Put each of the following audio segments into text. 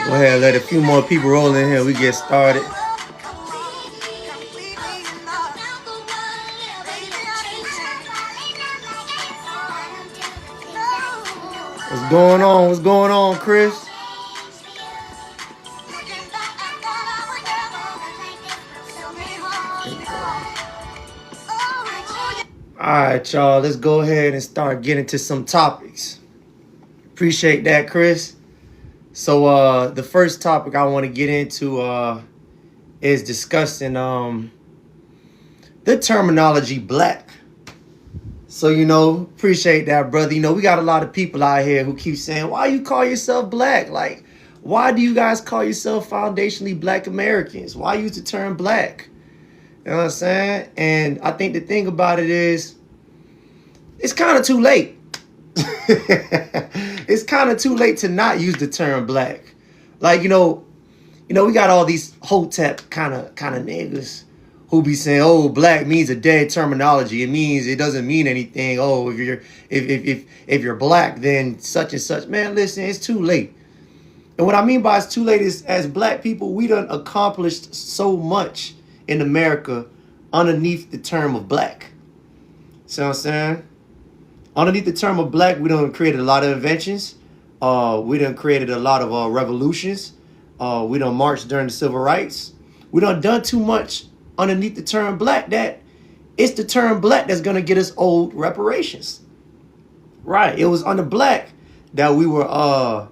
Go ahead, let a few more people roll in here. We get started. What's going on? What's going on, Chris? All right, y'all. Let's go ahead and start getting to some topics. Appreciate that, Chris. So the first topic I want to get into is discussing the terminology black. So, appreciate that, brother. We got a lot of people out here who keep saying, why you call yourself black? Like, why do you guys call yourself foundationally black Americans? Why use the term black? You know what I'm saying? And I think the thing about it is, it's kind of too late. It's kind of too late to not use the term black. Like, we got all these hotep kind of niggas who be saying, oh, black means a dead terminology. It doesn't mean anything. Oh, if you're black, then such and such. Man, listen, it's too late. And what I mean by it's too late is, as black people, we done accomplished so much in America underneath the term of black. See what I'm saying? Underneath the term of black, we done created a lot of inventions. We done created a lot of revolutions. We done marched during the civil rights. We done too much underneath the term black that it's the term black that's gonna get us old reparations. Right. It was under black that we were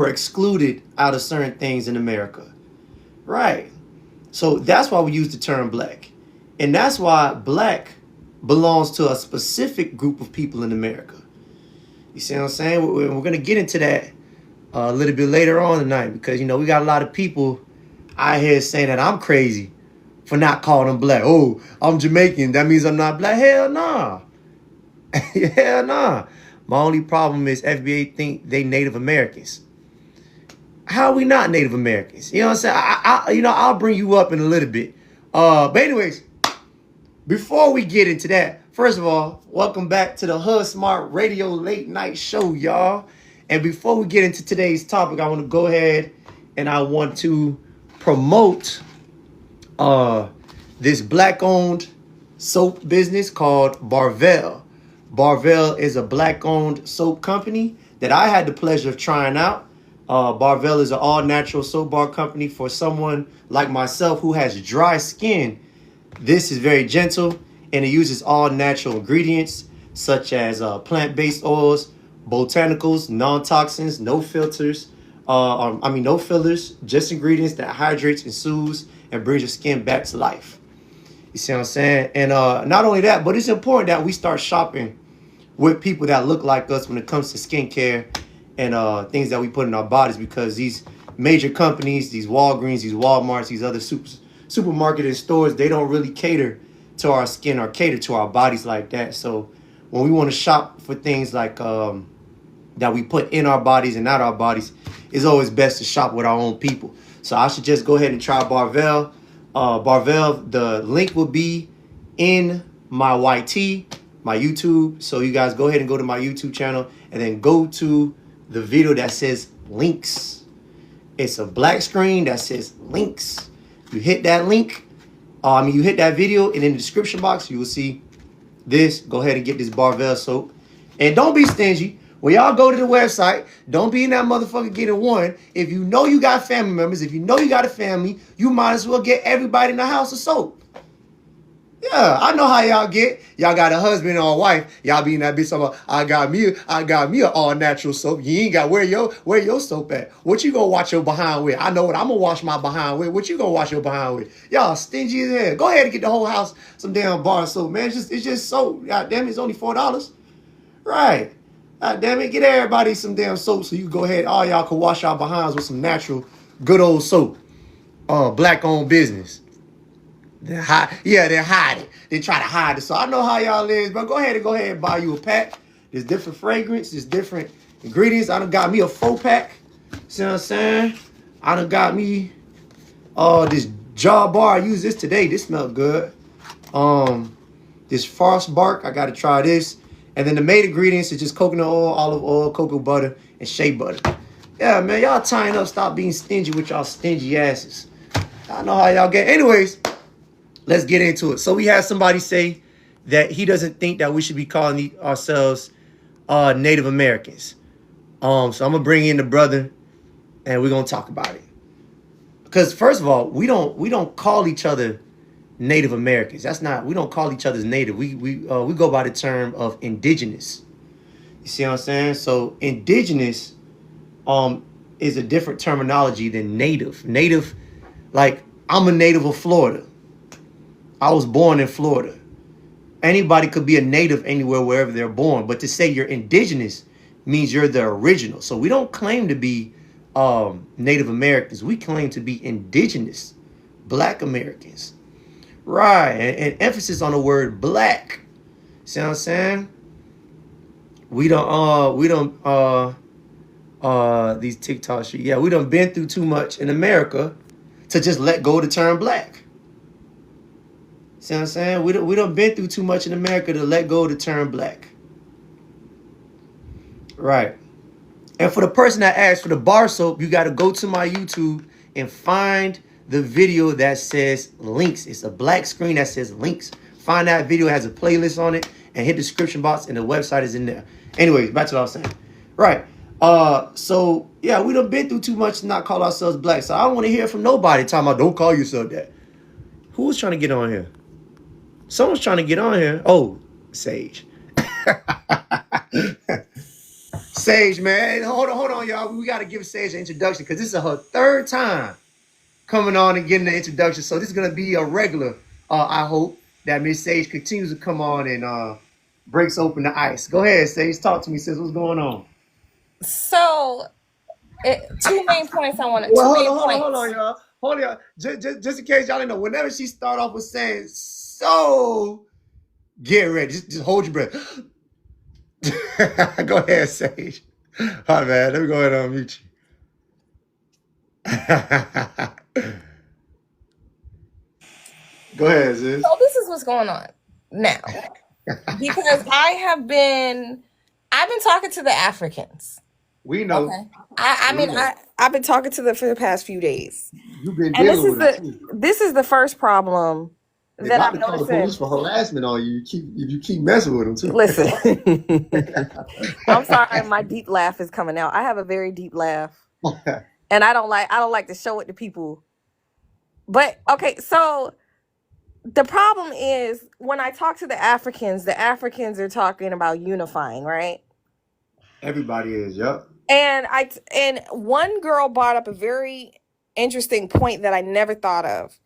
excluded out of certain things in America. Right. So that's why we use the term black. And that's why black belongs to a specific group of people in America. You see what I'm saying? We're going to get into that a little bit later on tonight because, we got a lot of people out here saying that I'm crazy for not calling them black. Oh, I'm Jamaican. That means I'm not black. Hell nah. Hell nah. My only problem is FBA think they Native Americans. How are we not Native Americans? You know what I'm saying? I'll bring you up in a little bit. But anyways, before we get into that, first of all, welcome back to the Hood Smart Radio Late Night Show, y'all. And before we get into today's topic, I want to go ahead and I want to promote this black-owned soap business called Barll. Barll is a black-owned soap company that I had the pleasure of trying out. Barll is an all-natural soap bar company for someone like myself who has dry skin. This is very gentle, and it uses all-natural ingredients such as plant-based oils, botanicals, non-toxins, no filters. No fillers, just ingredients that hydrates and soothes and brings your skin back to life. You see what I'm saying? And not only that, but it's important that we start shopping with people that look like us when it comes to skincare and things that we put in our bodies, because these major companies, these Walgreens, these Walmarts, these other supermarket and stores, they don't really cater to our skin or cater to our bodies like that. So when we want to shop for things like that we put in our bodies and not our bodies, it's always best to shop with our own people. So I should just go ahead and try Barll. Barll, the link will be in my YT, my YouTube. So you guys go ahead and go to my YouTube channel and then go to the video that says links. It's a black screen that says links. You hit that link. You hit that video, and in the description box, you will see this. Go ahead and get this Barll soap. And don't be stingy. When y'all go to the website, don't be in that motherfucker getting one. If you know you got family members, if you know you got a family, you might as well get everybody in the house a soap. Yeah, I know how y'all get. Y'all got a husband or a wife. Y'all be in that bitch talking about, I got me an all natural soap. You ain't got where your soap at? What you gonna wash your behind with? I know what I'm gonna wash my behind with. What you gonna wash your behind with? Y'all stingy as hell. Go ahead and get the whole house some damn Barll soap, man. It's just soap. God damn it, it's only $4. Right. God damn it, get everybody some damn soap so you go ahead. All y'all can wash y'all behinds with some natural, good old soap. Black owned business. They hide it. They try to hide it. So I know how y'all is, but go ahead and buy you a pack. There's different fragrance, there's different ingredients. I done got me a 4-pack. See what I'm saying? I done got me this jar bar. I use this today. This smells good. This frost bark, I gotta try this. And then the main ingredients is just coconut oil, olive oil, cocoa butter, and shea butter. Yeah, man, y'all tying up. Stop being stingy with y'all stingy asses. I know how y'all get. Anyways, let's get into it. So we had somebody say that he doesn't think that we should be calling ourselves Native Americans. So I'm gonna bring in the brother, and we're gonna talk about it. Because first of all, we don't call each other Native Americans. That's not, we don't call each other's native. We go by the term of indigenous. You see what I'm saying? So indigenous is a different terminology than native. Native, like I'm a native of Florida. I was born in Florida. Anybody could be a native anywhere, wherever they're born. But to say you're indigenous means you're the original. So we don't claim to be Native Americans. We claim to be indigenous, Black Americans. Right. And emphasis on the word black. See what I'm saying? These TikTok shit. Yeah, we done been through too much in America to just let go of the term black. See what I'm saying? We done been through too much in America to let go of the term black. Right. And for the person that asked for the Barll Soap, you got to go to my YouTube and find the video that says links. It's a black screen that says links. Find that video, it has a playlist on it, and hit the description box, and the website is in there. Anyways, back to what I was saying. Right. So yeah, we done been through too much to not call ourselves black. So I don't want to hear from nobody talking about don't call yourself that. Who was trying to get on here? Someone's trying to get on here. Oh, Sage. Sage, man. Hold on, y'all. We got to give Sage an introduction because this is her third time coming on and getting the introduction. So this is going to be a regular. I hope that Miss Sage continues to come on and breaks open the ice. Go ahead, Sage. Talk to me, sis. What's going on? So, two main points I wanted. Two Well, main hold on, points. y'all. Hold on. Just in case y'all didn't know, whenever she start off with saying, so, get ready. Just hold your breath. Go ahead, Sage. All right, man. Let me go ahead and unmute you. Go ahead, sis. So this is what's going on now because I've been talking to the Africans. We know. Okay. I We mean know. I've been talking to them for the past few days, You've been and dealing with them too. this is the first problem They that about I'm to call the noticing. police for harassment on you. If you keep messing with them too. Listen, I'm sorry, my deep laugh is coming out. I have a very deep laugh, and I don't like to show it to people. But okay, so the problem is when I talk to the Africans are talking about unifying, right? Everybody is, yep. And one girl brought up a very interesting point that I never thought of.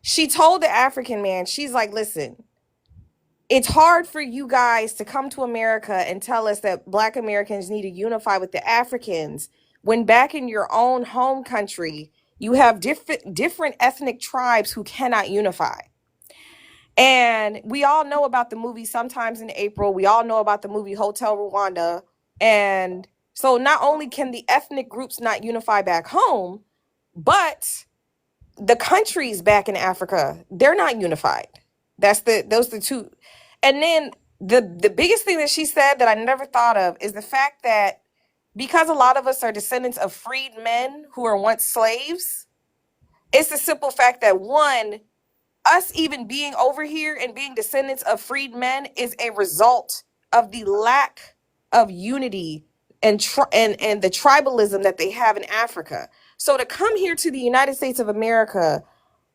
She told the African man, she's like, "Listen, it's hard for you guys to come to America and tell us that Black Americans need to unify with the Africans when back in your own home country you have different ethnic tribes who cannot unify." And we all know about the movie Sometimes in April. We all know about the movie Hotel Rwanda. And so not only can the ethnic groups not unify back home, but the countries back in Africa, they're not unified. Those are the two. And then the biggest thing that she said that I never thought of is the fact that because a lot of us are descendants of freed men who were once slaves, it's the simple fact that one, us even being over here and being descendants of freed men is a result of the lack of unity and the tribalism that they have in Africa. So to come here to the United States of America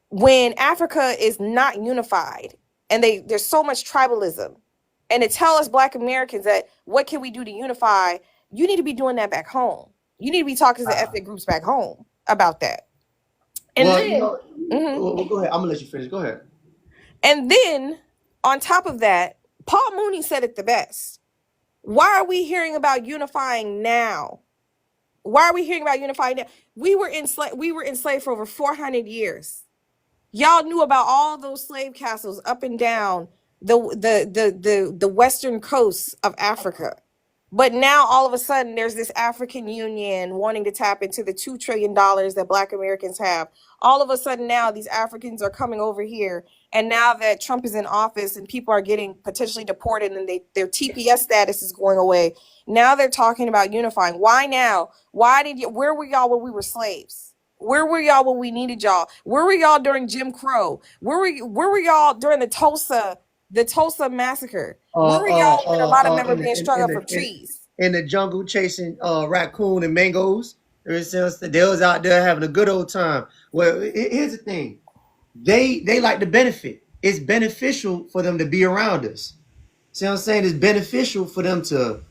when Africa is not unified and there's so much tribalism, and to tell us Black Americans that what can we do to unify, you need to be doing that back home. You need to be talking to the ethnic groups back home about that. And Well, then, mhm. well, go ahead. I'm gonna let you finish. Go ahead. And then on top of that, Paul Mooney said it the best. Why are we hearing about unifying now? Why are we hearing about unifying now? We were enslaved for over 400 years. Y'all knew about all those slave castles up and down the western coasts of Africa. But now all of a sudden there's this African Union wanting to tap into the $2 trillion that Black Americans have. All of a sudden now these Africans are coming over here. And now that Trump is in office and people are getting potentially deported and their TPS status is going away, now they're talking about unifying. Why now? Where were y'all when we were slaves? Where were y'all when we needed y'all? Where were y'all during Jim Crow? Where were y'all during the Tulsa massacre? Where were y'all when a lot of them were being strung up from trees? in the jungle chasing raccoon and mangoes. They was out there having a good old time. Well, here's the thing: they like the benefit. It's beneficial for them to be around us. See what I'm saying? It's beneficial for them to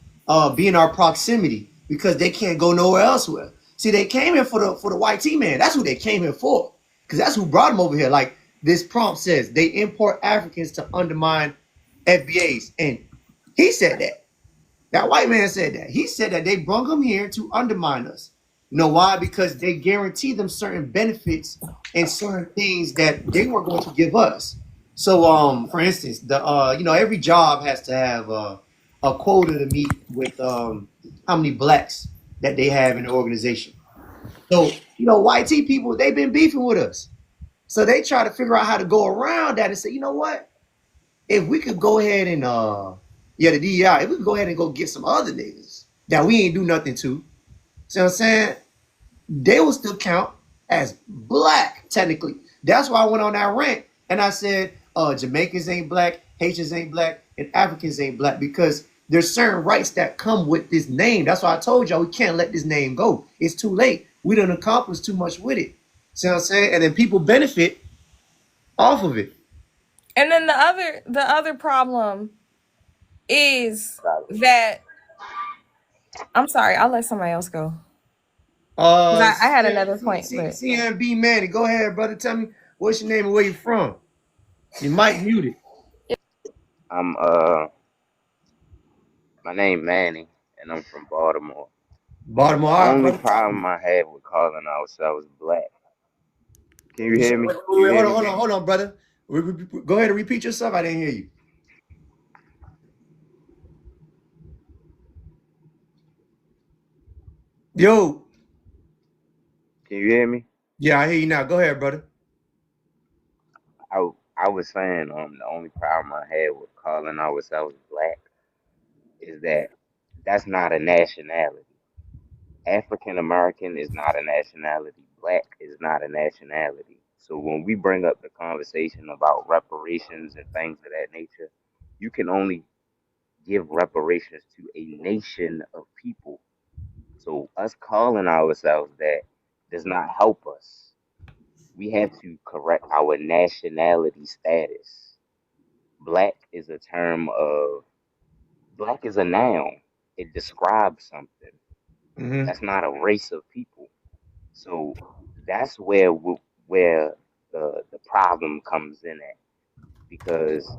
be in our proximity because they can't go nowhere elsewhere. See, they came here for the white T man. That's who they came here for, because that's who brought them over here. Like this prompt says, they import Africans to undermine FBAs, and he said that. That white man said that. He said that they brought them here to undermine us. You know why? Because they guarantee them certain benefits and certain things that they weren't going to give us. So, for instance, every job has to have a quota to meet with how many blacks that they have in the organization. So, white T people, they've been beefing with us. So they try to figure out how to go around that and say, you know what? If we could go ahead and the DEI, if we could go ahead and go get some other niggas that we ain't do nothing to, see what I'm saying? They will still count as black, technically. That's why I went on that rant and I said, Jamaicans ain't black, Haitians ain't black, and Africans ain't black, because there's certain rights that come with this name. That's why I told y'all we can't let this name go. It's too late. We done accomplished too much with it. See what I'm saying? And then people benefit off of it. And then the other problem is that I'm sorry, I'll let somebody else go. I had another point, but CMB Manny, go ahead, brother. Tell me what's your name and where you from. You might mute it. I'm my name Manny, and I'm from Baltimore. Baltimore, The all right, only brother. problem I had with calling ourselves black. Can you You said, hear me? wait, You hold hear on, me? hold on, brother. Go ahead and repeat yourself. I didn't hear you. Yo, Can you hear me? yeah, I hear you now. Go ahead, brother. I was saying the only problem I had with calling ourselves black is that that's not a nationality. African American is not a nationality. Black is not a nationality. So when we bring up the conversation about reparations and things of that nature, you can only give reparations to a nation of people. So us calling ourselves that does not help us. We have to correct our nationality status. Black is a term of black is a noun. It describes something. Mm-hmm. That's not a race of people. So that's where the problem comes in at, because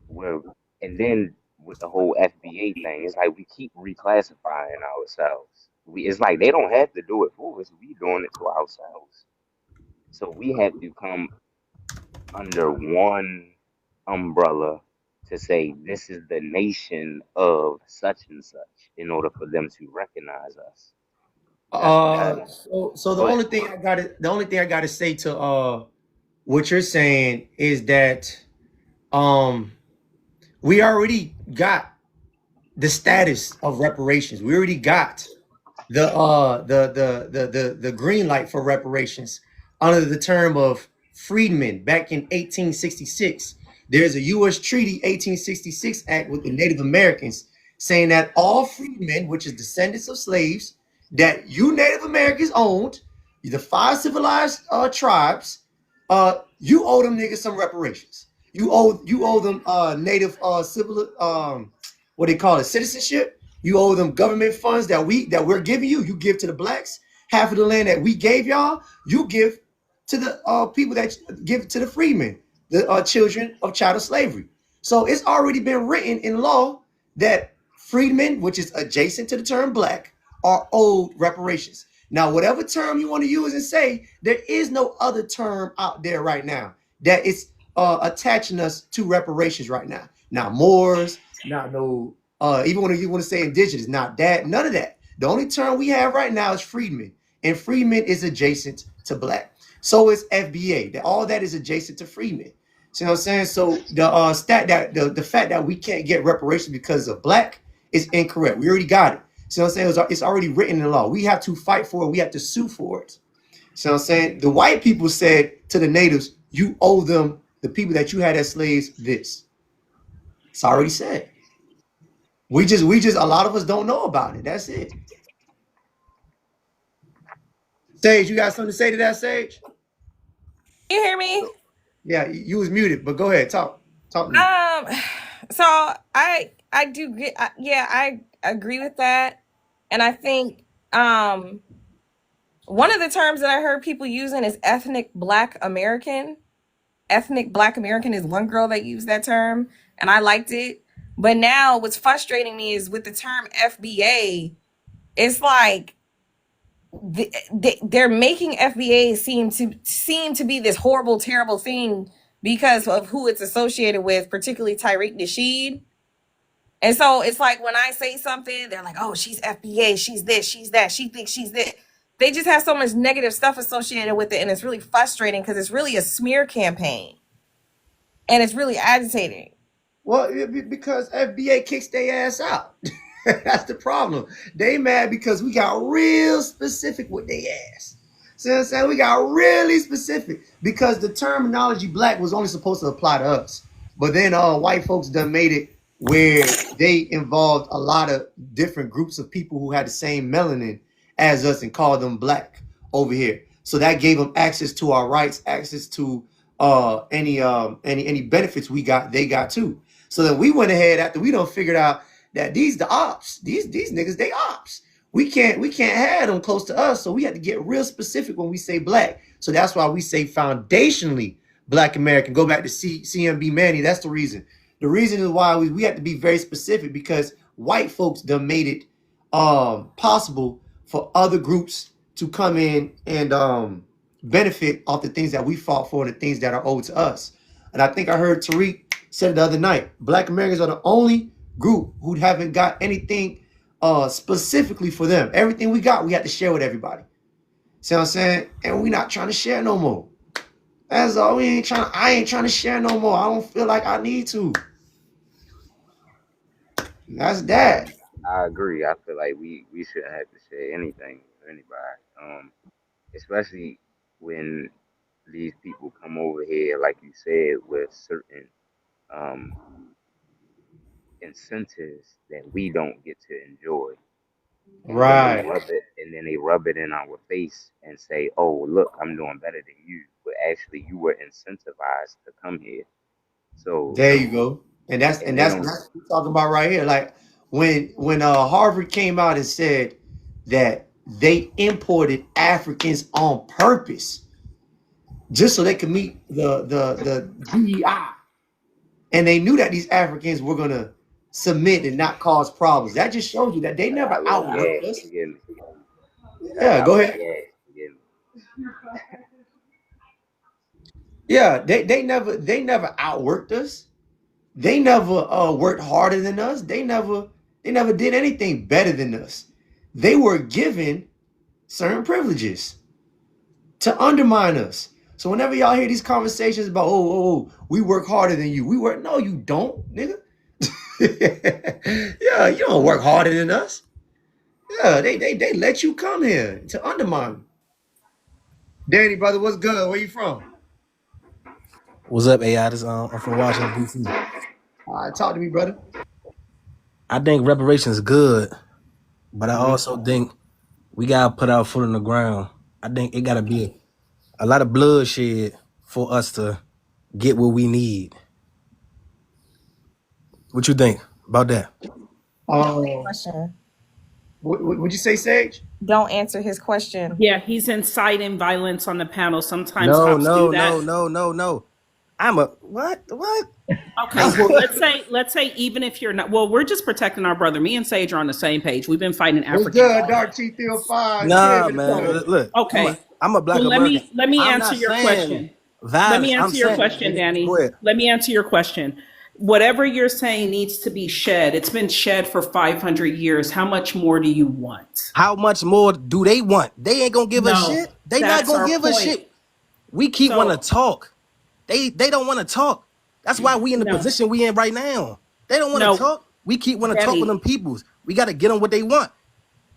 we're and then with the whole FBA thing, it's like we keep reclassifying ourselves. It's like they don't have to do it for us. We doing it to ourselves. So we have to come under one umbrella to say this is the nation of such and such in order for them to recognize us. That's that. So Go ahead. the only thing I gotta say to what you're saying is that um we already got the status of reparations. We already got the green light for reparations under the term of freedmen back in 1866. There's a U.S. Treaty 1866 Act with the Native Americans saying that all freedmen, which is descendants of slaves that you Native Americans owned, the five civilized tribes, you owe them niggas some reparations. You owe them native civil what they call it, citizenship. You owe them government funds that we're giving you. You give to the blacks. Half of the land that we gave y'all, you give to the people that give to the freedmen, the children of chattel slavery. So it's already been written in law that freedmen, which is adjacent to the term black, are owed reparations. Now, whatever term you want to use and say, there is no other term out there right now that is attaching us to reparations right now. Not Moors, not no Even when you want to say indigenous, not that, none of that. The only term we have right now is freedmen, and freedmen is adjacent to black. So is FBA. All that is adjacent to freedmen. See what I'm saying? So the stat that the fact that we can't get reparations because of black is incorrect. We already got it. See what I'm saying? It's already written in the law. We have to fight for it. We have to sue for it. See what I'm saying? The white people said to the natives, you owe them, the people that you had as slaves, this. It's already said. We just a lot of us don't know about it. That's it. Sage, you got something to say to that, Sage? You hear me? Yeah, you was muted, but go ahead, talk to me. So I do get, yeah, I agree with that, and I think one of the terms that I heard people using is ethnic Black American. Ethnic Black American is one girl that used that term, and I liked it. But now what's frustrating me is with the term FBA, it's like they're making FBA seem to be this horrible, terrible thing because of who it's associated with, particularly Tariq Nasheed. And so it's like when I say something, they're like, oh, she's FBA, she's this, she's that, she thinks she's this. They just have so much negative stuff associated with it, and it's really frustrating because it's really a smear campaign. And it's really agitating. Well, because FBA kicks their ass out. That's the problem. They mad because we got real specific with their ass. See what I'm saying? We got really specific because the terminology black was only supposed to apply to us. But then white folks done made it where they involved a lot of different groups of people who had the same melanin as us and called them black over here. So that gave them access to our rights, access to any benefits we got, they got too. So then we went ahead after we done figured out that these the ops, these niggas, they ops. We can't have them close to us, so we have to get real specific when we say black. So that's why we say foundationally Black American. Go back to CMB Manny. That's the reason. The reason is why we have to be very specific because white folks done made it possible for other groups to come in and benefit off the things that we fought for and the things that are owed to us. And I think I heard Tariq said it the other night. Black Americans are the only group who haven't got anything specifically for them. Everything we got, we have to share with everybody. See what I'm saying? And we not trying to share no more. That's all. I ain't trying to share no more. I don't feel like I need to. That's that. I agree. I feel like we shouldn't have to share anything with anybody. Especially when these people come over here, like you said, with certain um incentives that we don't get to enjoy. Right. And then they rub it in our face and say, "Oh, look, I'm doing better than you." But actually, you were incentivized to come here. So There you go. And that's what we're talking about right here. Like when Harvard came out and said that they imported Africans on purpose just so they could meet the DEI, and they knew that these Africans were gonna submit and not cause problems. That just shows you that they never outworked us. Yeah, go ahead. Yeah, they never outworked us. They never worked harder than us. They never did anything better than us. They were given certain privileges to undermine us. So whenever y'all hear these conversations about we work harder than you, no, you don't, nigga. Yeah, you don't work harder than us. Yeah, they let you come here to undermine. Danny, brother, what's good? Where you from? What's up, AI? I'm from Washington, D.C. All right, talk to me, brother. I think reparations is good, but I also think we got to put our foot on the ground. I think it got to be a lot of bloodshed for us to get what we need. What you think about that? Question. Would you say, Sage? Don't answer his question. Yeah, he's inciting violence on the panel. Sometimes No, cops do that. no. I'm a what? Okay, let's say even if you're not, well, we're just protecting our brother. Me and Sage are on the same page. We've been fighting What's African. good, Dark Chief 305? Nah, man. Look. Okay. I'm a Black Well, American. let me I'm answer not your saying question. violence. Let me answer your saying- question, Danny. Go ahead. Let me answer your question. Whatever you're saying needs to be shed. It's been shed for 500 years. How much more do you want? How much more do they want? They ain't gonna give a No, shit. They not that's gonna our give a point. shit. We keep wanna So, talk. They don't wanna talk. That's why we in the no, position we in right now. They don't wanna no, talk. We keep wanna talk with them Danny, peoples. We gotta get them what they want.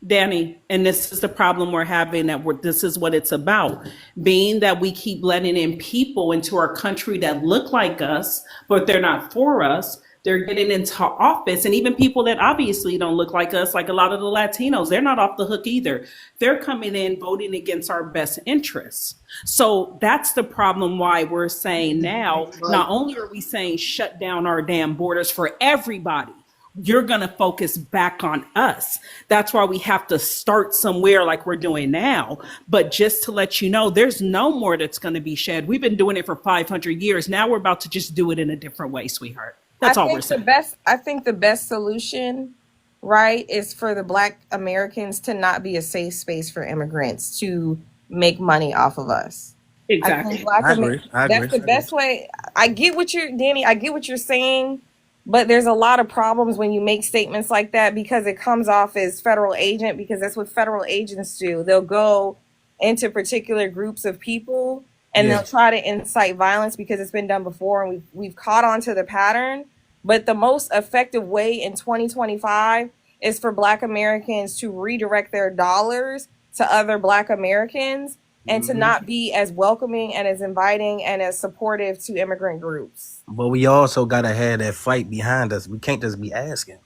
Danny, and this is the problem we're having. This is what it's about. Being that we keep letting in people into our country that look like us, but they're not for us. They're getting into office, and even people that obviously don't look like us, like a lot of the Latinos, they're not off the hook either. They're coming in voting against our best interests. So that's the problem why we're saying now, not only are we saying shut down our damn borders for everybody, you're going to focus back on us. That's why we have to start somewhere like we're doing now. But just to let you know, there's no more that's going to be shed. We've been doing it for 500 years. Now we're about to just do it in a different way, sweetheart. That's all we're saying. I think the best solution, right, is for the Black Americans to not be a safe space for immigrants to make money off of us. I think Exactly. I agree. that's the best way. I get what you're, Danny. I get what you're saying, but there's a lot of problems when you make statements like that because it comes off as federal agent, because that's what federal agents do. They'll go into particular groups of people and Yeah. they'll try to incite violence because it's been done before and we've caught on to the pattern. But the most effective way in 2025 is for Black Americans to redirect their dollars to other Black Americans and to not be as welcoming and as inviting and as supportive to immigrant groups. But we also gotta have that fight behind us. We can't just be asking.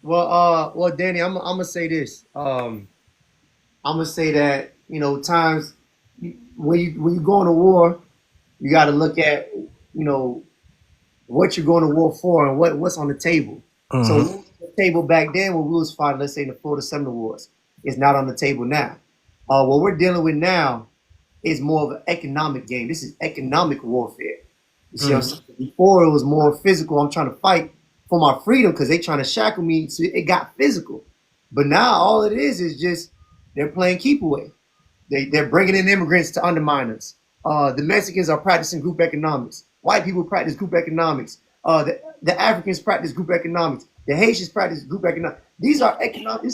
Well, Danny, I'm gonna say this. I'm gonna say that times when you go into war, you got to look at what you're going to war for and what's on the table. So Mhm. the table back then when we was fighting, let's say in the Florida Seminole Wars, is not on the table now. What we're dealing with now is more of an economic game. This is economic warfare. You see what I'm saying? Before it was more physical. I'm trying to fight for my freedom because they trying to shackle me. So it got physical. But now all it is just they're playing keep away. They're bringing in immigrants to undermine us. The Mexicans are practicing group economics. White people practice group economics. The Africans practice group economics. The Haitians practice group economics. This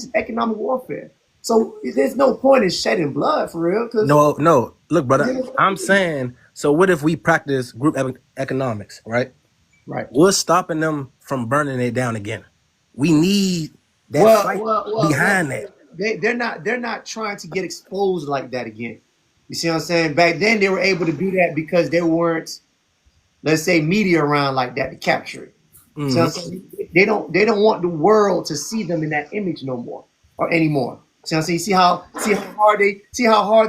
is economic warfare. So there's no point in shedding blood for real. No. Look, brother, I'm saying, so what if we practice group economics, right? Right. What's stopping them from burning it down again? We need that fight behind that. They're not trying to get exposed like that again. You see what I'm saying? Back then they were able to do that because there weren't, let's say, media around like that to capture it. So I'm saying? They don't want the world to see them in that image no more or anymore. So I'm saying, see how hard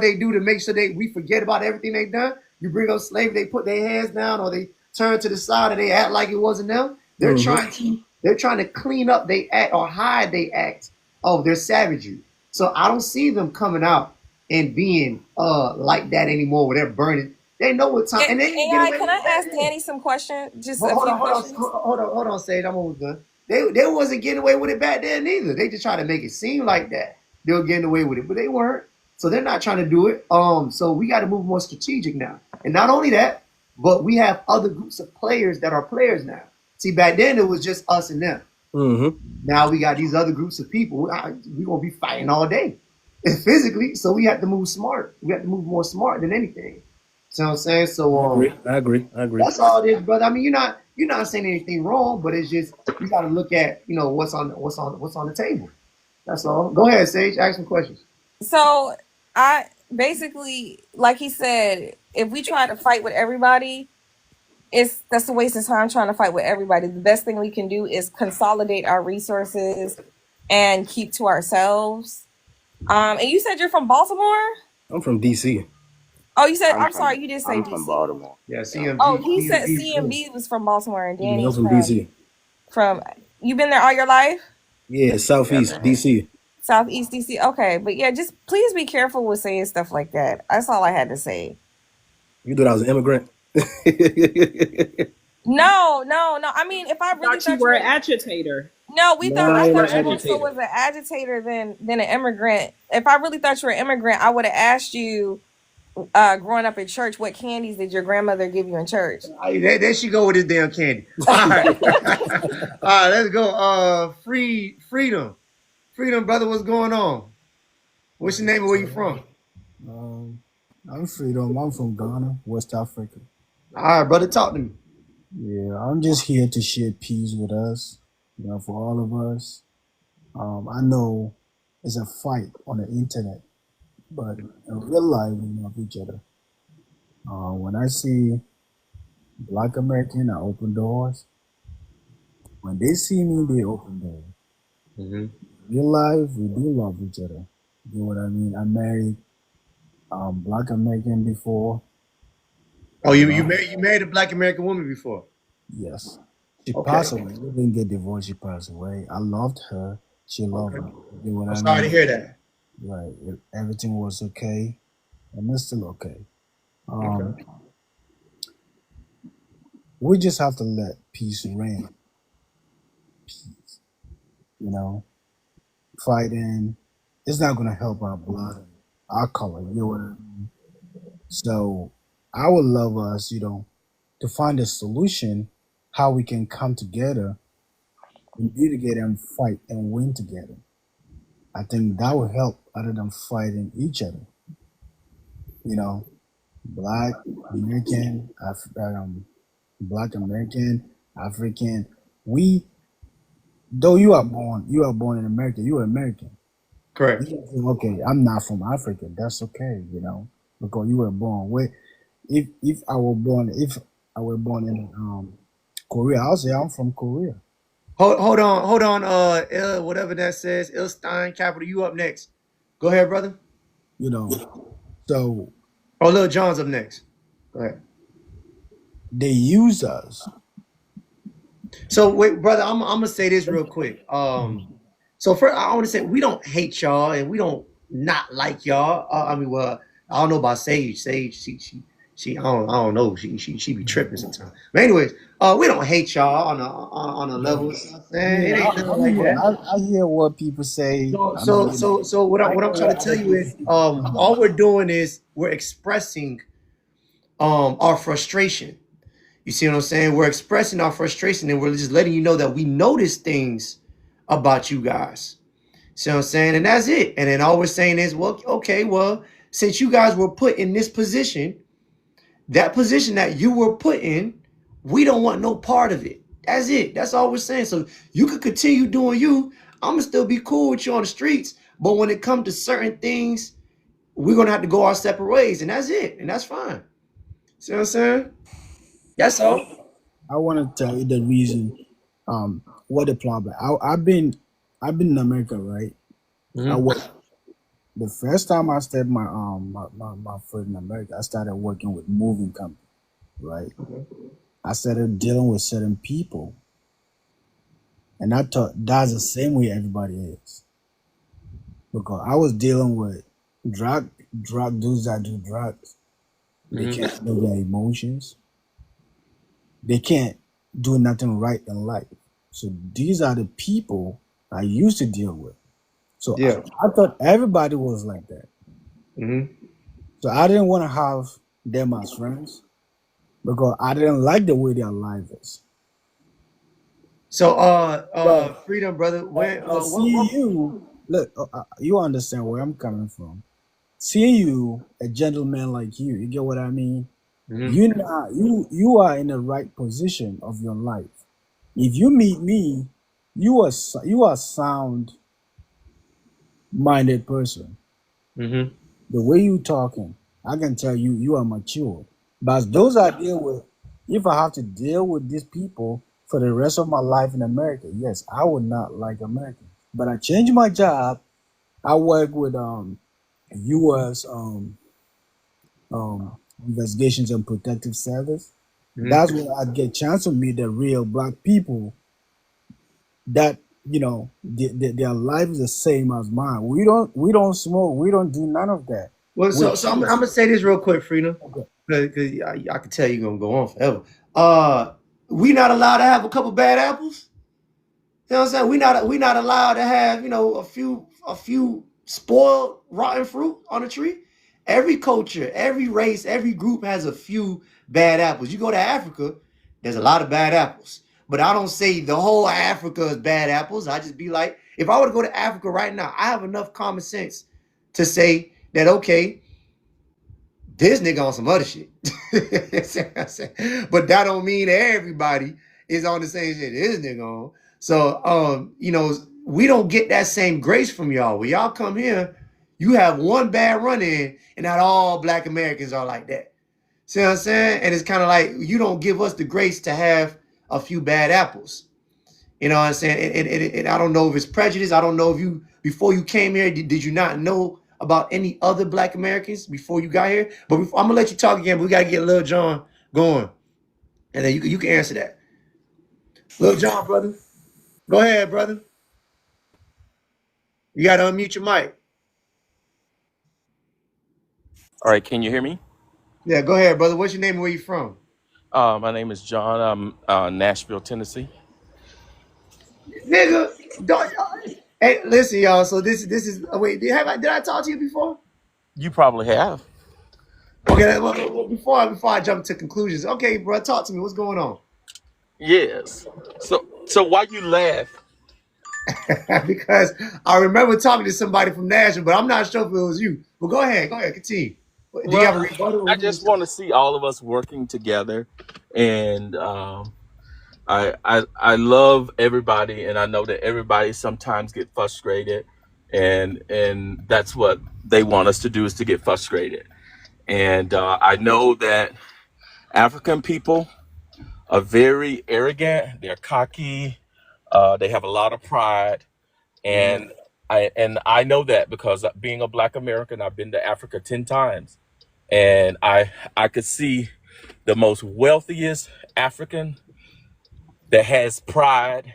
they do to make sure we forget about everything they've done. You bring up slavery, they put their hands down or they turn to the side or they act like it wasn't them. They're trying to clean up they act or hide they act of their savagery. So I don't see them coming out and being like that anymore where they're burning. They know what time. And they AI, can I ask Danny some questions? Just a few questions. Hold on, Sage. I'm almost done. They wasn't getting away with it back then either. They just try to make it seem like that they were getting away with it, but they weren't. So they're not trying to do it. So we got to move more strategic now. And not only that, but we have other groups of players that are players now. See, back then it was just us and them. Now we got these other groups of people. We're gonna be fighting all day, physically. So we have to move smart. We have to move more smart than anything. See what I'm saying? So I agree. that's all it is, brother. I mean, you're not saying anything wrong, but it's just you got to look at what's on the table. That's all. Go ahead, Sage. Ask some questions. So I basically, like he said, if we try to fight with everybody, that's a waste of time trying to fight with everybody. The best thing we can do is consolidate our resources and keep to ourselves. And you said you're from Baltimore? I'm from DC. Oh, you said I'm sorry, you did say I'm DC. from Baltimore. Yeah, CMB. Oh, he said CMB was from Baltimore and I'm Danny's from DC. from you been there all your life? Yeah, Southeast DC. Southeast DC. Okay, but yeah, just please be careful with saying stuff like that. That's all I had to say. You thought I was an immigrant? No. I mean, if I really thought you were an agitator. No, I thought you agitator. also was an agitator than an immigrant. If I really thought you were an immigrant, I would have asked you growing up in church, what candies did your grandmother give you in church? There she go with this damn candy. All right. All right, let's go. Freedom. Freedom, brother, what's going on? What's your name and where you from? Um, I'm Freedom. I'm from Ghana, West Africa. All right, brother, talk to me. Yeah, I'm just here to share peace with us, for all of us. I know it's a fight on the internet, but in real life, we love each other. When I see Black American, I open doors. When they see me, they open doors. Mm-hmm. Real life, we do love each other. You know what I mean? I married Black American before. Oh, I you love. married a black American woman before? Yes. She Okay. passed away. We didn't get divorced. She passed away. I loved her. She loved Okay. me. You know what I'm I sorry to mean? hear that. Right. Everything was okay, and it's still okay. Um, Okay. we just have to let peace reign. You know, fighting, it's not gonna help our blood, our color. You know what I mean? So I would love us, to find a solution how we can come together and be together and fight and win together. I think that will help other than fighting each other. You know, Black American, Black American, African. We, though you are born in America, you are American. You Correct. can say, okay, I'm not from Africa. That's okay, because you were born. Where, if I were born in Korea, I'll say I'm from Korea. Hold on. Whatever that says, Ilstein Capital. You up next? Go ahead, brother. You know, so Oh, Lil John's up next. Go ahead. they use us. So wait, brother, I'm gonna say this real quick. So first, I want to say we don't hate y'all and we don't not like y'all. I mean, well, I don't know about Sage. Sage, I don't know. She be tripping sometimes. But anyways, we don't hate y'all on a level. You know what I'm saying? It Yeah, ain't nothing like that. I hear what people say. I mean, So what I I'm hear trying to what tell other you people is, say. all we're doing is we're expressing our frustration. You see what I'm saying? We're expressing our frustration and we're just letting you know that we notice things about you guys. See what I'm saying? And that's it. And then all we're saying is, well, okay, well, since you guys were put in this position, that position that you were put in, we don't want no part of it. That's it. That's all we're saying. So you could continue doing you. I'm gonna still be cool with you on the streets. But when it comes to certain things, we're gonna have to go our separate ways. And that's it. And that's fine. See what I'm saying? That's all. I want to tell you the reason. What the problem? I've been in America, right? I Mm-hmm. was the first time I stepped my foot in America. I started working with moving company, right? I started dealing with certain people, and I thought that's the same way everybody is. Because I was dealing with drug dudes that do drugs. They Mm-hmm. can't handle their emotions. They can't do nothing right in life. So these are the people I used to deal with. So I, Yeah. I thought everybody was like that. Mm-hmm. So I didn't want to have them as friends because I didn't like the way their life is. So, But, freedom, brother. When, but seeing what? you, look, you understand where I'm coming from. Seeing you, a gentleman like you get what I mean? Mm-hmm. You are in the right position of your life. If you meet me, you are sound minded person. Mm-hmm. The way you talking, I can tell you are mature. But those I deal with, if I have to deal with these people for the rest of my life in America, yes, I would not like America. But I changed my job. I work with U.S. Investigations and Protective Service. Mm-hmm. That's where I get chance to meet the real black people that their life is the same as mine. We don't smoke. We don't do none of that. Well, We're so I'm peace. gonna say this real quick, freedom, Okay. because I can tell you're gonna go on forever. Uh, we not allowed to have a couple bad apples. You know what I'm saying? We not allowed to have a few spoiled rotten fruit on the tree. Every culture, every race, every group has a few bad apples. You go to Africa, there's a lot of bad apples. But I don't say the whole Africa is bad apples. I just be like, if I were to go to Africa right now, I have enough common sense to say that, okay, this nigga on some other shit. But that don't mean everybody is on the same shit this nigga on. So we don't get that same grace from y'all. When y'all come here, you have one bad run in, and not all black Americans are like that. See what I'm saying? And it's kind of like you don't give us the grace to have a few bad apples. You know what I'm saying? And I don't know if it's prejudice. I don't know if you, before you came here, did you not know about any other black Americans before you got here? But I'm going to let you talk again, but we got to get Lil John going. And then you can answer that. Lil John, brother. Go ahead, brother. You got to unmute your mic. All right, can you hear me? Yeah, go ahead, brother. What's your name and where you from? My name is John. I'm Nashville, Tennessee. Nigga, don't, hey, listen, y'all. So this is, wait, did I talk to you before? You probably have. Okay, well, before I jump to conclusions, okay, bro, talk to me. What's going on? Yes. So why you laugh? Because I remember talking to somebody from Nashville, but I'm not sure if it was you. But go ahead, continue. Do you have a Well, rebuttal? Or I what you just say? want to see all of us working together, and I love everybody, and I know that everybody sometimes get frustrated, and that's what they want us to do, is to get frustrated. And I know that African people are very arrogant. They're cocky. They have a lot of pride, and I know that because being a Black American, I've been to Africa 10 times, and I could see the most wealthiest African that has pride,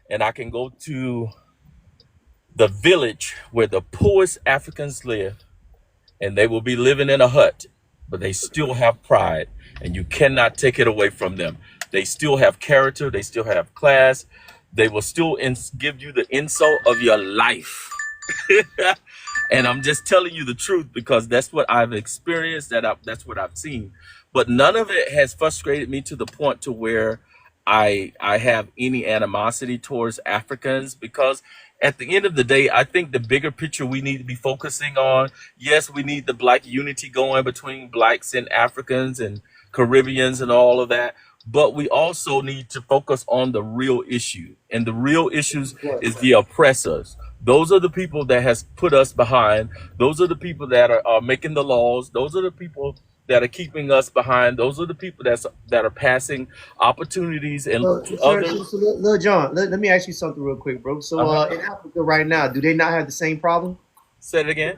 and I can go to the village where the poorest Africans live, and they will be living in a hut, but they still have pride, and you cannot take it away from them. They still have character. They still have class. They will still give you the insult of your life. And I'm just telling you the truth because that's what I've experienced. That's what I've seen. But none of it has frustrated me to the point to where I have any animosity towards Africans, because at the end of the day, I think the bigger picture we need to be focusing on. Yes, we need the Black unity going between Blacks and Africans and Caribbeans and all of that. But we also need to focus on the real issue. And the real issues is the oppressors. Those are the people that has put us behind. Those are the people that are making the laws. Those are the people that are keeping us behind. Those are the people that are passing opportunities and to other. So Lil John, let me ask you something real quick, bro. So Uh-huh. in Africa right now, do they not have the same problem? Say it again.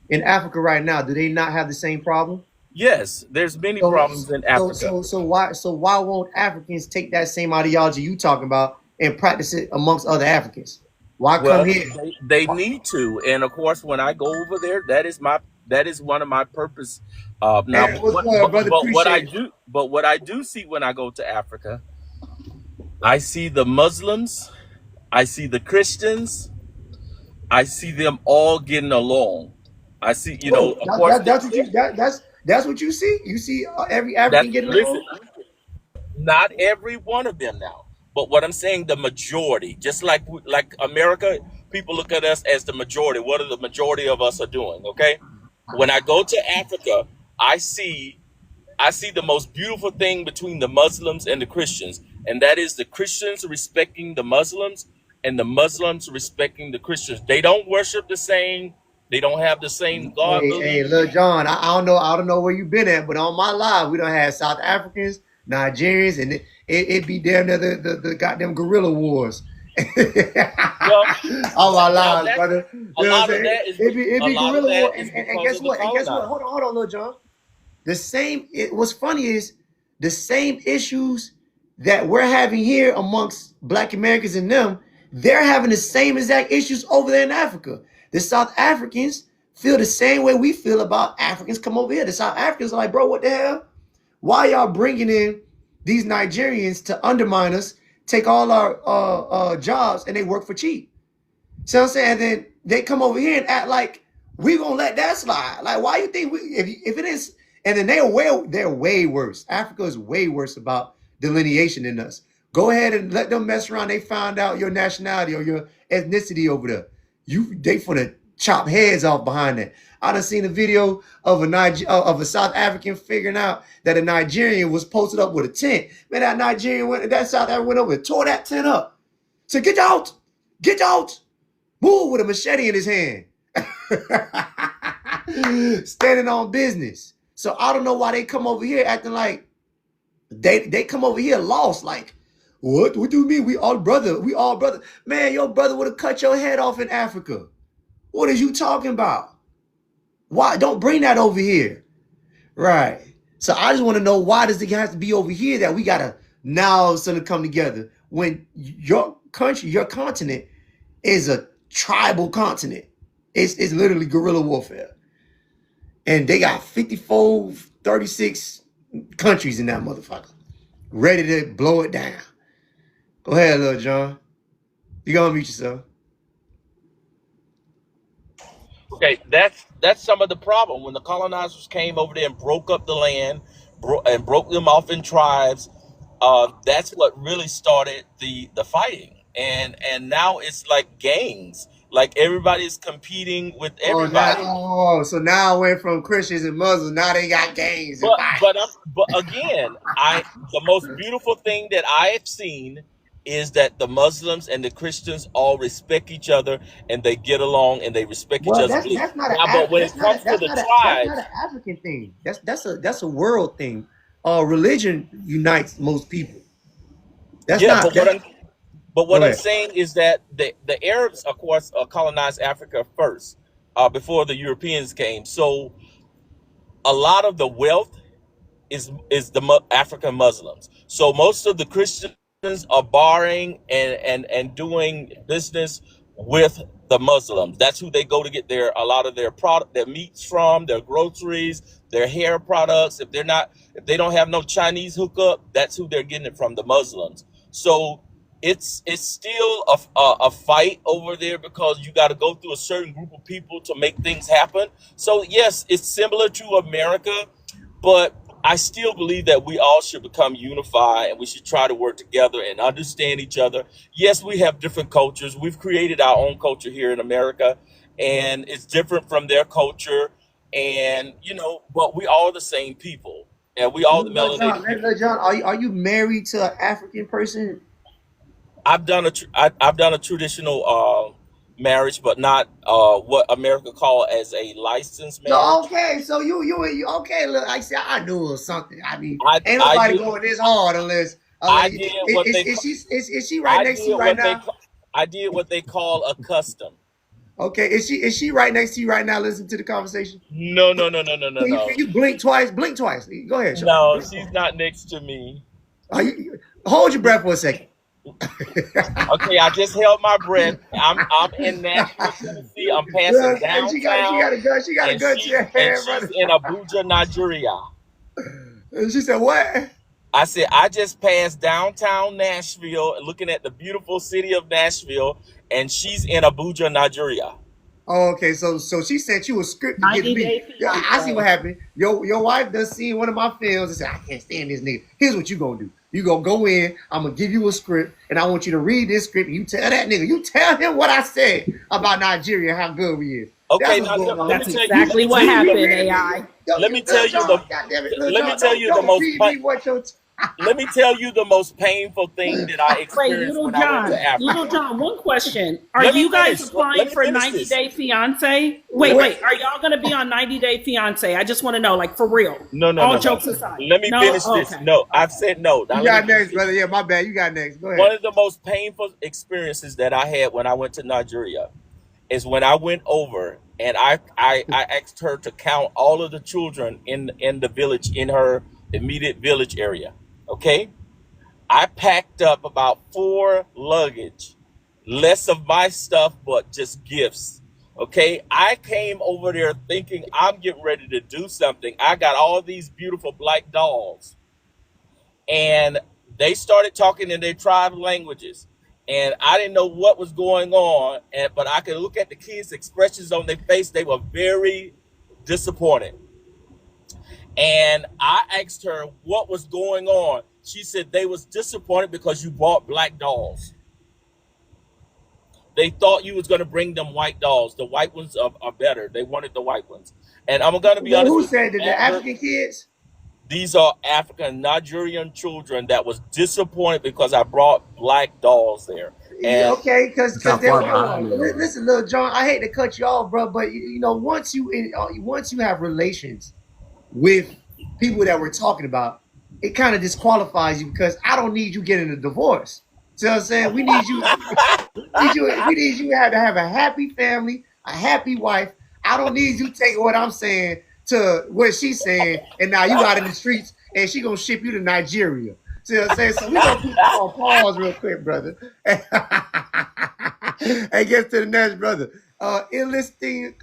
In Africa right now, do they not have the same problem? Yes, there's many So problems in Africa. so why won't Africans take that same ideology you talking about and practice it amongst other Africans? Why come Well, here? they need to, and of course, when I go over there, that is one of my purpose. Now, Hey, what's good, brother? Appreciate it. but what I do see when I go to Africa, I see the Muslims, I see the Christians, I see them all getting along. I see, Oh, of course, that's what you see. You see every that African getting listen, along. not every one of them now, but what I'm saying, the majority, just like America, people look at us as the majority. What are the majority of us are doing? Okay, when I go to Africa, I see I see the most beautiful thing between the Muslims and the Christians, and that is the Christians respecting the Muslims and the Muslims respecting the Christians. They don't worship the same. They don't have the same God Hey, belief. Lil John, I don't know where you been at, but on my live, we don't have South Africans, Nigerians, and it be damn near the goddamn guerrilla wars. Well, On my now lives, that's brother. a You know what I'm lot of saying? that is It a be lot of guerrilla war, that is and because guess of the what? And guess what? colonizer. Hold on, Lil John. The same. What's funny is the same issues that we're having here amongst Black Americans and them. They're having the same exact issues over there in Africa. The South Africans feel the same way we feel about Africans come over here. The South Africans are like, bro, what the hell? Why y'all bringing in these Nigerians to undermine us, take all our jobs, and they work for cheap? So I'm saying, then they come over here and act like We gonna let that slide. Like, why you think we if it is, and then they're way worse. Africa is way worse about delineation than us. Go ahead and let them mess around. They find out your nationality or your ethnicity over there. They finna chop heads off behind that. I done seen a video of a South African figuring out that a Nigerian was posted up with a tent. Man, that South African went over and tore that tent up. So get out, move with a machete in his hand. Standing on business. So I don't know why they come over here acting like they come over here lost. Like, what do you mean? We all brother. We all brother. Man, your brother would have cut your head off in Africa. What are you talking about? Why? Don't bring that over here. Right. So I just want to know, why does it have to be over here that we gotta now all of a sudden come together when your country, your continent is a tribal continent. It's literally guerrilla warfare. And they got 54, 36 countries in that motherfucker, ready to blow it down. Go ahead, Lil John. You gonna mute yourself. Okay, that's some of the problem. When the colonizers came over there and broke up the land, and broke them off in tribes, that's what really started the fighting. And now it's like gangs. Like everybody's competing with everybody. So now I went from Christians and Muslims. Now they got gangs and But again, I the most beautiful thing that I have seen is that the Muslims and the Christians all respect each other, and they get along, and they respect each well, other's beliefs. that's not Now, but when it comes to the not tribes, an African thing. That's a world thing. Religion unites most people. That's yeah, not. but Go what I'm ahead. saying is that the Arabs, of course, colonized Africa first, before the Europeans came. So a lot of the wealth is the African Muslims. So most of the Christians are borrowing and doing business with the Muslims. That's who they go to get a lot of their meats from, their groceries, their hair products. If they don't have no Chinese hookup, that's who they're getting it from, the Muslims. So it's still a fight over there, because you got to go through a certain group of people to make things happen. So yes, it's similar to America, but I still believe that we all should become unified, and we should try to work together and understand each other. Yes, we have different cultures. We've created our own culture here in America, and it's different from their culture. And, but we all the same people, and we all the melanated people. Lil John, are you married to an African person? I've done a traditional marriage, but not what America call as a licensed So marriage. okay, so you okay? Look, I said I knew it was something. I mean, I ain't I nobody did going this hard I unless did what they is she right I next to did you right what they now? ca- I did what they call a custom. Okay, is she right next to you right now? Listen to the conversation. No, no, no, no, no, no, Can no. you blink twice? Blink twice. Go ahead, Sean. No, Blink she's twice. not next to me. Hold your breath for a second. Okay, I just held my breath. I'm in Nashville, Tennessee. I'm passing Look, hey, she downtown, got a gun. She got a and gun to your head, she's brother. in Abuja, Nigeria. And she said, "What?" I said I just passed downtown Nashville, looking at the beautiful city of Nashville, and she's in Abuja, Nigeria. Oh, okay, so she sent you a script to get to 90 me. Day Yeah, I see what Fiance. happened. Your wife does see one of my films and said, I can't stand this nigga. Here's what you gonna do. You gonna go in, I'm gonna give you a script, and I want you to read this script, and you tell that nigga, you tell him what I said about Nigeria, how good we is. That's Okay, what's now going on. That's exactly what happened, AI. let me tell you the God damn it, Lil let me John, tell you the don't most feed me what your let me tell you the most painful thing that I Wait, experienced when I went to Little Africa. John, one question. Are Let me you guys finish. applying Let me for finish 90 this. Day Fiance? Wait. Wait. Are y'all going to be on 90 Day Fiance? I just want to know, like, for real. No, no, All no, no. jokes aside. Let me No? finish this. Okay. No, I've Okay. said no. Now You let me got finish next, this. brother. Yeah, my bad. You got next. Go One ahead. of the most painful experiences that I had when I went to Nigeria is when I went over and I asked her to count all of the children in the village, in her immediate village area. Okay? I packed up about 4 luggage, less of my stuff, but just gifts. Okay, I came over there thinking I'm getting ready to do something. I got all these beautiful black dolls, and they started talking in their tribe languages. and I didn't know what was going on. But I could look at the kids' expressions on their face; they were very disappointed. And I asked her what was going on. She said they was disappointed because you bought black dolls. They thought you was going to bring them white dolls. The white ones are better. They wanted the white ones. And I'm going to be honest Who with you. said that? The African kids? These are African Nigerian children that was disappointed because I brought black dolls there. Yeah, And okay, because Look how they far hold behind on. they are. Listen, Lil John, I hate to cut you off, bro, but once you have relations with people that we're talking about, it kind of disqualifies you because I don't need you getting a divorce. See what I'm saying? We need you to have a happy family, a happy wife. I don't need you taking what I'm saying to what she's saying, and now you out in the streets and she gonna ship you to Nigeria. See what I'm saying? So we gonna put you on pause real quick, brother. And get to the next, brother. Enlisting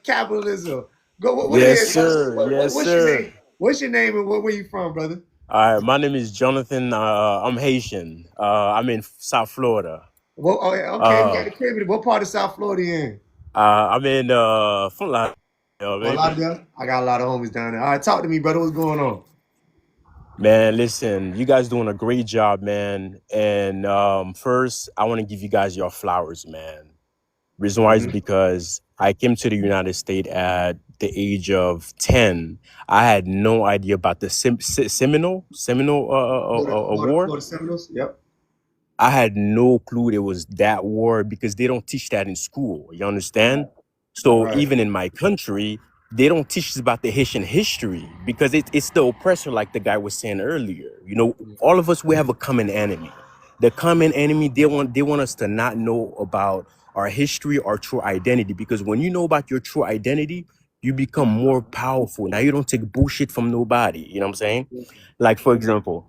capitalism. Go. What it Yes, is, brother? sir. Yes, What's your sir. name? What's your name and where you from, brother? All right, my name is Jonathan. I'm Haitian. I'm in South Florida. Well, oh, yeah, okay, we got Uh, the Caribbean. What part of South Florida you in? I'm in Fort Lauderdale, Fort baby. Lauderdale? I got a lot of homies down there. All right, talk to me, brother. What's going on? Man, listen, you guys doing a great job, man. And first, I want to give you guys your flowers, man. Reason why is Mm-hmm. because I came to the United States at the age of 10. I had no idea about the Seminole War. Go to Seminoles. Yep. I had no clue there was that war because they don't teach that in school. You understand? So Right. even in my country, they don't teach us about the Haitian history because it's the oppressor, like the guy was saying earlier. All of us, we have a common enemy. The common enemy, they want us to not know about our history, our true identity. Because when you know about your true identity, you become more powerful. Now you don't take bullshit from nobody. You know what I'm saying? Like for example,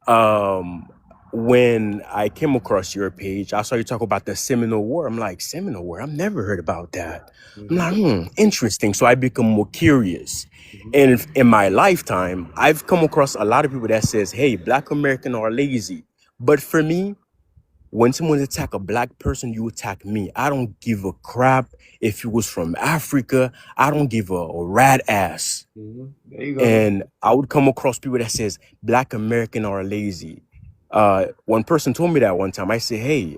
um when I came across your page, I saw you talk about the Seminole War. I'm like, Seminole War? I've never heard about that. I'm Mm-hmm. like, interesting. So I become more curious. Mm-hmm. And in my lifetime, I've come across a lot of people that says, hey, Black American are lazy. But for me, when someone attack a Black person, you attack me. I don't give a crap if it was from Africa. I don't give a rat ass. Mm-hmm. There you go. And I would come across people that says Black American are lazy. One person told me that one time. I said, hey,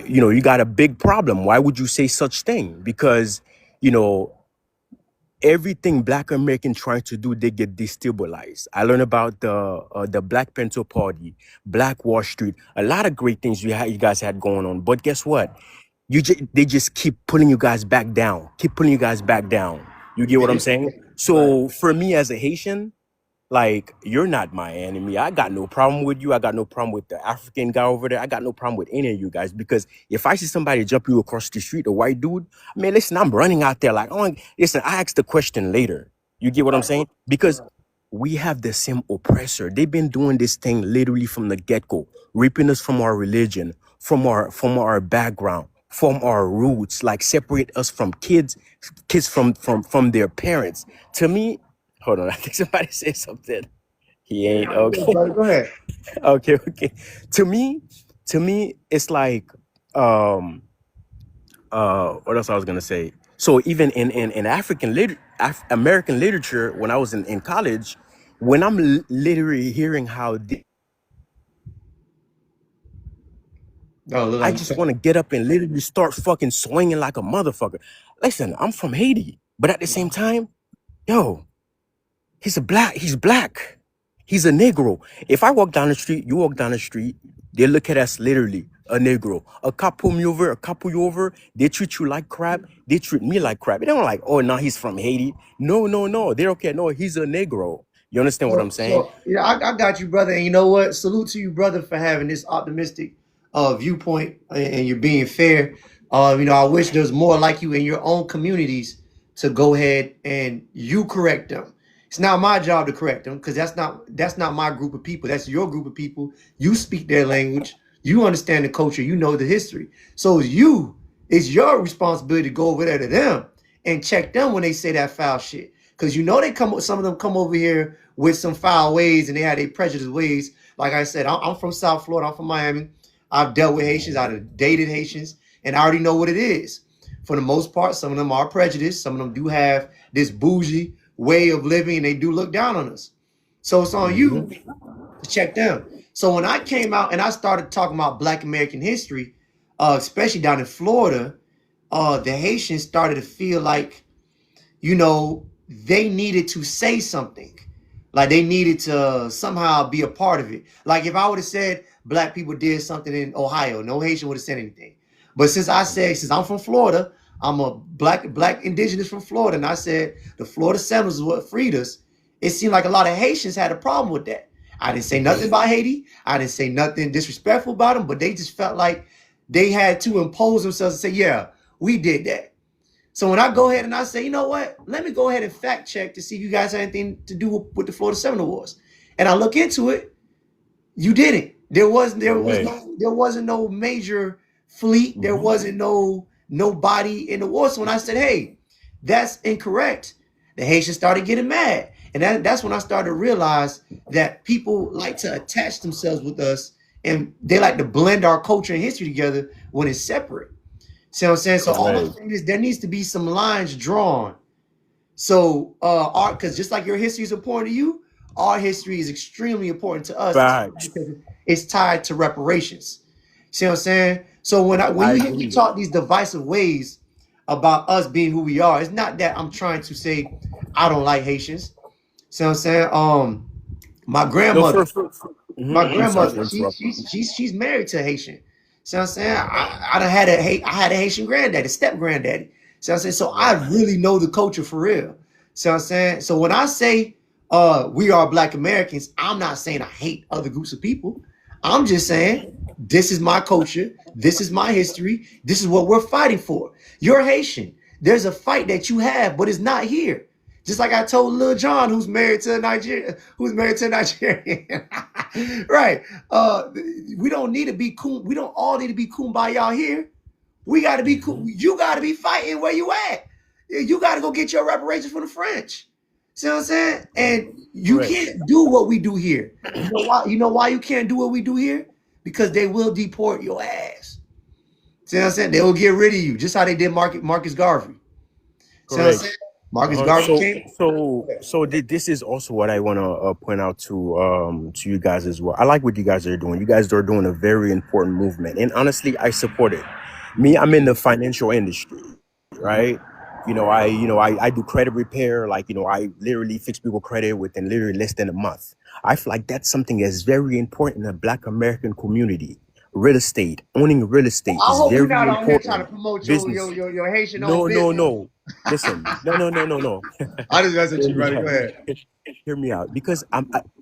you got a big problem. Why would you say such thing? Because, you know, everything Black American trying to do, they get destabilized. I learned about the Black Panther Party, Black Wall Street, a lot of great things you guys had going on. But guess what? They just keep pulling you guys back down. Keep pulling you guys back down. You get what I'm saying? Right. So for me as a Haitian, like, you're not my enemy. I got no problem with you. I got no problem with the African guy over there. I got no problem with any of you guys. Because if I see somebody jump you across the street, a white dude, man, listen, I'm running out there like, oh, listen, I ask the question later. You get what I'm saying? Because we have the same oppressor. They've been doing this thing literally from the get-go, ripping us from our religion, from our background, from our roots, like separate us from kids from their parents. To me, hold on, I think somebody said something. He ain't Yeah, okay. brother, go ahead. Okay. To me, it's like what else I was gonna say. So even in American literature, when I was in college, when I'm literally hearing how Oh, look I like just want to get up and literally start fucking swinging like a motherfucker. Listen, I'm from Haiti, but at the same time, yo, he's black. He's a Negro. If I walk down the street, you walk down the street, they look at us literally, a Negro. A cop pull me over, a cop pull you over, they treat you like crap, they treat me like crap. They don't like, oh, no, he's from Haiti. No. They're okay. No, he's a Negro. You understand what I'm saying? Yeah, I got you, brother. And you know what? Salute to you, brother, for having this optimistic viewpoint and you're being fair. I wish there's more like you in your own communities to go ahead and you correct them. It's not my job to correct them because that's not my group of people. That's your group of people. You speak their language. You understand the culture. You know the history. So it's your responsibility to go over there to them and check them when they say that foul shit. Because some of them come over here with some foul ways and they have their prejudiced ways. Like I said, I'm from South Florida. I'm from Miami. I've dealt with Haitians. I've dated Haitians, and I already know what it is. For the most part, some of them are prejudiced. Some of them do have this bougie way of living, and they do look down on us. So it's on Mm-hmm. you to check them. So when I came out and I started talking about Black American history, especially down in Florida, the Haitians started to feel like, they needed to say something. Like they needed to somehow be a part of it. Like if I would have said Black people did something in Ohio, no Haitian would have said anything. But since I'm from Florida, I'm a black indigenous from Florida, and I said the Florida Seminoles is what freed us. It seemed like a lot of Haitians had a problem with that. I didn't say nothing about Haiti. I didn't say nothing disrespectful about them, but they just felt like they had to impose themselves and say, yeah, we did that. So when I go ahead and I say, you know what, let me go ahead and fact check to see if you guys had anything to do with the Florida Seminole Wars. And I look into it, you didn't. There wasn't no major fleet. There wasn't nobody in the war. So when I said, hey, that's incorrect, the Haitians started getting mad. And that's when I started to realize that people like to attach themselves with us, and they like to blend our culture and history together when it's separate. See what I'm saying? So all I'm saying is there needs to be some lines drawn. So because just like your history is important to you, our history is extremely important to us because it's tied to reparations. See what I'm saying? So when you hear me talk these divisive ways about us being who we are, it's not that I'm trying to say I don't like Haitians. See what I'm saying? My grandmother, she's married to a Haitian. See what I'm saying? I had a Haitian granddaddy, step granddaddy. See what I'm saying? So I really know the culture for real. See what I'm saying? So when I say we are Black Americans, I'm not saying I hate other groups of people. I'm just saying this is my culture. This is my history. This is what we're fighting for. You're Haitian. There's a fight that you have, but it's not here. Just like I told Lil John, who's married to a Nigerian, right? We don't need to be cool. We don't all need to be kumbaya here. We got to be cool. You got to be fighting where you at. You got to go get your reparations from the French. See what I'm saying? And you can't do what we do here. You know why? You know why you can't do what we do here? Because they will deport your ass. See what I'm saying? They will get rid of you, just how they did Marcus Garvey. See what I'm saying? Marcus Garvey came. So this is also what I want to point out to you guys as well. I like what you guys are doing. You guys are doing a very important movement, and honestly, I support it. Me, I'm in the financial industry, right? I do credit repair. Like, I literally fix people credit within literally less than a month. I feel like that's something that's very important in the Black American community. Real estate, owning real estate I is hope you're very not on here trying to important. promote Business. your Haitian No, owned no, business. no. Listen, no. I just mess with you, brother. Go ahead. Hear me out, because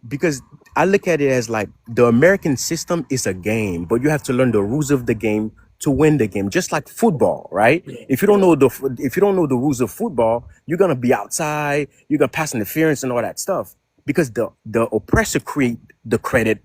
because I look at it as like the American system is a game, but you have to learn the rules of the game to win the game. Just like football, right? If you don't know the rules of football, you're gonna be outside. You're gonna pass interference and all that stuff. Because the oppressor create the credit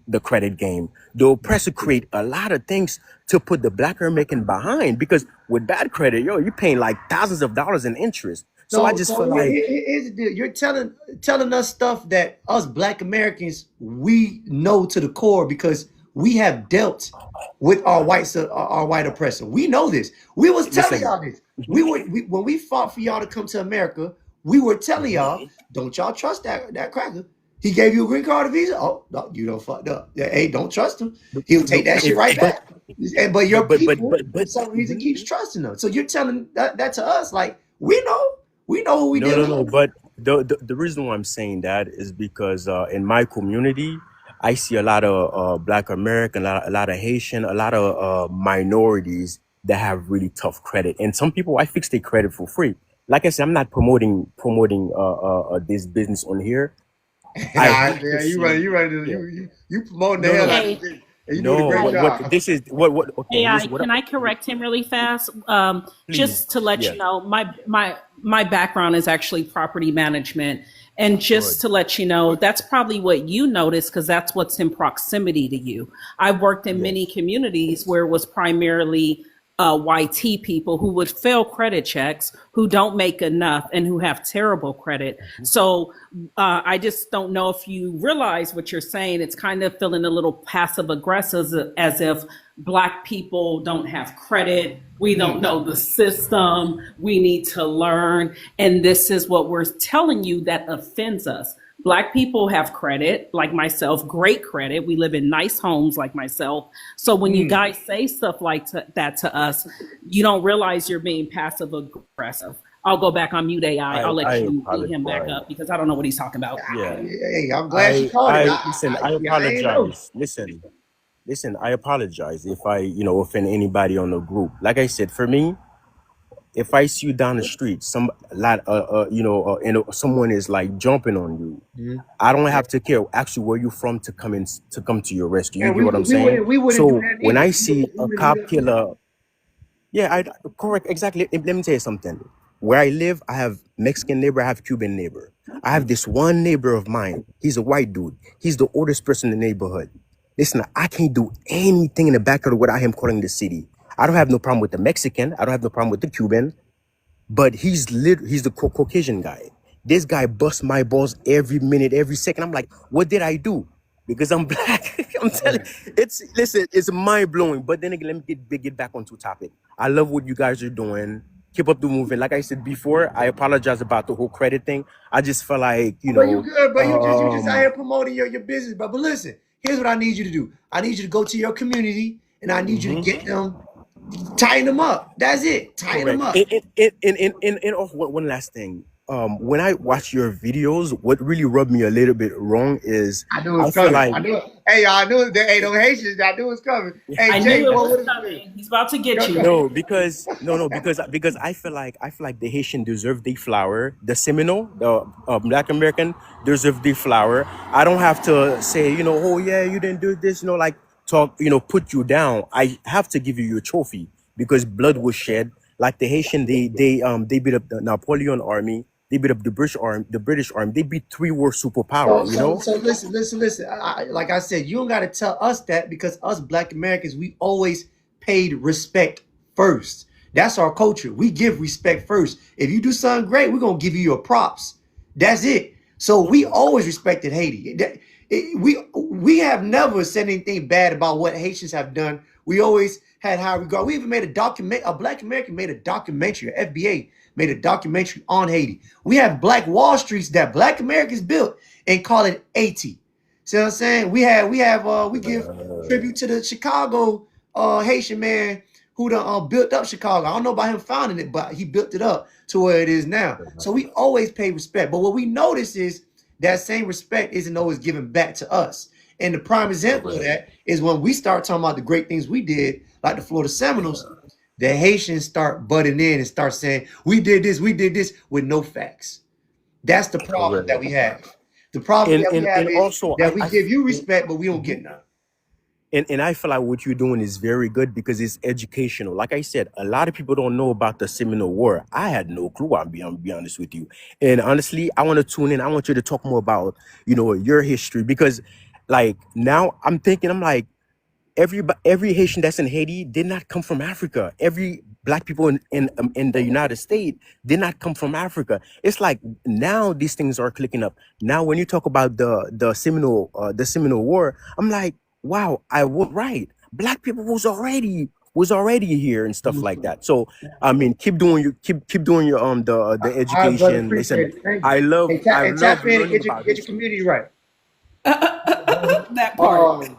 game. The oppressor create a lot of things to put the Black American behind. Because with bad credit, you're paying like thousands of dollars in interest. So I just feel like Here's the deal. You're telling us stuff that us Black Americans we know to the core because we have dealt with our white oppressor. We know this. We was telling y'all this. When we fought for y'all to come to America, we were telling y'all, don't y'all trust that cracker. He gave you a green card, a visa. Oh, no, you don't fucked up. Hey, don't trust him. He'll take that shit right back. But your people, for some reason, keeps trusting them. So you're telling that to us, like we know who we did. No. But the reason why I'm saying that is because in my community, I see a lot of Black American, a lot of Haitian, a lot of minorities that have really tough credit, and some people I fix their credit for free. Like I said, I'm not promoting this business on here. You promoting the hell out of it. You doing a great job. This is what okay. Can I correct him really fast? Just to let you know, my background is actually property management. And just to let you know, that's probably what you notice because that's what's in proximity to you. I've worked in many communities where it was primarily YT people who would fail credit checks, who don't make enough, and who have terrible credit. So I just don't know if you realize what you're saying. It's kind of feeling a little passive aggressive, as if Black people don't have credit. We don't know the system. We need to learn. And this is what we're telling you that offends us. Black people have credit, like myself, great credit. We live in nice homes, like myself. So when you guys say stuff like that to us, you don't realize you're being passive aggressive. I'll go back on mute, AI. I'll let you beat him back up because I don't know what he's talking about. Yeah. Hey, I'm glad you called it. Listen, I ain't know. apologize. Listen, I apologize if I, offend anybody on the group. Like I said, for me, if I see you down the street, someone is like jumping on you, I don't have to care actually where you from to come to your rescue. You And get what I'm saying? we wouldn't do So that when either. I see a cop killer, yeah, correct, exactly. Let me tell you something. Where I live, I have Mexican neighbor, I have Cuban neighbor. I have this one neighbor of mine. He's a white dude. He's the oldest person in the neighborhood. Listen, I can't do anything in the backyard without him calling the city. I don't have no problem with the Mexican. I don't have no problem with the Cuban. But he's the Caucasian guy. This guy busts my balls every minute, every second. I'm like, what did I do? Because I'm Black. I'm telling you, it's mind blowing. But then again, let me get back onto topic. I love what you guys are doing. Keep up the movement. Like I said before, I apologize about the whole credit thing. I just felt like, But you good, but you just out here promoting your business. But listen, here's what I need you to do. I need you to go to your community and I need you to get them, tighten them up. That's it. Tighten them up. And one last thing. When I watch your videos, what really rubbed me a little bit wrong is I knew it was coming. I knew it. Hey, y'all, I knew it. Hey, them Haitians, I knew it was coming. Hey, I Jay, knew it was coming. He's about to get you. No, because I feel like the Haitian deserve the flower. The Seminole, the Black American deserve the flower. I don't have to say, oh yeah, you didn't do this, like talk, put you down. I have to give you your trophy because blood was shed. Like the Haitian, they beat up the Napoleon army. They beat up the British army. They beat 3 world superpowers. So listen. Like I said, you don't got to tell us that because us Black Americans, we always paid respect first. That's our culture. We give respect first. If you do something great, we're gonna give you your props. That's it. So we always respected Haiti. We have never said anything bad about what Haitians have done. We always had high regard. We even made a document. A Black American made a documentary. FBA made a documentary on Haiti. We have Black Wall Streets that Black Americans built and call it Haiti. See what I'm saying? We give tribute to the Chicago Haitian man who done built up Chicago. I don't know about him founding it, but he built it up to where it is now. So we always pay respect. But what we notice is that same respect isn't always given back to us. And the prime example of that is when we start talking about the great things we did, like the Florida Seminoles, the Haitians start butting in and start saying, we did this with no facts. That's the problem that we have. The problem that we have is also, that we give you respect, but we don't get none. And I feel like what you're doing is very good because it's educational. Like I said, a lot of people don't know about the Seminole War. I had no clue, I'll be honest with you. And honestly, I want to tune in. I want you to talk more about, your history because like now I'm like, every Haitian that's in Haiti did not come from Africa. Every Black people in the United States did not come from Africa. It's like now these things are clicking up. Now when you talk about the Seminole War, I'm like, wow, I was right. Black people was already here and stuff like that. So I mean, keep doing your the education. Listen, I love tap in learning and about get your community right. That part.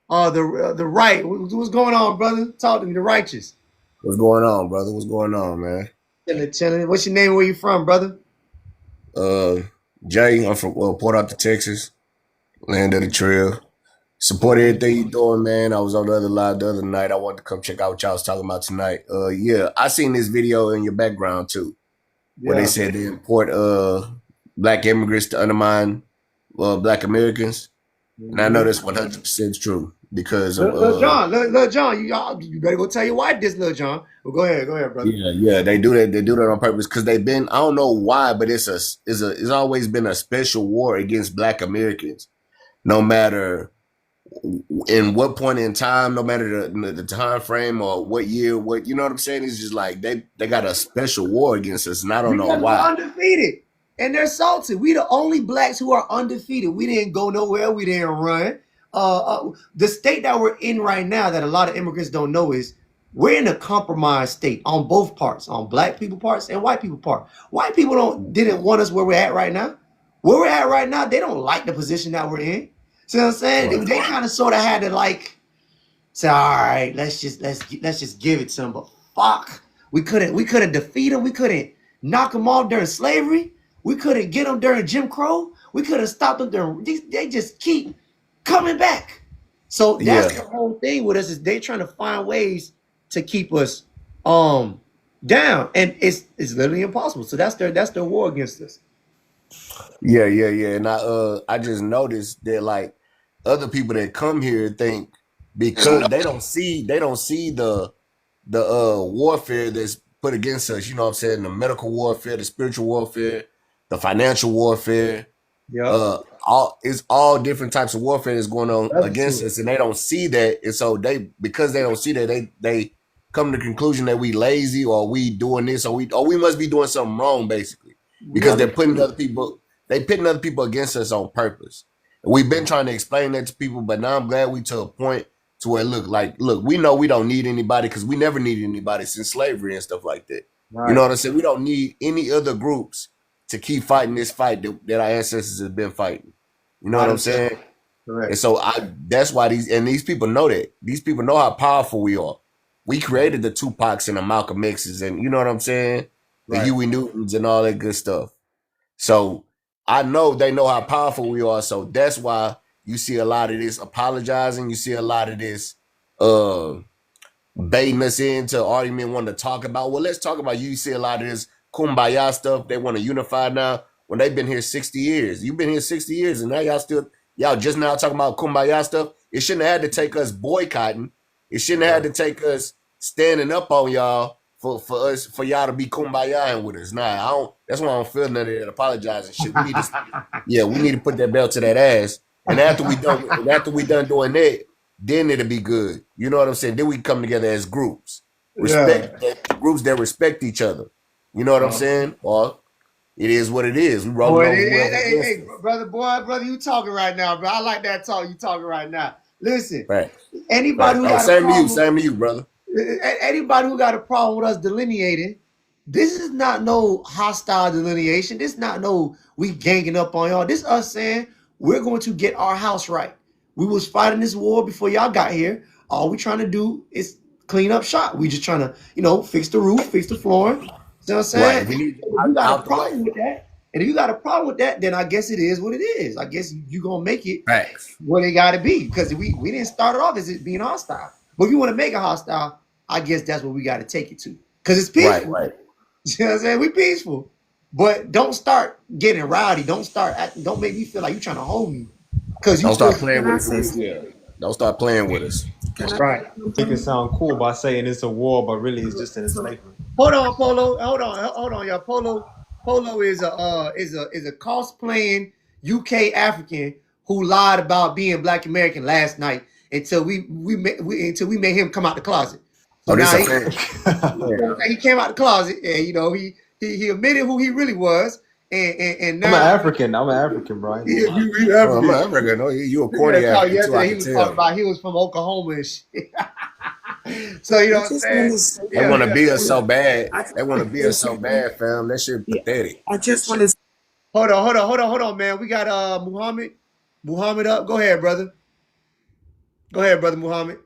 The right. What's going on, brother? Talk to me. The righteous. What's going on, brother? What's going on, man? Chilling. What's your name? Where you from, brother? Jay. I'm from Port Arthur, Texas. Land of the trail. Support everything you doing, man. I was on the other live the other night. I wanted to come check out what y'all was talking about tonight. Yeah, I seen this video in your background too, where they said they import Black immigrants to undermine Black Americans, and I know that's 100% true because of Lil John, you better go tell your wife this, Lil John. Well, go ahead, brother. Yeah, they do that. They do that on purpose because they've been. I don't know why, but it's always been a special war against Black Americans, no matter in what point in time, no matter the time frame or what year, what you know what I'm saying, it's just like they got a special war against us, and I don't know Because we're why. undefeated. And they're salty. We the only blacks who are undefeated. We didn't go nowhere. We didn't run. The state that we're in right now that a lot of immigrants don't know is we're in a compromised state on both parts, on black people parts and white people part. White people didn't want us where we're at right now. Where we're at right now, they don't like the position that we're in. See what I'm saying? Right. They kind of sort of had to like say, all right, let's just give it to them. But fuck, we couldn't defeat them. We couldn't knock them off during slavery. We couldn't get them during Jim Crow. We couldn't stop them during. They just keep coming back. So Yeah. that's the whole thing with us is they trying to find ways to keep us down, and it's literally impossible. So that's their war against us. Yeah, and I just noticed that like other people that come here think because they don't see the warfare that's put against us, you know what I'm saying, the medical warfare, the spiritual warfare, the financial warfare, Yep. all different types of warfare that's going on That's against true. us, and they don't see that, and so because they don't see that, they come to the conclusion that we lazy or we doing this or we must be doing something wrong basically because they're putting other people against us on purpose. And we've been trying to explain that to people, but now I'm glad we to a point to where look, we know we don't need anybody because we never needed anybody since slavery and stuff like that. You know Right. what I'm saying? We don't need any other groups to keep fighting this fight that our ancestors have been fighting. You know what I'm 100%. saying? And Correct. so that's why these people know that. These people know how powerful we are. We created the Tupacs and the Malcolm X's and you know what I'm saying? The Right. Huey Newtons and all that good stuff. So I know they know how powerful we are. So that's why you see a lot of this apologizing. You see a lot of this uh baiting us into argument, wanting to talk about. Well, let's talk about you see a lot of this kumbaya stuff. They want to unify now when they've been here 60 years. You've been here 60 years and now y'all just now talking about kumbaya stuff. It shouldn't have had to take us boycotting. It shouldn't have had to take us standing up on y'all for y'all to be kumbayaing with us. Nah, I don't. That's why I don't feel none of that apologizing shit. We need to put that belt to that ass. And after we done doing that, then it'll be good. You know what I'm saying? Then we come together as groups. Yeah. Groups that respect each other. You know what I'm saying? Or it is what it is. We rolling Boy, over whoever against hey, us. brother, you talking right now, bro. I like that talk. You talking right now. Listen, Right. anybody Right. who Oh, got a problem, same to you, brother. anybody who got a problem with us delineating, this is not no hostile delineation. This not no we ganging up on y'all. This us saying we're going to get our house right. We was fighting this war before y'all got here. All we trying to do is clean up shop. We just trying to, fix the roof, fix the flooring. You know what I'm Right. saying? We need If you got a out the way. problem with that, then I guess it is what it is. I guess you gonna make it Facts. what it gotta be. Because we didn't start it off as it being hostile. But if you want to make it hostile, I guess that's what we gotta take it to. Because it's Right. peaceful. You know what I'm saying? We peaceful. But don't start getting rowdy. Don't make me feel like you trying to hold me. Because you Don't still start playing Can with I us. say Yeah. Don't start playing with us. can I right. say Make it something? sound cool by saying it's a war, but really it's just an So enslavement. Hold on, Polo. Hold on, y'all. Polo is a cosplaying UK African who lied about being Black American last night until until we made him come out the closet. So Oh, this now a he fan. Yeah. he came out the closet and he admitted who he really was and I'm an now African. I'm an African, bro. I ain't he, gonna lie. he Oh, I'm African. African. Oh, you a Yeah, corny talking African too. I yesterday he can was talking tell. about he was from Oklahoma and shit. So you I know what I'm just want saying? to say They Yeah, want to yeah. be us so bad. I just They want to want be to us say so something. bad, fam. That shit Yeah, pathetic. I just want to. Hold on, man. We got Muhammad. Muhammad up. Go ahead, brother. Go ahead, brother Muhammad.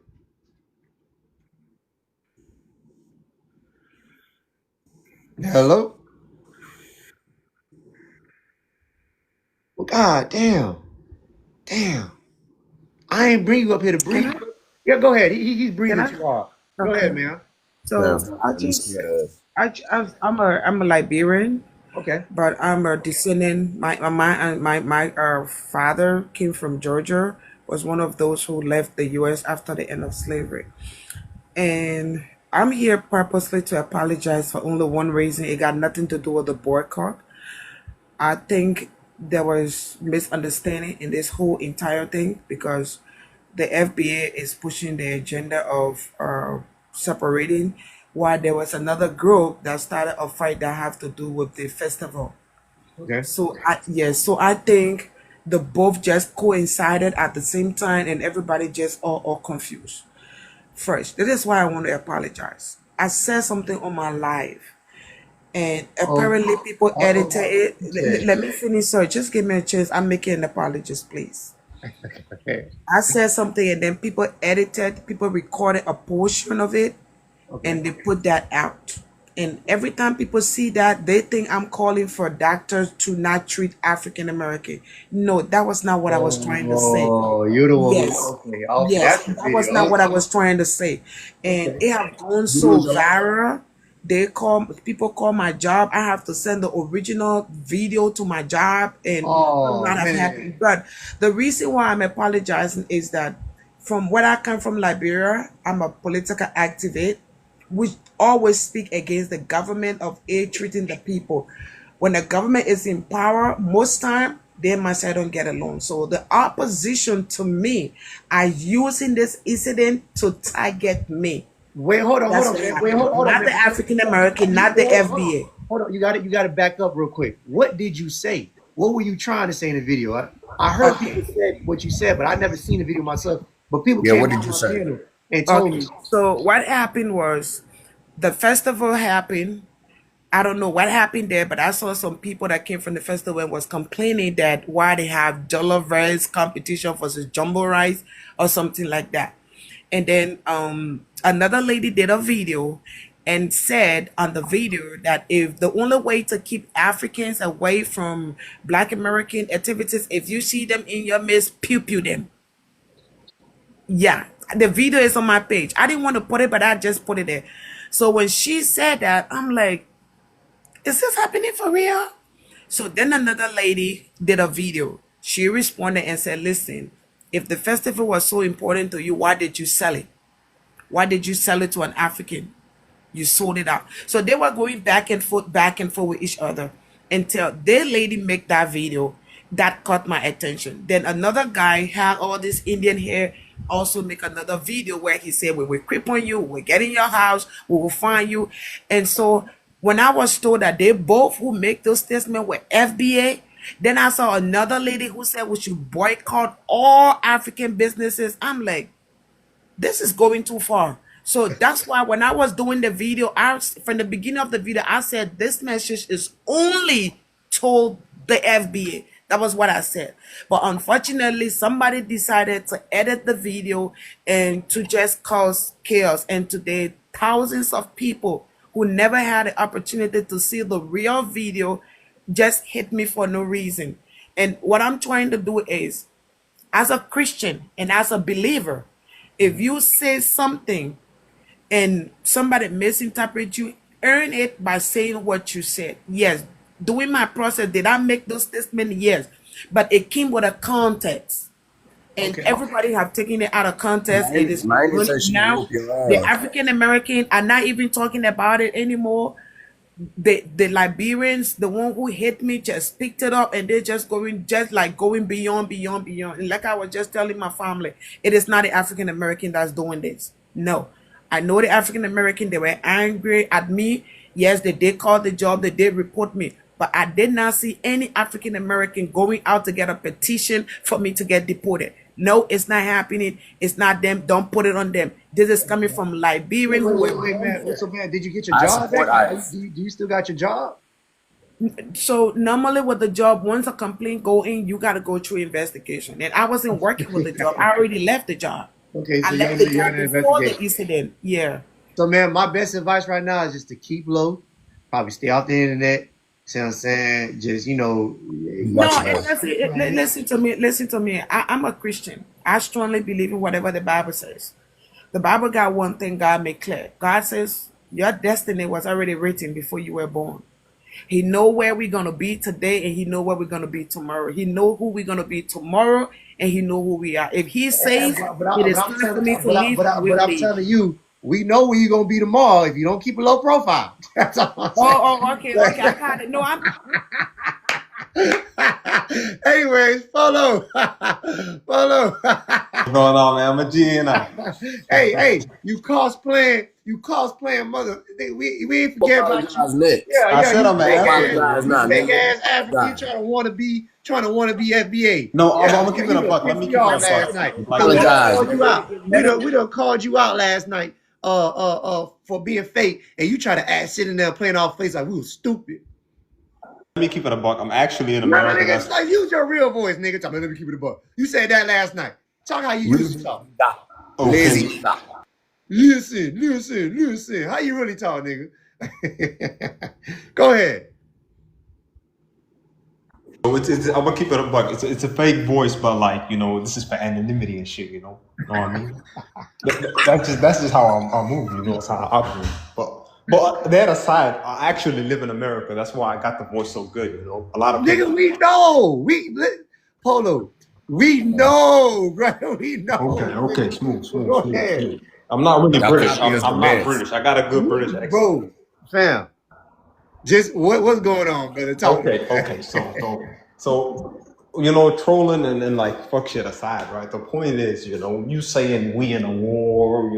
Hello? Well, God damn. Damn. I ain't bring you up here to Can breathe. I? Yeah, go ahead. He's Can breathing I? too hard. Go ahead, Okay. man. So Fam, I you just scared of us. I'm a Liberian, Okay. but I'm a descendant. My father came from Georgia. Was one of those who left the U.S. after the end of slavery, and I'm here purposely to apologize for only one reason. It got nothing to do with the boycott. I think there was misunderstanding in this whole entire thing because the FBA is pushing the agenda of separating, while there was another group that started a fight that have to do with the festival. Okay. So I think the both just coincided at the same time, and everybody just all confused. First, that is why I want to apologize. I said something on my live, and Oh, apparently people edited what it. you said. Let me finish, sir. Just give me a chance. I'm making an apology, please. Okay. I said something, and then people recorded a portion of it, Okay. and they put that out. And every time people see that, they think I'm calling for doctors to not treat African American. No, that was not what I was trying to say. Oh, you're the one who. Yes. Okay. Okay. Yes, That's the that was video. not what I Okay. was trying to say. And Okay. it have gone You so lose your life. viral. People call my job. I have to send the original video to my job, and a Oh lot have man. happened. But the reason why I'm apologizing is that from where I come from, Liberia, I'm a political activist, which always speak against the government of ill treating the people. When the government is in power, most time they must say don't get along. So the opposition to me are using this incident to target me. Wait, hold on, hold That's on, what man. Wait, happened. hold on, Not man. the African American, not the Hold on. FBA. Hold on. You got to back up real quick. What did you say? What were you trying to say in the video? I heard Okay. people said what you said, but I never seen the video myself. But people Yeah, came what did on you my say? panel and told Okay. me, So what happened was the festival happened. I don't know what happened there, but I saw some people that came from the festival and was complaining that why they have jollof rice competition versus jumbo rice or something like that. And then another lady did a video and said on the video that if the only way to keep Africans away from Black American activities, if you see them in your midst, pew pew them. Yeah, the video is on my page. I didn't want to put it, but I just put it there. So when she said that, I'm like, is this happening for real? So then another lady did a video. She responded and said, listen, if the festival was so important to you, why did you sell it? Why did you sell it to an African? You sold it out. So they were going back and forth with each other until their lady make that video that caught my attention. Then another guy had all this Indian hair also make another video where he said, we will creep on you, we'll get in your house, we will find you. And so when I was told that they both who make those statements were FBA, then I saw another lady who said we should boycott all African businesses. I'm like, this is going too far. So that's why when I was doing the video, from the beginning of the video, I said this message is only told the FBA. That was what I said. But unfortunately, somebody decided to edit the video and to just cause chaos. And today, thousands of people who never had the opportunity to see the real video just hit me for no reason. And what I'm trying to do is, as a Christian and as a believer, if you say something and somebody misinterpret you, earn it by saying what you said. Yes, doing my process, did I make those statements? Yes, but it came with a context, and okay. everybody have taken it out of context. It is Mine running said she now. whoop your The ass. African American are not even talking about it anymore. The Liberians, the one who hit me, just picked it up and they're just going beyond. And like I was just telling my family, it is not the African American that's doing this. No. I know the African American, they were angry at me. Yes, they did call the job, they did report me. But I did not see any African American going out to get a petition for me to get deported. No, it's not happening. It's not them. Don't put it on them. This is coming from Liberian who were Wait, born man. here. So, man, did you get your I job support back? ICE. Do you still got your job? So normally with the job, once a complaint go in, you got to go through investigation. And I wasn't working with the job. I already left the job. Okay, I so left the you're job under before the investigation. incident. Yeah. So, man, my best advice right now is just to keep low. Probably stay off the internet. See what I'm saying? Just, No, Watch your and mouth. listen to me. Listen to me. I'm a Christian. I strongly believe in whatever the Bible says. The Bible got one thing God made clear. God says your destiny was already written before you were born. He know where we're gonna be today, and he know where we're gonna be tomorrow. He know who we're gonna be tomorrow, and he know who we are. If he says it is time for me to leave, I will But I'm leave. telling you, we know where you're gonna be tomorrow if you don't keep a low profile. That's all I'm saying. Okay. I got it. No, I'm Anyways, follow. going on, man? I'm a G and I. Hey, you cosplaying, mother. We ain't Don't forget about you. apologize next. I Yeah, said you I'm an fake Don't ass, African, apologize bro. you now, fake nigga. ass African Nah. trying to wanna be FBA. No, Yeah, I'm gonna keep it you a done buck. Let pissed me me keep it off a buck. last night. Like, Cause we done Apologize, called you nigga. out. We done called you out last night. For being fake, and you try to act sitting there playing off face like we was stupid. let me keep it a buck. I'm actually in No, America. nigga, That's it's like use your real voice, nigga. Talk, let me keep it a buck. You said that last night. Talk how you used to Really? talk. Stop. okay. Lazy. Stop. Listen. How you really talk, nigga? Go ahead. So I'm gonna keep it a buck. It's a fake voice, but like this is for anonymity and shit. You know what I mean? That's just how I move. It's how I operate. But that aside, I actually live in America. That's why I got the voice so good. A lot of people. Nigga, we know. Polo. We know, bro. We know, Okay, nigga. smooth, But smooth, go smooth, ahead. smooth. I'm not really Y'all British. copy I'm, us the I'm not best. British. I got a good British accent. Bro, fam. Just what's going on, brother? Talk to me. Okay. So trolling and like fuck shit aside, right? The point is, you saying we in a war,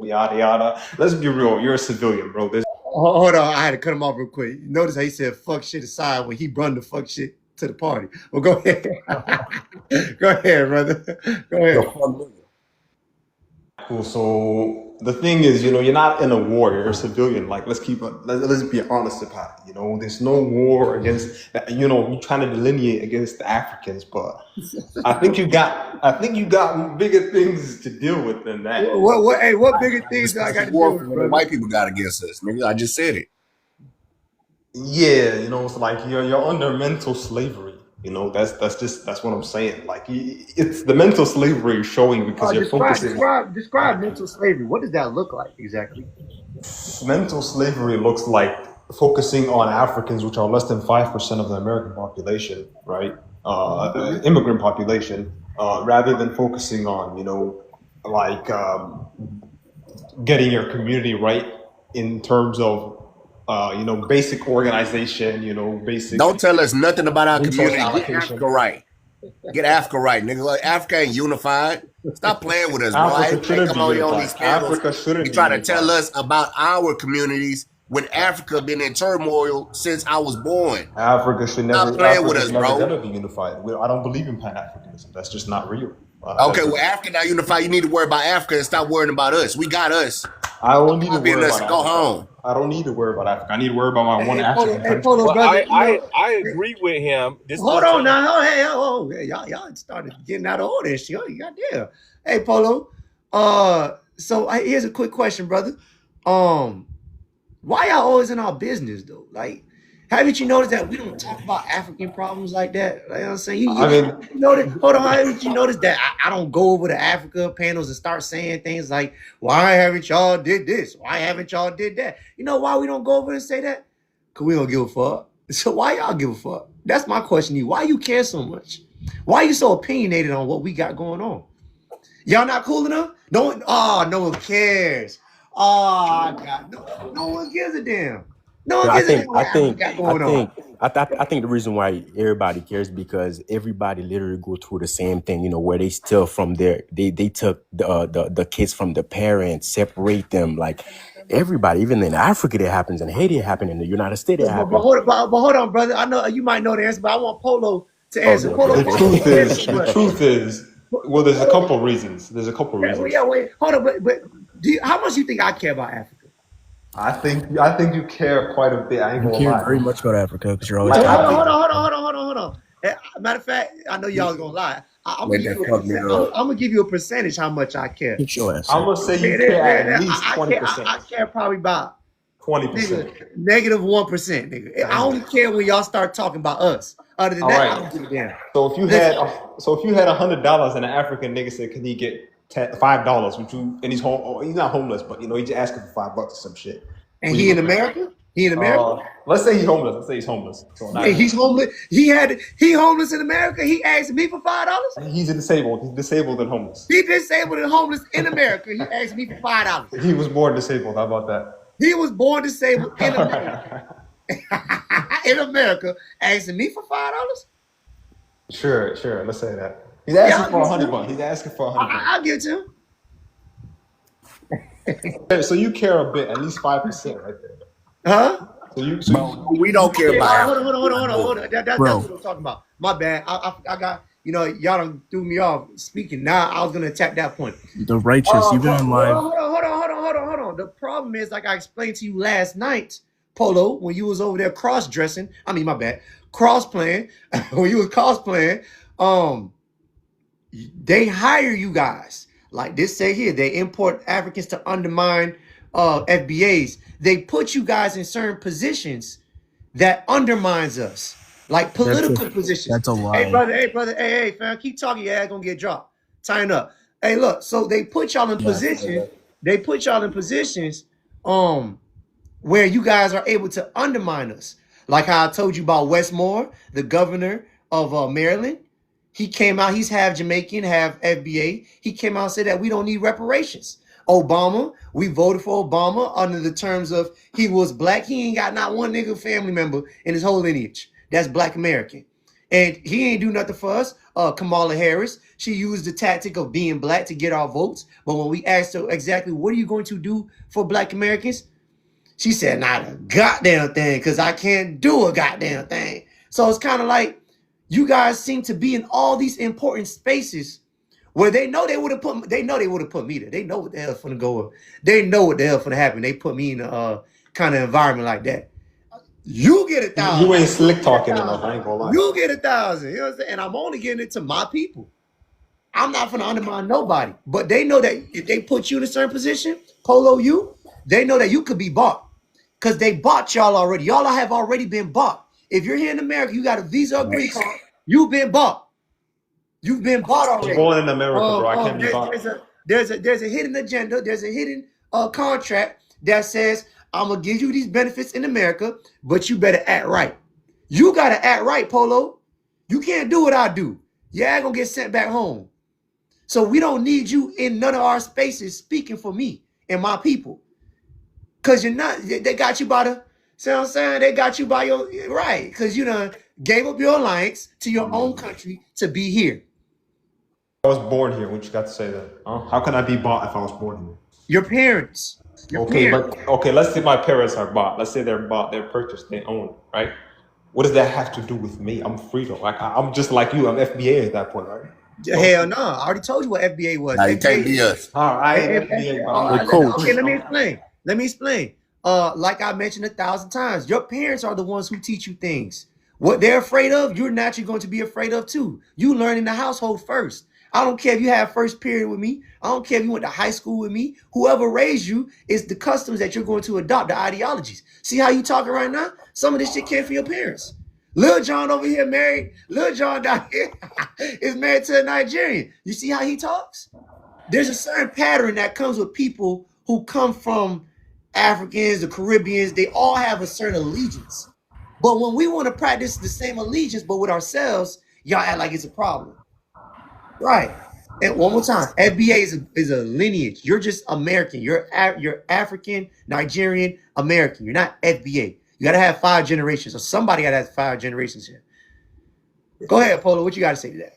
yada yada. Let's be real. You're a civilian, bro. Hold on, I had to cut him off real quick. Notice how he said fuck shit aside when he brought the fuck shit to the party. Well, go ahead. Go ahead, brother. Go The ahead. fuck nigga. Cool. So the thing is, you're not in a war. You're a civilian. Like, let's be honest about it. There's no war against. You're trying to delineate against the Africans, but I think you got bigger things to deal with than that. What bigger things This do I got is to war deal for with, what the brother? white people got against us, nigga. I just said it. Yeah, it's like you're under mental slavery. That's what I'm saying. Like, it's the mental slavery showing because you're focusing. Describe mental slavery. What does that look like exactly? Mental slavery looks like focusing on Africans, which are less than 5% of the American population, right? Immigrant population, rather than focusing on, like getting your community right in terms of, basic organization, basic Don't tell us nothing about our resource community. Get allocation. Africa right. Get Africa right, nigga. Like, Africa ain't unified. Stop playing with us, bro. I Africa ain't shouldn't be come on here on these unified. panels Africa and shouldn't be try to tell unified. us about our communities when Africa been in turmoil since I was born. Stop playing with Africa's us, never bro. gonna be unified. I don't believe in Pan-Africanism. That's just not real. Okay, well, Africa not unified. You need to worry about Africa and stop worrying about us. We got us. I don't Stop need to copying worry us about and go Africa. home. I don't need to worry about Africa. I need to worry about my one African Hey, country. Polo, Well, brother. I agree with him. This is Hold what on I'm saying. now. Hey, y'all started getting out of order and shit. Goddamn. Hey, Polo. Here's a quick question, brother. Why y'all always in our business though? Like, haven't you noticed that we don't talk about African problems like that? Like, you know what I'm saying, I mean, hold on. Haven't you noticed that I don't go over to Africa panels and start saying things like, "Why haven't y'all did this? Why haven't y'all did that?" You know why we don't go over and say that? Cause we don't give a fuck. So why y'all give a fuck? That's my question to you. Why you care so much? Why you so opinionated on what we got going on? Y'all not cool enough? No one cares. Oh God, no one gives a damn. No one No, I gives a think, damn I what Africa think, got I going on. think, I think the reason why everybody cares because everybody literally go through the same thing. Where they steal from they took the kids from the parents, separate them. Like everybody, even in Africa, it happens, in Haiti, it happened, in the United States, it But happened. hold on, brother. I know you might know the answer, but I want Polo to Oh answer. yeah, Polo, the why you truth care is, so much? well, there's a couple reasons. There's a couple reasons. Wait. Hold on, but how much do you think I care about Africa? I think you care quite a bit. I ain't you gonna care lie. very much about Africa because you're always Like, I talking think, about it. Hold on. Matter of fact, I know y'all gonna lie. I'm gonna Let give that you a fuck percent. nigga up. I'm gonna give you a percentage how much I care. Get your ass I'm up. gonna say you care at least I care. 20%. I care probably about 20%. nigga -1%, nigga. I Damn. only care when y'all start talking about us. Other than All that, I right. don't give a damn. So if you had, Listen, $100 and an African nigga said, "Can he get $5?" And he's home. He's not homeless, but he just asking for $5 or some shit. and Would he you in give him? America. He in America. Let's say he's homeless. Let's say he's homeless. So not Yeah, he's homeless. He homeless in America. He asked me for $5. he's disabled. He's disabled and homeless. He disabled and homeless in America. He asked me for $5. He was born disabled. How about that? He was born disabled in All America. right. In America, asking me for $5. Sure. Let's say that He's Yeah, asking for $100. He's asking for $100. I'll give it to him. So you care a bit, at least 5% right there. Huh? Bro, we don't care Yeah, about hold on, hold Africa. on. That's Bro, what I'm talking about. My bad. I got, y'all done threw me off speaking. Now I was gonna attack that point. the righteous, you've been on live. Hold on. The problem is, like I explained to you last night, Polo, when you was over there cross-dressing. I mean, my bad. Cross-playing. When you was cosplaying, they hire you guys. Like this say here, they import Africans to undermine FBAs. They put you guys in certain positions that undermines us, like political positions. That's a lie. Hey brother, hey fam, keep talking, your ass gonna get dropped. Tying up. Hey, look, so they put y'all in positions. They put y'all in positions where you guys are able to undermine us. Like how I told you about Westmore, the governor of Maryland. He came out, he's half Jamaican, half FBA. He came out and said that we don't need reparations. Obama, we voted for Obama under the terms of he was black. He ain't got not one nigga family member in his whole lineage that's black American. And he ain't do nothing for us. Kamala Harris, she used the tactic of being black to get our votes. But when we asked her exactly what are you going to do for black Americans, she said not a goddamn thing because I can't do a goddamn thing. So it's kind of like you guys seem to be in all these important spaces where they know they would have put me there. They know what the hell's gonna go. They know what the hell's gonna happen. They put me in a kind of environment like that. You get 1,000. You ain't slick talking enough. I ain't gonna lie. You get 1,000. You know what I'm saying? And I'm only giving it to my people. I'm not gonna undermine nobody. But they know that if they put you in a certain position, Polo you, they know that you could be bought. Because they bought y'all already. Y'all have already been bought. If you're here in America, you got a visa or green card, you've been bought. You've been bought already. I'm born in America, bro. I can't be bought. There's a hidden agenda. There's a hidden contract that says I'm gonna give you these benefits in America, but you better act right. You gotta act right, Polo. You can't do what I do. Your ass gonna get sent back home. So we don't need you in none of our spaces speaking for me and my people. Cause you're not. They got you by the. See what I'm saying? They got you by your right. Cause you done gave up your alliance to your own country to be here. I was born here. What you got to say that? Huh? How can I be bought if I was born here? Your parents. Okay, let's say my parents are bought. Let's say they're bought, they're purchased, they own, right? What does that have to do with me? I'm freedom. Like I'm just like you. I'm FBA at that point, right? Hell no. I already told you what FBA was. Nah, you can't be us. I ain't FBA, but I'm not. Okay, let me explain. Like I mentioned 1,000 times, your parents are the ones who teach you things. What they're afraid of, you're naturally going to be afraid of too. You learn in the household first. I don't care if you have first period with me. I don't care if you went to high school with me. Whoever raised you is the customs that you're going to adopt, the ideologies. See how you talking right now? Some of this shit came from your parents. Lil John over here married. Lil John down here is married to a Nigerian. You see how he talks? There's a certain pattern that comes with people who come from Africans, the Caribbeans. They all have a certain allegiance. But when we want to practice the same allegiance, but with ourselves, y'all act like it's a problem. Right. And one more time, FBA is a lineage. You're just American. You're African, Nigerian, American. You're not FBA. You got to have 5 generations, or somebody got to have 5 generations here. Go ahead, Polo. What you got to say to that?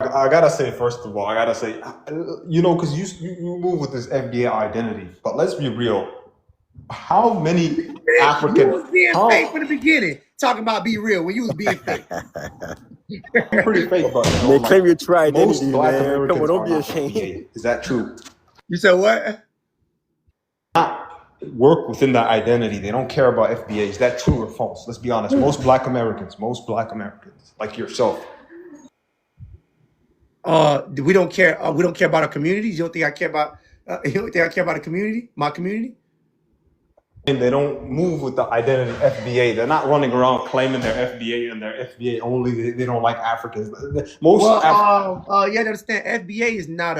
I gotta say, first of all, because you move with this FBA identity, but let's be real. How many African? You was being fake from the beginning, talking about be real when you was being fake. I'm pretty fake, but They claim you tried most anything, Black man. Americans Come on, don't are be not ashamed. FBA. Is that true? You said what? Not work within that identity. They don't care about FBA. Is that true or false? Let's be honest. Most Black Americans, like yourself. We don't care. We don't care about our communities. You don't think I care about? You don't think I care about the community? My community? And they don't move with the identity of FBA. They're not running around claiming they're FBA and they're FBA only. They don't like Africans. You have to understand. FBA is not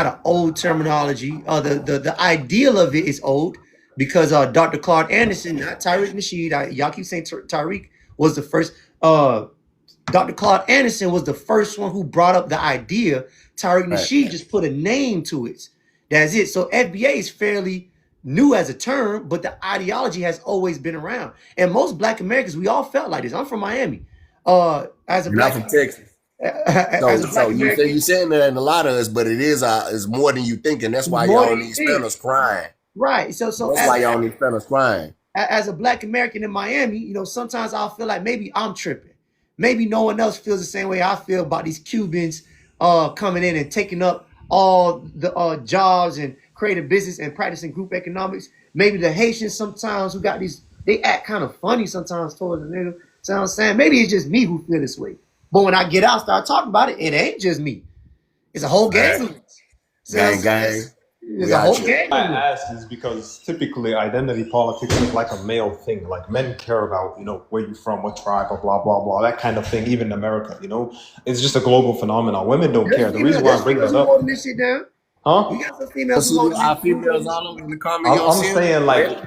an old terminology. The ideal of it is old because Dr. Claude Anderson, not Tariq Nasheed. Y'all keep saying Tariq was the first. Dr. Claude Anderson was the first one who brought up the idea. Tariq Nasheed just put a name to it. That's it. So FBA is fairly new as a term, but the ideology has always been around. And most Black Americans, we all felt like this. I'm from Miami. As a You're Black not from Texas. As a So black you say American, you saying there ain't a lot of us, but it is more than you think, and that's it's why more y'all than don't you need spend think. us crying. Right. So That's why y'all need spend us crying. as a black American in Miami, sometimes I'll feel like maybe I'm tripping. Maybe no one else feels the same way I feel about these Cubans coming in and taking up all the jobs and creating business and practicing group economics. Maybe the Haitians sometimes who got these, they act kind of funny sometimes towards the nigga. So I'm saying maybe it's just me who feel this way. But when I get out, start talking about it, it ain't just me. It's a whole gang Right. of us. So I'm Gang, saying gang. it's We a out whole here. gang I of us. ask is because typically identity politics is like a male thing. Like men care about, where you from, what tribe, or blah blah blah, that kind of thing. Even in America, it's just a global phenomenon. Women don't care. The reason why I There's bring females that who up, holding this shit down. We huh? got some females who See you holding our it. Who females holding this all shit over down. in the comment. You I'm, don't I'm see them? saying Right? like,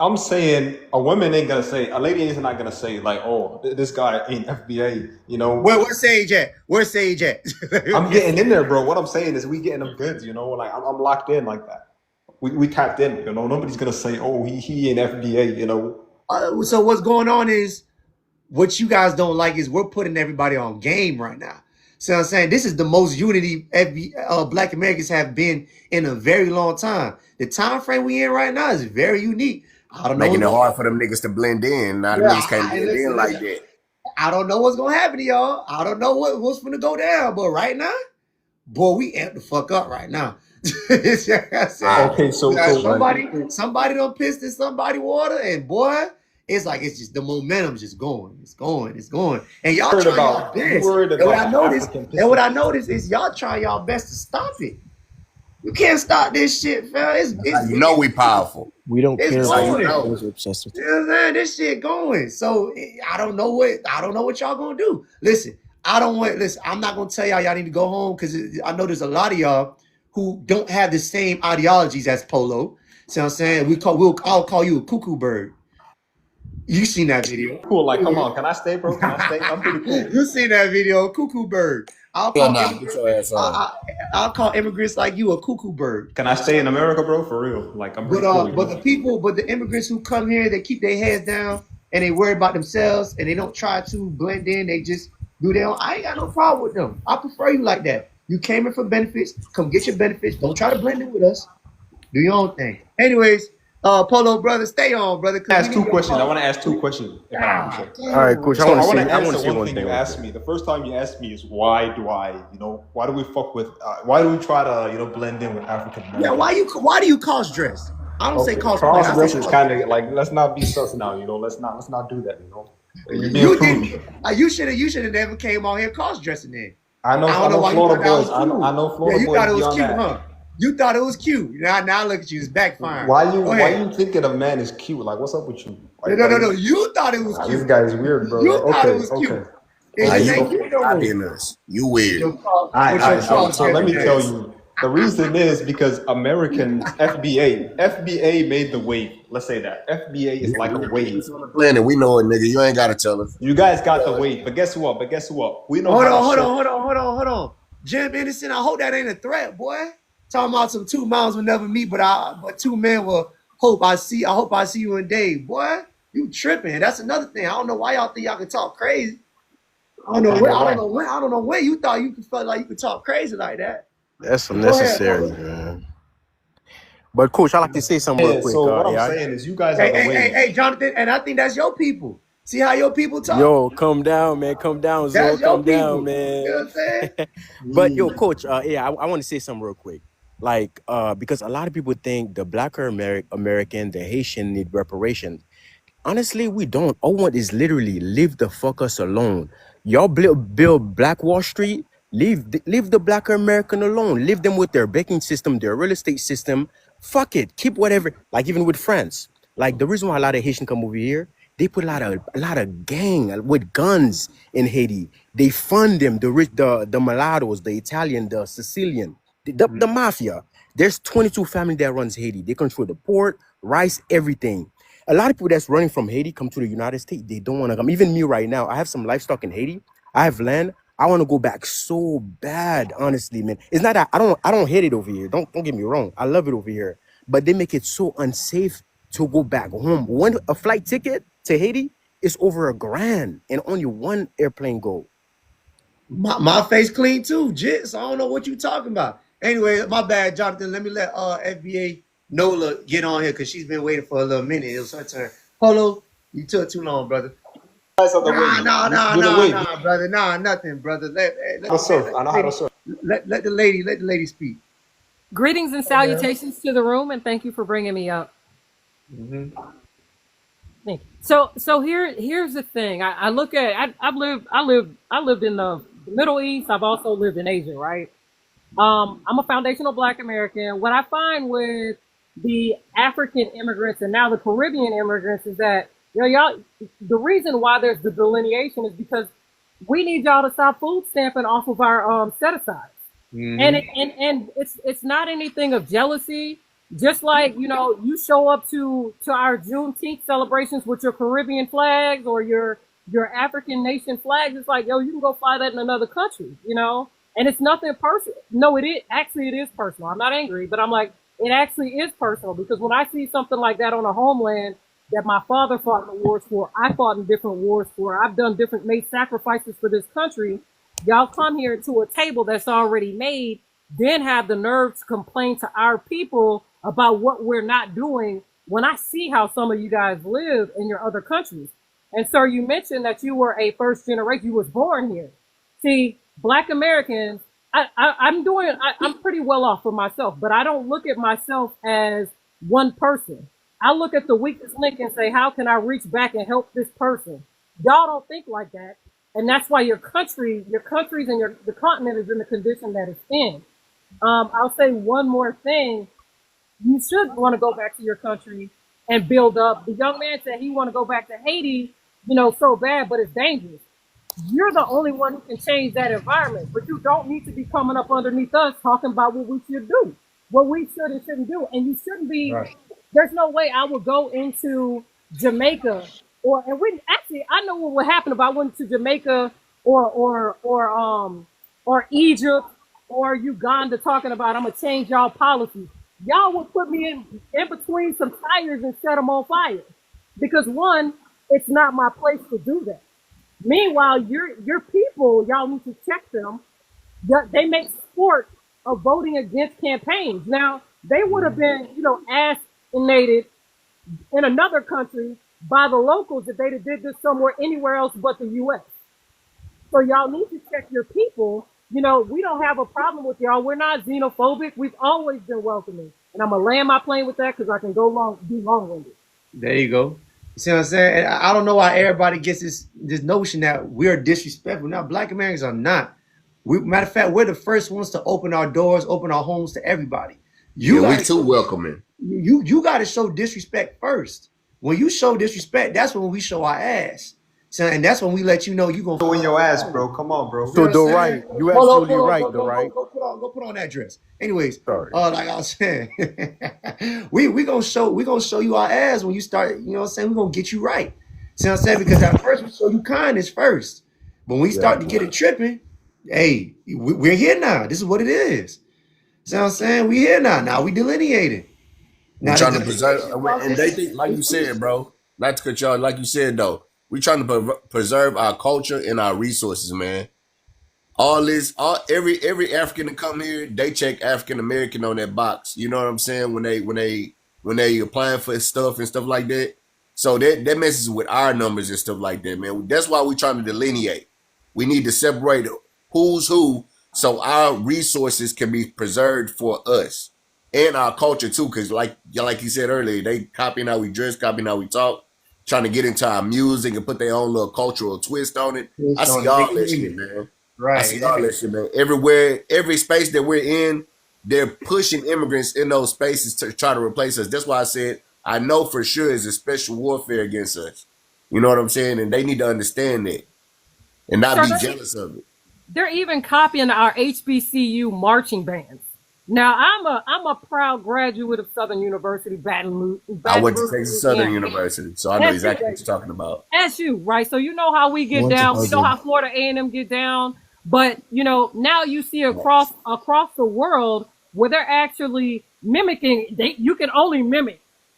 I'm saying a woman ain't gonna say, a lady is not gonna say like, oh, this guy ain't FBA. Where's Sage at? Where's Sage at? I'm getting in there, bro. What I'm saying is we getting them goods. Like I'm locked in like that. We tapped in. Nobody's gonna say, oh, he ain't FBA. So what's going on is what you guys don't like is we're putting everybody on game right now. So I'm saying this is the most unity Black Americans have been in a very long time. The time frame we in right now is very unique. I don't know Making what's it going. hard for them niggas to blend in. Now them Yeah, niggas can't blend in like listen. that. I don't know what's gonna happen to y'all. I don't know what's gonna go down. But right now, boy, we amped the fuck up right now. It's like I said, Alright. Okay, so Well, somebody done pissed in somebody water, and boy, it's just the momentum's just going. It's going, it's going. And y'all worried trying y'all about you best. worried And what about I the noticed, African and what I pissing. noticed is y'all trying y'all best to stop it. You can't stop this shit, fam. that's how you know we powerful. We don't It's care That's how about you going. what know. others are obsessed with. You know what I'm saying? This shit going. So I don't know what y'all gonna do. Listen, I'm not gonna tell y'all need to go home because I know there's a lot of y'all who don't have the same ideologies as Polo. See what I'm saying? I'll call you a cuckoo bird. You seen that video. Cool, like, come on, can I stay, bro? Can I stay? I'm pretty cool. You seen that video, cuckoo bird. I'll Hell call nah, get immigrants. your ass on. I'll call immigrants like you a cuckoo bird. Can I stay in America, bro? For real, like, I'm pretty cool. But the immigrants who come here, they keep their heads down and they worry about themselves and they don't try to blend in. They just do their own. I ain't got no problem with them. I prefer you like that. You came in for benefits. Come get your benefits. Don't try to blend in with us. Do your own thing. Anyways, Polo brother, stay on, brother, because we Ask two need your questions. I call. want to ask two questions, if I may, Ah, sir. damn. All right, coach. So I want to I want answer to say one one thing thing you real asked quick. me. The first time you asked me is why do I, why do we fuck with, why do we try to, blend in with African Yeah, Americans? why do you cross dress? I don't say Okay, cosplay. cross I say dress is cross. kind of like, let's not be sus now. Let's not do that. You're being You prude. didn't. You should have never came on here cross dressing then. I know, I I don't know know, why you thought Florida that boys. was I cool. know Yeah, Florida you boys thought it be was on cute, that. huh? You thought it was cute. Now look at you, it's backfiring. Go Why ahead. you thinking a man is cute? Like, what's up with you? No, Like, no, why no, no. you? You thought it was This cute. guy is weird, bro. You thought it Okay, was okay. cute. It Nah, just you ain't gonna cute no more. copying us. You weird. With your cross So let dressing me tell ass. you, the reason is because Americans, FBA made the wave. Let's say that FBA is Yeah, like we a the wave. biggest on the planet. We know it, nigga. You ain't gotta tell us. You guys got the wave, but guess what? We know Hold how to on, hold on, shift. hold on, hold on, hold on. Jim Anderson, I hope that ain't a threat, boy. Talking about some two mountains will never meet, but two men will I hope I see you one day, boy. You tripping. That's another thing. I don't know why y'all think y'all can talk crazy. Okay, but why? I don't know when you thought you could feel like you could talk crazy like that. That's But go ahead, unnecessary, Polo. man. But coach, I like to say something real Yeah. quick. So what I'm AI. saying is, you guys are the wave. Hey, Jonathan, and I think that's your people. See how your people talk? Yo, come down, man. Come down, Zo. That's your Come down, people. You know what man. I'm saying? But yo, coach, yeah, I want to say something real quick. Like, because a lot of people think the blacker American, the Haitian need reparations. Honestly, we don't. All we want is literally leave the fuckers alone. Y'all build Black Wall Street. Leave the Black American alone. Leave them with their banking system, their real estate system. Fuck it. Keep whatever. Like even with France. Like the reason why a lot of Haitian come over here, they put a lot of gang with guns in Haiti. They fund them. The rich, the mulattoes, the Italian, the Sicilian, the mafia. There's 22 family that runs Haiti. They control the port, rice, everything. A lot of people that's running from Haiti come to the United States. They don't want to come. Even me right now, I have some livestock in Haiti. I have land. I want to go back so bad, honestly, man. It's not that I don't hate it over here. Don't get me wrong. I love it over here. But they make it so unsafe to go back home. When a flight ticket to Haiti is over $1,000 and only one airplane go. My face clean too, Jits. I don't know what you talking about. Anyway, my bad, Jonathan. Let me let FBA Nola get on here because she's been waiting for a little minute. It was her turn. Polo, you took too long, brother. Guys are the Nah, wave. nah, nah, You're the nah, wave. nah, brother. Nah, nothing, brother. How to surf. I know how to surf. Let the lady speak. Greetings and salutations to the room, and thank you for bringing me up. Mm-hmm. Thank you. So here's the thing. I look at I lived in the Middle East. I've also lived in Asia, right? I'm a foundational Black American. What I find with the African immigrants and now the Caribbean immigrants is that y'all the reason why there's the delineation is because we need y'all to stop food stamping off of our set aside. And Mm-hmm. it's not anything of jealousy. Just like you show up to our Juneteenth celebrations with your Caribbean flags or your African nation flags. It's like, yo, you can go fly that in another country, And it's nothing personal. No, it is personal. I'm not angry, but I'm like, it actually is personal because when I see something like that on a homeland that my father fought in the wars for, I fought in different wars for, I've made sacrifices for this country. Y'all come here to a table that's already made, then have the nerve to complain to our people about what we're not doing when I see how some of you guys live in your other countries. And sir, you mentioned that you were a first generation, you was born here. See, Black Americans, I'm pretty well off for myself, but I don't look at myself as one person. I look at the weakest link and say, how can I reach back and help this person? Y'all don't think like that. And that's why your countries and the continent is in the condition that it's in. I'll say one more thing. You should want to go back to your country and build up. The young man said he want to go back to Haiti, so bad, but it's dangerous. You're the only one who can change that environment, but you don't need to be coming up underneath us talking about what we should do, what we should and shouldn't do. And you shouldn't be, right. There's no way I would go into Jamaica I know what would happen if I went to Jamaica or Egypt or Uganda talking about I'm gonna change y'all policies. Y'all would put me in between some tires and set them on fire. Because one, it's not my place to do that. Meanwhile, your people, y'all need to check them. They make sport of voting against campaigns. Now, they would have been, assassinated in another country by the locals if they'd have did this somewhere anywhere else but the U.S. So y'all need to check your people. We don't have a problem with y'all. We're not xenophobic. We've always been welcoming. And I'm going to land my plane with that because I can be long-winded. There you go. You see what I'm saying? I don't know why everybody gets this notion that we're disrespectful. Now, Black Americans are not. Matter of fact, we're the first ones to open our doors, open our homes to everybody. We too welcoming. You got to show disrespect first. When you show disrespect, that's when we show our ass. So, and that's when we let you know you're going to Show in your ass, bro. Come on, bro. So, right, you absolutely right, though, right? Go put on that dress. Anyways, Sorry. like I was saying, we gonna show you our ass when you start. You know what I'm saying? We're gonna get you right. See what I'm saying? Because at first we show you kindness first, but when we start to get it tripping, hey, we're here now. This is what it is. See what I'm saying? We here now. Now we delineated. We're trying to preserve, and they think, like you said, bro. Not to cut y'all, like you said though. We're trying to preserve our culture and our resources, man. Every African to come here, they check African American on that box. You know what I'm saying? When they applying for stuff and stuff like that. So that messes with our numbers and stuff like that, man. That's why we're trying to delineate. We need to separate who's who so our resources can be preserved for us and our culture too. Because like you said earlier, they copying how we dress, copying how we talk, trying to get into our music and put their own little cultural twist on it. I see all that shit, man. Right. I see all that shit, man. Everywhere, every space that we're in, they're pushing immigrants in those spaces to try to replace us. That's why I said I know for sure it's a special warfare against us. You know what I'm saying? And they need to understand that and not be jealous of it. They're even copying our HBCU marching bands. Now, I'm a proud graduate of Southern University, Baton Rouge. I went to Texas Southern University, so I know exactly what you're talking about. SU, right? So you know how we get down. We know how Florida A&M get down. But, now you see across the world where they're actually mimicking. You can only mimic.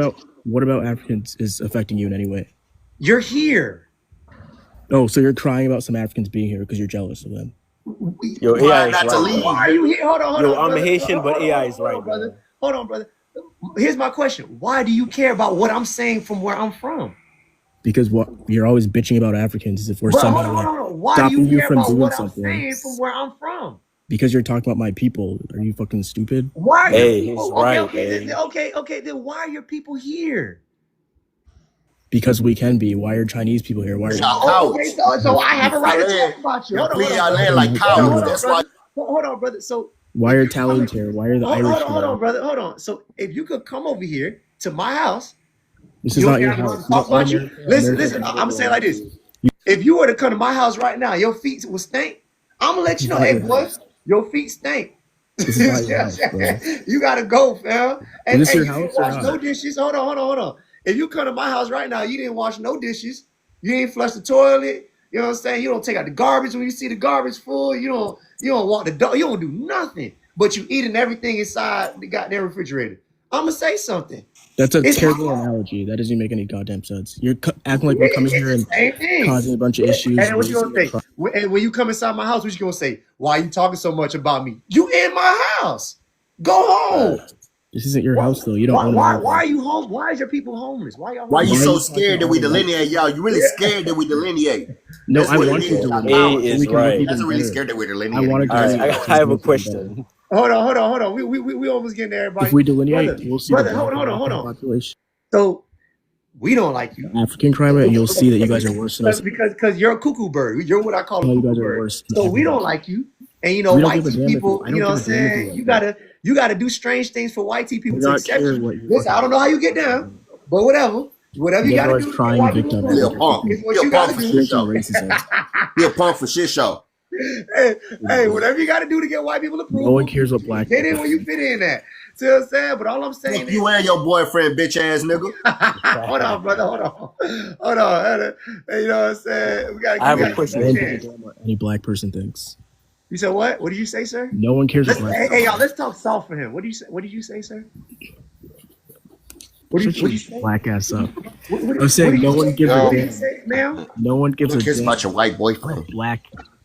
about What about Africans is affecting you in any way? You're here. Oh, so you're crying about some Africans being here because you're jealous of them. Yo, AI Trying is not to right, Why man. leave, are you nigga. here? Hold Yo, on, I'm brother. Haitian, but AI is Hold right, on, brother. man. Hold on, brother. Here's my question. Why do you care about what I'm saying from where I'm from? Because what you're always bitching about Africans as if we're Bro, somehow like, hold on. Why do you stopping you care from about doing what I'm something. saying from where I'm from? Because you're talking about my people. Are you fucking stupid? Why are your Hey, he's people right, hey. okay, then why are your people here? Because we can be. Why are Chinese people here? Why are Y'all Okay, cowards. so I have a right Y'all to land, talk about you. y'all Hold plead on, y'all brother. land like cowards. Hold on, That's why. brother. Hold on, brother. So why if are you come Italians here? Why are the Irish hold here? on, brother. Hold on. So if you could come over here to my house, This is you don't not think your I can house. talk You're about you? America. Listen. I'm gonna say it like this. If you were to come to my house right now, your feet will stink. I'm gonna let This you is know, not hey your boy, house. your feet stink. This is not your house, bro. You gotta go, fam. Is And this hey, your you didn't house or wash not? no dishes. Hold on. If you come to my house right now, you didn't wash no dishes. You ain't flush the toilet. You know what I'm saying? You don't take out the garbage when you see the garbage full. You don't walk the dog. You don't do nothing. But you eating everything inside the goddamn refrigerator. I'm gonna say something. That's a It's my terrible fault. analogy. That doesn't make any goddamn sense. You're acting like we're coming It's here and the same thing. causing a bunch of issues, And what you gonna raising a say? crime. And when you come inside my house, what you gonna say? Why are you talking so much about me? You in my house. Go home. This isn't your Why, house, though. You don't own why America. are you home? Why is your people homeless? Why y'all Why you Why are homeless? so you talking scared that all we about delineate this? y'all? You really scared that we delineate. No, That's I what it want you to is. Y'all A delineate so cowards. we is can make right. you That's even what really better. scared that we I delineate. want You to All right, just delineate I so we cowards. have a make you even better. question. Hold on. We almost getting there, If everybody. we delineate, Brother, you'll see the black hold American on. population, So we don't like you. the African crime rate, and you'll see that you guys are worse than us. Because you're a cuckoo bird. You're what I call a How you cuckoo guys are bird. worse than So we everything. don't like you. And We don't white give a tea damn if you. people, I don't give what a I'm damn if you saying? like it. You gotta do strange things for white tea I people do to not accept care you. what your Listen, I fucking. don't know how you get down, but whatever. Whatever You you guys are gotta always do to get crying white people victim He a approved after punk. is freaking what He a you punk gotta for do. shit experiencing show. racism. He a punk for shit show. Hey, whatever you gotta do to get white people No one approval, cares what black get people in where you think. fit in at. See what I'm saying? But all I'm saying Fuck is you and your boyfriend, bitch ass nigga. hold on, brother. Hold on. Hey, you know what I'm saying? I have We a gotta give No you a question. one gives a chance. damn what any black person thinks. You said what? What did you say, sir? No one cares what black people Hey, y'all, think. let's talk soft for him. What do you say? What did you say, sir? Shut What your do you say? black ass up. I'm What saying did you no one say? gives a What Yo, did you damn. say, ma'am? No one No gives one a cares about damn your white what boyfriend. black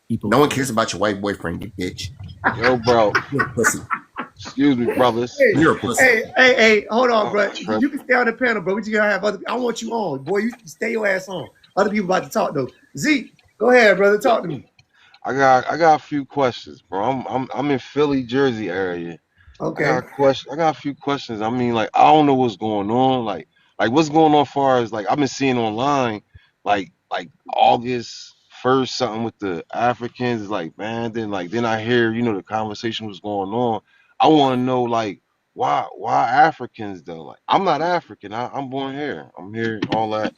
people No one think. cares about your white boyfriend, you bitch. yo, bro. You're a pussy. Excuse me, brothers. Hey, You're a pussy. hold on, I'm bro. You tripping. can stay on the panel, bro. We just gotta have other. I want you on, boy. You stay your ass on. Other people about to talk though. Zeke, go ahead, brother. Talk to me. I got a few questions, bro. I'm in Philly, Jersey area. I got Okay. a question. I got a few questions. I mean, like, I don't know what's going on. Like what's going on? Far as like I've been seeing online, like August 1st, something with the Africans. Like, man, then I hear the conversation was going on. I want to know like why Africans though? Like, I'm not African. I'm born here. I'm here. All that.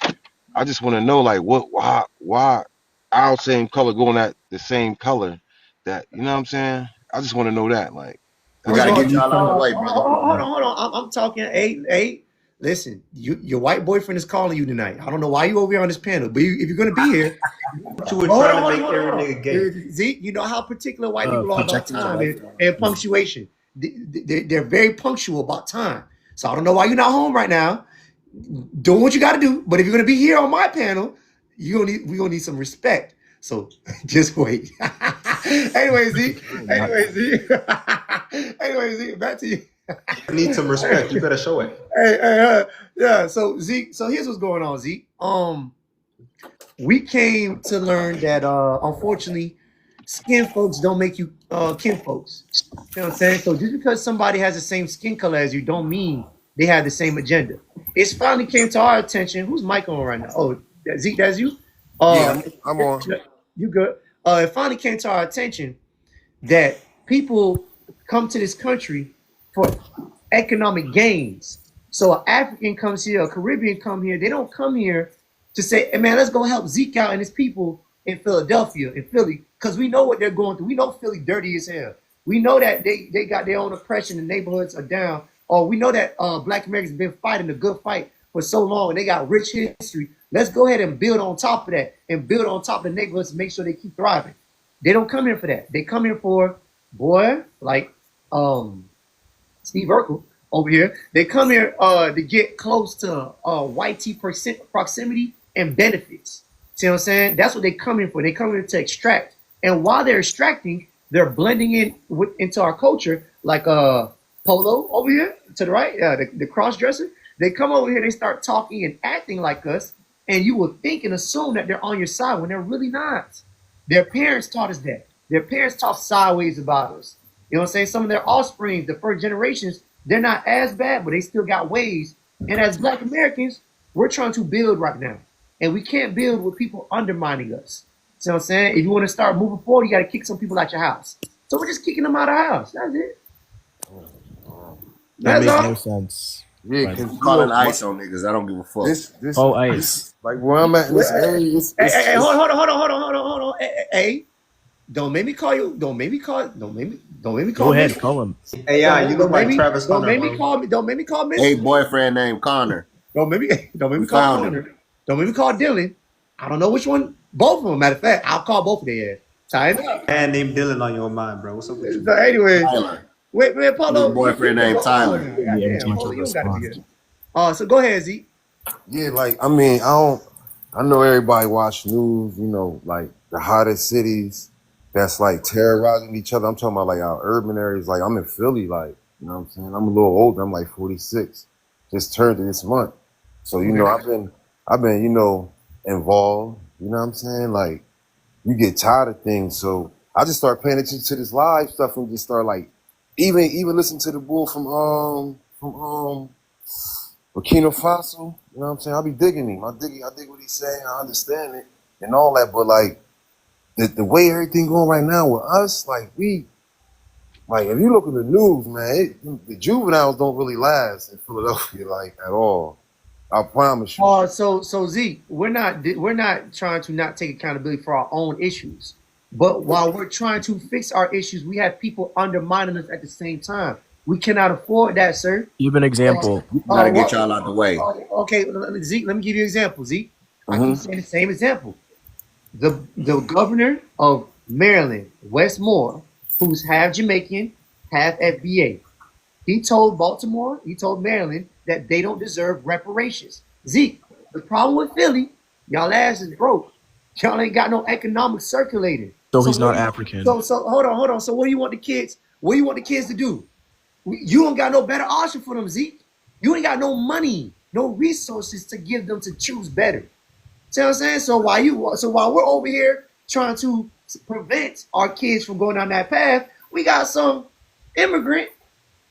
I just want to know like why our same color going at the same color that what I'm saying. I just want to know that like We Oh that's got to no. it. get You y'all out the find way, brother. Hold on. I'm talking. Eight. Listen, your white boyfriend is calling you tonight. I don't know why you over here on this panel, but if you're gonna be here, You were hold trying on, to make every nigga gay. Zeke, you know how particular white people are about projecting your time life and on. punctuation. They're very punctual about time. So I don't know why you're not home right now. Doing what you got to do. But if you're gonna be here on my panel, we're gonna need some respect. So just wait. anyway, Zeke. Anyway, Zeke. Back to you. Need some respect. You better show it. Yeah. So Zeke. So here's what's going on, Zeke. We came to learn that unfortunately, skin folks don't make you kin folks. You know what I'm saying? So just because somebody has the same skin color as you, don't mean they have the same agenda. It's finally came to our attention. Who's mic on right now? Oh, Zeke, that's you. Yeah, Uh, I'm on. you good? It finally came to our attention that people come to this country for economic gains. So an African comes here, a Caribbean come here. They don't come here to say, hey, man, let's go help Zeke out and his people in Philadelphia, in Philly, because we know what they're going through. We know Philly dirty as hell. We know that they got their own oppression, the neighborhoods are down. Or we know that Black Americans have been fighting a good fight for so long and they got rich history. Let's go ahead and build on top of that and build on top of the neighborhoods to make sure they keep thriving. They don't come here for that. They come here for, boy, like Steve Urkel. over here. They come here to get close to white tea proximity and benefits. See what I'm saying? That's what they come here for. They come here to extract. And while they're extracting, they're blending in into our culture, like Polo over here to the right, the cross dresser. They come over here, they start talking and acting like us, and you will think and assume that they're on your side when they're really not. Their parents taught us that. Their parents talk sideways about us. You know what I'm saying? Some of their offspring, the first generations, they're not as bad, but they still got ways. And as Black Americans, we're trying to build right now. And we can't build with people undermining us. See what I'm saying? If you want to start moving forward, you got to kick some people out your house. So we're just kicking them out of the house. That's it. That That's makes all. no sense. Yeah, But because you calling ice on niggas. I don't give a fuck. oh, ice. Like where I'm at in this area, Hey, hold on. Hey, don't make me call you. Don't make me call. Don't make me call. Go ahead, Miss. call him. AI, you look like Travis Don't Hunter, make me bro. call me. Don't make me call Hey, Miss. boyfriend named Connor. Don't make me. Don't make We me call found him. Connor. Don't make me call Dylan. I don't know which one. Both of them. Matter of fact, I'll call both of their ass. Time up. Man named Dylan on your mind, bro. What's up with you? So anyway, Tyler. wait, man, Polo. His boyfriend named Tyler. God Yeah, every damn, time I Polo, try to you don't got to be respond. here. So go ahead, Zeke. Yeah, like I mean, I know everybody watch news, you know, like the hottest cities that's like terrorizing each other. I'm talking about like our urban areas. Like I'm in Philly, like, you know what I'm saying? I'm a little older, I'm like 46. Just turned it this month. So, you know, I've been, you know, involved, you know what I'm saying? Like you get tired of things. So I just start paying attention to this live stuff and just start like even listen to the bull from Burkina Faso, you know what I'm saying? I be digging him. I dig what he's saying. I understand it and all that. But like the way everything going right now with us, like if you look at the news, man, the juveniles don't really last in Philadelphia, like at all. I promise you. So Zeke, we're not trying to not take accountability for our own issues, but while we're trying to fix our issues, we have people undermining us at the same time. We cannot afford that, sir. Give an example. Gotta get y'all out the way. Okay, Zeke, let me give you an example. Zeke, I Mm-hmm. keep saying the same example. The governor of Maryland, Wes Moore, who's half Jamaican, half FBA, he told Maryland that they don't deserve reparations. Zeke, the problem with Philly, y'all ass is broke. Y'all ain't got no economic circulating. So he's not African. So hold on. So what do you want the kids? What do you want the kids to do? You don't got no better option for them, Zeke. You ain't got no money, no resources to give them to choose better. See what I'm saying? So while we're over here trying to prevent our kids from going down that path, we got some immigrant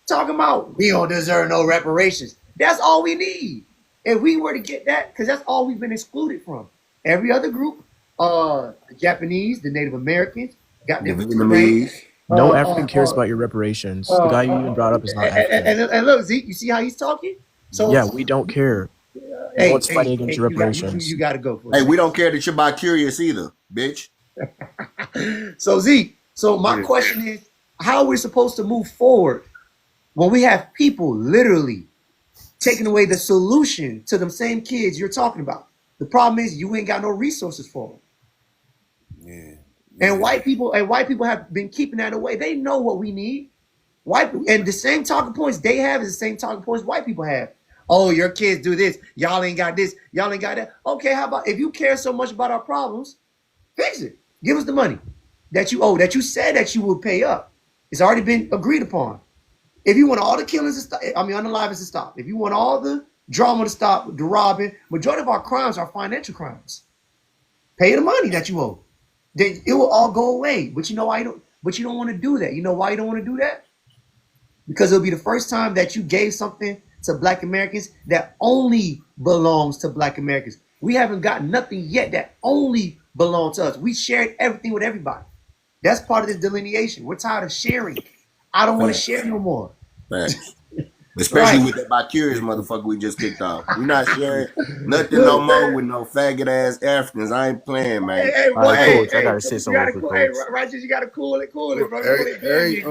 talking about we don't deserve no reparations. That's all we need. If we were to get that, because that's all we've been excluded from. Every other group, the Japanese, the Native Americans, got The different Vietnamese. No African cares about your reparations. The guy you even brought up is not African. and look, Zeke, you see how he's talking? So Yeah, we don't care. hey, What's fighting against your you got reparations? you got to go for Hey, it. we don't care that you're bi-curious either, bitch. So Zeke, so my question is, how are we supposed to move forward when we have people literally taking away the solution to them same kids you're talking about? The problem is you ain't got no resources for them. And white people have been keeping that away. They know what we need. And the same talking points they have is the same talking points white people have. Oh, your kids do this. Y'all ain't got this. Y'all ain't got that. Okay, how about if you care so much about our problems, fix it. Give us the money that you owe, that you said that you would pay up. It's already been agreed upon. If you want all the killings to stop, unalivings to stop. If you want all the drama to stop, the robbing, majority of our crimes are financial crimes. Pay the money that you owe. Then it will all go away. But you know why you don't? But you don't want to do that. You know why you don't want to do that? Because it'll be the first time that you gave something to Black Americans that only belongs to Black Americans. We haven't gotten nothing yet that only belongs to us. We shared everything with everybody. That's part of this delineation. We're tired of sharing. I don't want to share no more. Facts. Especially with that bi-curious motherfucker we just kicked off. We're not sharing nothing no more with no faggot ass Africans. I ain't playing, man. Hey, All right, hey, coach, I gotta say something real quick, hey, coach. Righteous, you gotta cool it, bro. You Every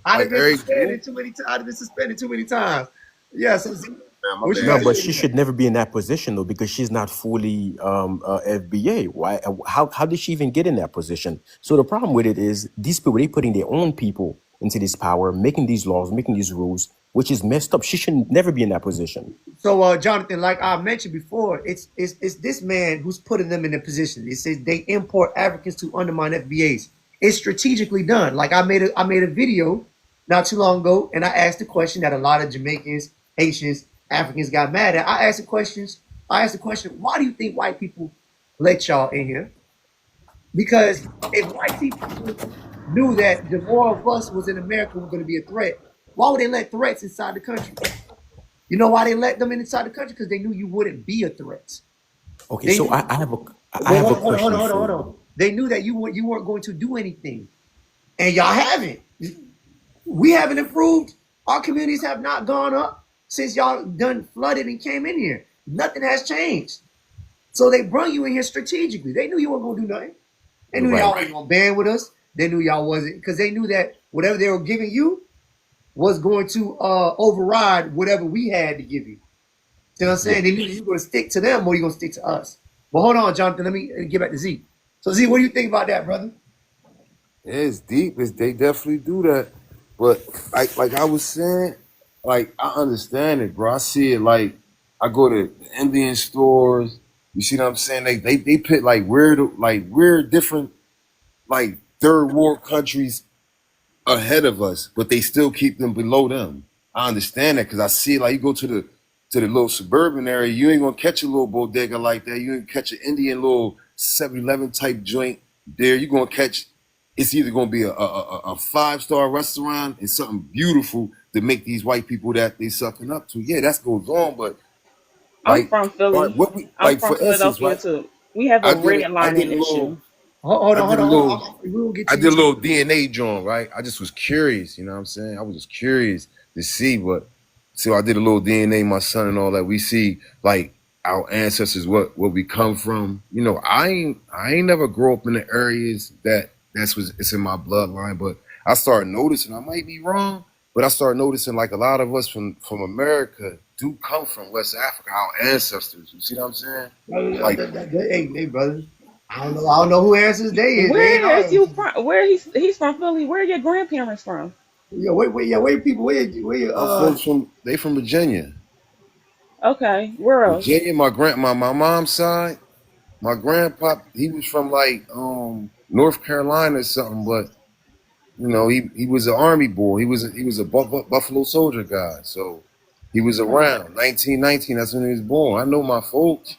I've like been every suspended too many times. I've been suspended too many times. Yeah, so Man, my what you bad. No, gotta but say she to should never be in that position though, because she's not fully FBA. Why? How did she even get in that position? So the problem with it is these people they putting their own people into this power, making these laws, making these rules, which is messed up. She should never be in that position. So, Jonathan, like I mentioned before, it's this man who's putting them in a position. It says they import Africans to undermine FBAs. It's strategically done. Like I made a video not too long ago, and I asked the question that a lot of Jamaicans, Haitians, Africans got mad at. I asked the questions. I asked the question, why do you think white people let y'all in here? Because if white people knew that the more of us was in America were going to be a threat, why would they let threats inside the country? You know why they let them inside the country? Because they knew you wouldn't be a threat. Okay, They so knew. I have a Hold question on, for hold you. on. They knew that you weren't going to do anything, and y'all haven't. We haven't improved. Our communities have not gone up since y'all done flooded and came in here. Nothing has changed. So they brought you in here strategically. They knew you weren't gonna do nothing. They You're knew right. y'all wasn't gonna band with us. They knew y'all wasn't because they knew that whatever they were giving you was going to override whatever we had to give you. See what I'm Yeah. saying? They knew you were gonna stick to them or you are gonna stick to us. But hold on, Jonathan. Let me get back to Z. So Z, what do you think about that, brother? Yeah, it's deep. They definitely do that. But like I was saying, like I understand it, bro. I see it. Like I go to the Indian stores. You see what I'm saying? They put like weird different like third world countries ahead of us, but they still keep them below them. I understand that because I see it. Like you go to the little suburban area, you ain't gonna catch a little bodega like that. You ain't catch an Indian little 7-Eleven type joint there. You gonna catch. It's either gonna be a 5-star restaurant and something beautiful to make these white people that they sucking up to. Yeah, that goes on, but I'm like, from all right, Philly. what we I'm like from for instance, Philadelphia right? too. We have a red I did lining a little issue. Hold I on, hold did a on, hold little on. We will get I to did a you. little DNA joint, right? I just was curious, you know what I'm saying? I was just curious to see what. So I did a little DNA, my son and all that. We see like our ancestors, what where we come from. You know, I ain't never grow up in the areas that's was it's in my bloodline, but I started noticing. I might be wrong, but I started noticing like a lot of us from America do come from West Africa, our ancestors. You see what I'm saying? Like Hey, brother. I don't know who answers they is. They ain't Where our is you answers. from? Where he's from Philly. Where are your grandparents from? Where people, my folks from Virginia. Okay, where else? Virginia, my mom's side, my grandpa, he was from like North Carolina or something, but you know, he was an army boy. He was a Buffalo Soldier guy. So he was around 1919, that's when he was born. I know my folks.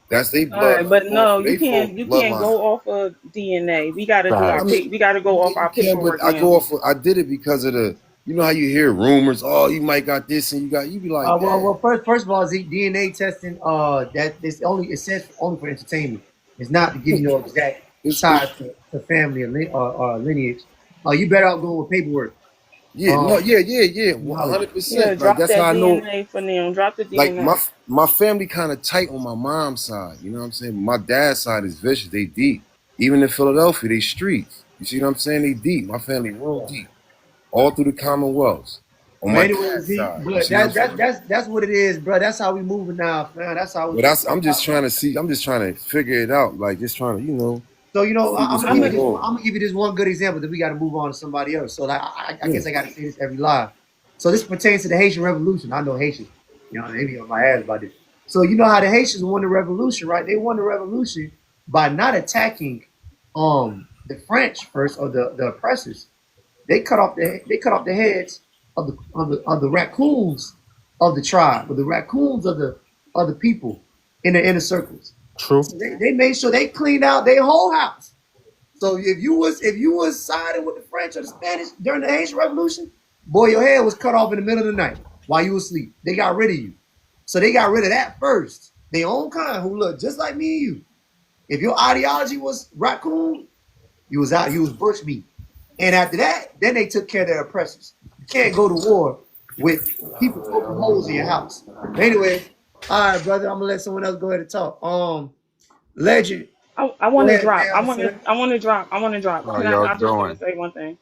That's their All right, bloodline but going no, from their folks you can't bloodline. go off of DNA. We got to do our I mean, pick. We got to go yeah, off you our can, but paperwork I go now. off I did it because of the you know how you hear rumors, oh, you might got this and you be like, well, damn. first of all, Z, DNA testing, that this only it says only for entertainment. It's not to give you no exact It's ties to family or lineage. You better out going with paperwork. yeah, no, Um, yeah, knowledge. Yeah, 100%. Like drop that's that how I know. DNA for them. Drop the Like my DNA. my family kind of tight on my mom's side. You know what I'm saying? My dad's side is vicious. They deep. Even in Philadelphia, they streets. You see what I'm saying? They deep. My family real deep. All through the Commonwealths. On But my anyway, dad's Z, side. You but see what I'm saying? that's what it is, bro. That's how we moving now, man. That's how we. But I'm just trying to see. I'm just trying to figure it out. Like just trying to, So see I'm what's gonna give you going this. on. I'm gonna give you this one good example that we got to move on to somebody else. So like, I Yeah. guess I got to say this every live. So this pertains to the Haitian Revolution. I know Haitians. You know, they be on my ass about this. So you know how the Haitians won the revolution, right? They won the revolution by not attacking the French first or the oppressors. They cut off the heads of the raccoons of the tribe, of the raccoons of the people in the inner circles. True. So they made sure they cleaned out their whole house. So if you was siding with the French or the Spanish during the Haitian Revolution, boy, your head was cut off in the middle of the night while you was asleep. They got rid of you. So they got rid of that first. Their own kind who look just like me and you. If your ideology was raccoon, you was out. You was bush meat. And after that, then they took care of their oppressors. You can't go to war with people poking holes in your house. But anyway, all right, brother. I'm gonna let someone else go ahead and talk. Legend, I go want to ahead, drop. man, my son. I want to drop. How Can I? y'all I just want to doing? say one thing.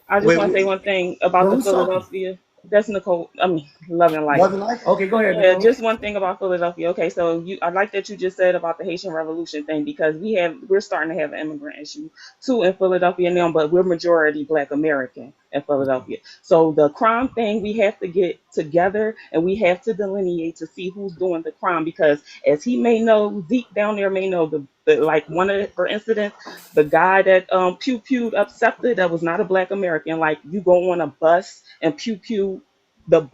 I just Wait, want to say one thing about well, the who's talking? Philadelphia. That's Nicole. I mean, Love and Light. Loving life. Okay, go ahead, Yeah, Nicole. just one thing about Philadelphia. Okay, so I like that you just said about the Haitian Revolution thing because we're starting to have an immigrant issue too in Philadelphia now, but we're majority Black American. in Philadelphia. So the crime thing, we have to get together and we have to delineate to see who's doing the crime, because as he may know, Zeke down there may know, the like one of the, for instance, the guy that pew pewed up Scepter, that was not a black American. Like, you go on a bus and pew pew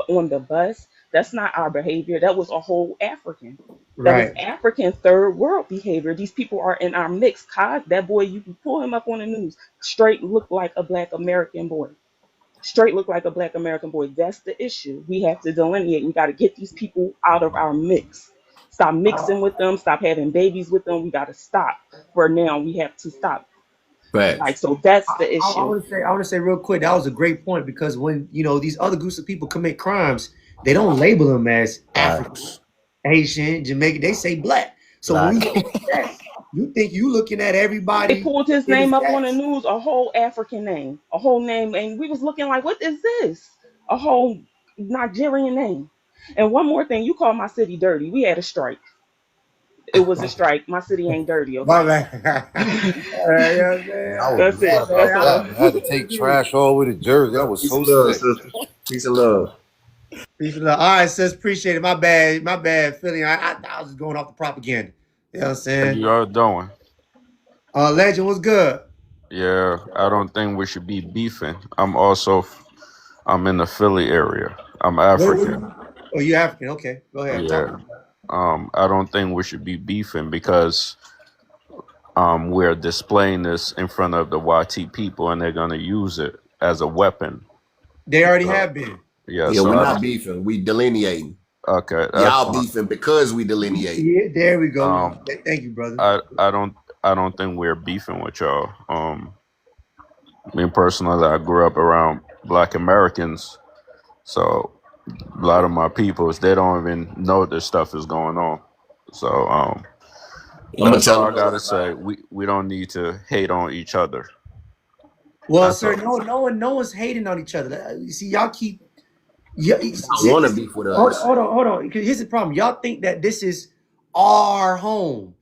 on the bus, that's not our behavior. That was a whole African. That was Right. African third world behavior. These people are in our mix. Cos, that boy, you can pull him up on the news. Straight look like a black American boy. Straight look like a black American boy. That's the issue. We have to delineate. We got to get these people out of our mix. Stop mixing with them. Stop having babies with them. We got to stop. For now, we have to stop. Like, Facts. so that's the I issue. want to say, real quick, that was a great point, because when these other groups of people commit crimes, they don't label them as African, Facts. Haitian, Jamaican. They say black. So when we Black. look at that, you think you looking at They everybody pulled his in the name up on the stats? news, a whole African name, a whole name, and we was looking like, what is this? A whole Nigerian name. And one more thing, you call my city dirty. We had a strike. It was a strike. My city ain't dirty, My okay? bad. All right, you know what I'm Man, saying? I was That's mad it. about That's Man, all. that. I had to take trash all the way to Jersey. I was Peace so and love, sick. sister. Peace and love. peace and love. All right, sis, appreciate it. My bad, Philly. I was just going off the propaganda. You know what I'm How saying? you all doing? Legend was good. Yeah, I don't think we should be beefing. I'm in the Philly area. I'm What African. oh, you African? Okay, go ahead. Talk Yeah. to me. I don't think we should be beefing because we're displaying this in front of the YT people and they're gonna use it as a weapon. They already So have been. yeah, Yeah, so we're I not don't. beefing. We delineating. Okay, that's Y'all fine. beefing because we delineate. Yeah, there we go. Um, Thank you, brother. I don't think we're beefing with y'all. Me personally, I grew up around Black Americans, so a lot of my peoples they don't even know this stuff is going on. So I'm gonna that's tell all them I no, gotta it's not. say. We don't need to hate on each other. Well, That's sir, all. no one's hating on each other. You see, y'all keep yeah. Y'all want to beef with us. Hold on. 'Cause here's the problem. Y'all think that this is our home.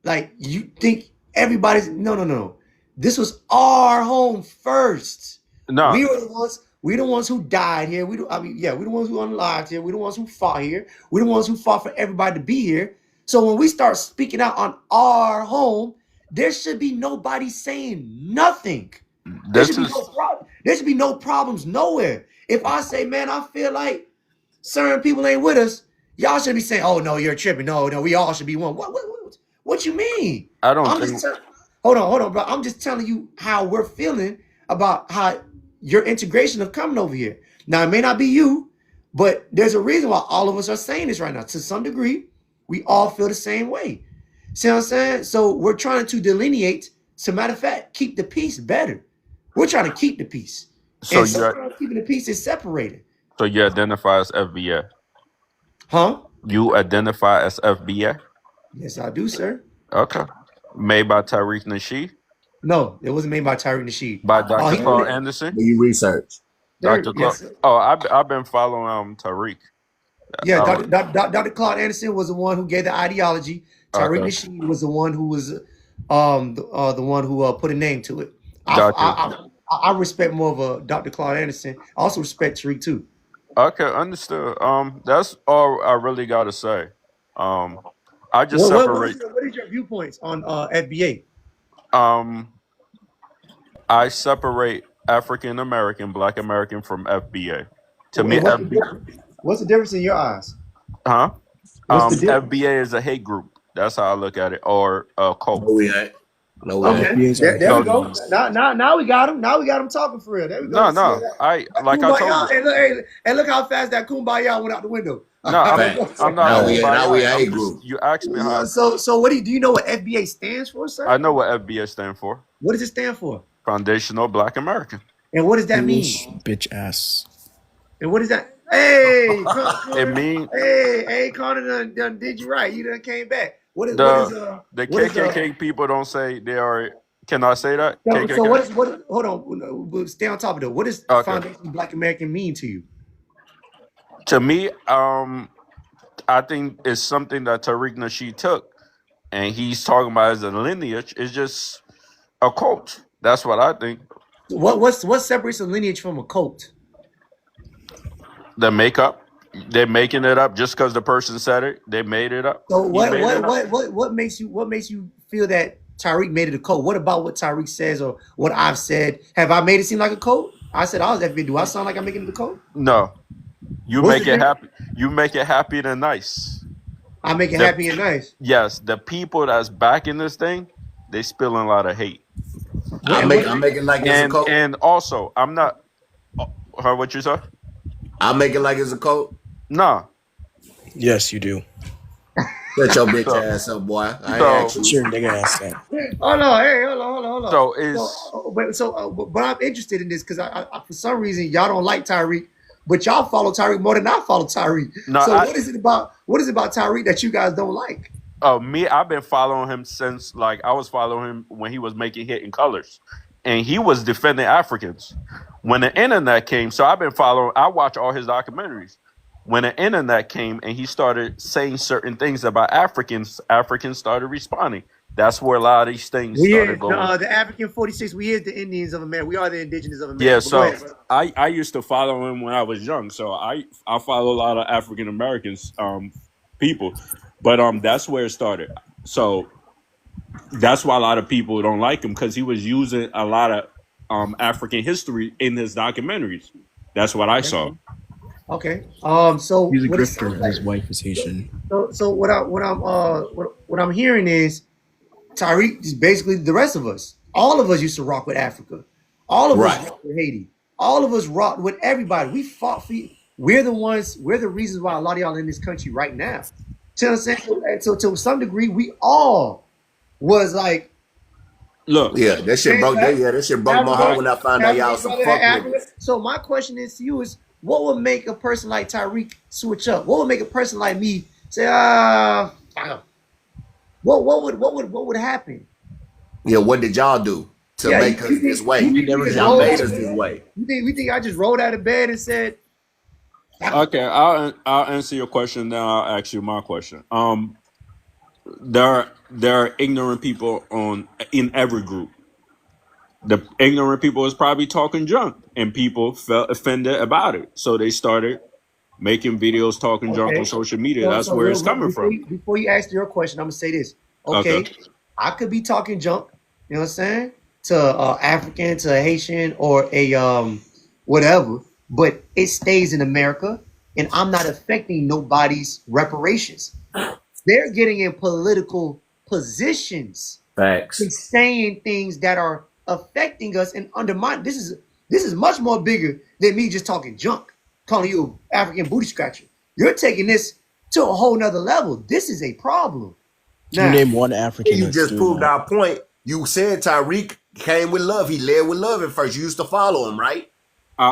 Like, you think everybody's no. This was our home first. No, We were the ones. We the ones who died here. We the ones who unlived here. We the ones who fought here. We the ones who fought for everybody to be here. So when we start speaking out on our home, there should be nobody saying nothing. There should this be no is problem. There should be no problems nowhere. If I say, man, I feel like certain people ain't with us, y'all should be saying, "Oh no, you're tripping. No, we all should be one." What you mean? I don't I'm just think hold on, bro. I'm just telling you how we're feeling about how your integration of coming over here. Now it may not be you, but there's a reason why all of us are saying this right now. To some degree, we all feel the same way. See what I'm saying? So we're trying to delineate. As a matter of fact, keep the peace better. We're trying to keep the peace, so. and You sometimes keeping the peace is separated, so you identify as FBA. huh? You identify as FBA. Yes, I do, sir. Okay, made by Tariq Nasheed, No, it wasn't made by Tyreek Nasheed. by Oh, Dr. he Claude made Anderson. Do you research? there. Dr. Claude. Yes, sir. Oh, I've been following Tariq. Yeah, I was, Dr. Claude Anderson was the one who gave the ideology. Tyreek okay, Nasheed was the one who was the one who put a name to it. Dr. I respect more of a Dr. Claude Anderson. I also respect Tariq too. Okay, understood. That's all I really got to say. Um, I just separate. What is your viewpoints on FBA? Um, I separate African American, Black American from FBA. To me, And what's the FB, difference? What's the difference in your eyes? huh? What's the difference? FBA is a hate group. That's how I look at it, or a cult. No, we ain't. No, we No, ain't. Okay, FBA's are there we So go. Haitians. Now we got him. Now we got him talking for real. There we go. no, See no. that? I That like I told kumbaya. you. Hey, look how fast that kumbaya went out the window. No, Facts. I'm not Now we kumbaya. a I'm hate just group. you asked me how So what do you know what FBA stands for, I sir? know what FBA stand for. What does it stand for? Foundational Black American. And what does that Foolish mean? bitch ass. And what is that? Hey, It Connor. mean Hey, Connor done did you right. You done came back. the the What is KKK people don't say they are. Can I say that so KKK? hold on, we'll stay on top of that. What does Okay. Foundation Black American mean to you? To me, I think it's something that Tariq Nasheed took, and he's talking about as a lineage. It's just a cult. That's what I think. What separates a lineage from a cult? The makeup, they're making it up just because the person said it. They made it up. So He made it up. what makes you feel that Tyreek made it a cult? What about what Tyreek says or what I've said? Have I made it seem like a cult? I said I was FBA. Do I sound like I'm making it a cult? No, you What's the make it difference? happy. You make it happy and nice. I make it The happy and nice. Yes, the people that's backing this thing, they spilling a lot of hate. What and what I'm making like it's a And cult. and also, I'm not. What you say? I'm making like it's a cult. Nah. Yes, you do. Shut your bitch So ass up, boy. I ain't so asked you. Sure, nigga ass that. hold on, hey, hold on. so So, is but I'm interested in this because I for some reason y'all don't like Tyreek, but y'all follow Tyreek more than I follow Tyreek. no. So what is it about Tyreek that you guys don't like? Me. I've been following him since I was following him when he was making Hidden Colors, and he was defending Africans when the internet came. So I've been following. I watch all his documentaries. When the internet came and he started saying certain things about Africans, Africans started responding. That's where a lot of these things We started is going. the African 46. We is the Indians of America. We are the indigenous of Yeah, America. But go so ahead, bro. I used to follow him when I was young. So I follow a lot of African Americans people. But that's where it started. So that's why a lot of people don't like him, because he was using a lot of African history in his documentaries. That's what I Okay. saw. Okay. So He's a what it grifter sounds and his like. wife is Haitian. So what I'm hearing is Tyreek is basically the rest of us. All of us used to rock with Africa. All of us Right. rocked with Haiti. All of us rocked with everybody. We fought for. We're the ones. We're the reasons why a lot of y'all in this country right now. You know what I'm saying? So to some degree, we all was like, Look, Yeah, that shit man, broke. That shit broke my heart Africa, when I found out y'all Africa, some brother, fuck Africa. niggas. So my question is to you is, what would make a person like Tyreek switch up? What would make a person like me say, what would happen? Yeah, what did y'all do to Yeah, make us this way? you We never just did Y'all rolled made out us of anything. this bed? way. We think I just rolled out of bed and said, okay, I'll answer your question. Now I'll ask you my question. There are ignorant people in every group. The ignorant people is probably talking junk, and people felt offended about it, so they started making videos talking junk on okay. social media. So, That's so where real, it's coming before from. you ask your question, I'm gonna say this. Okay. Okay, I could be talking junk. You know what I'm saying? To African, to a Haitian, or a whatever, but it stays in America, and I'm not affecting nobody's reparations. They're getting in political positions Facts. and saying things that are affecting us and undermine. This is much more bigger than me just talking junk, calling you an African booty scratcher. You're taking this to a whole nother level. This is a problem. Can you Now, name one African You that's just doing proved that? our point. You said Tyreek came with love. He led with love at first. You used to follow him, right?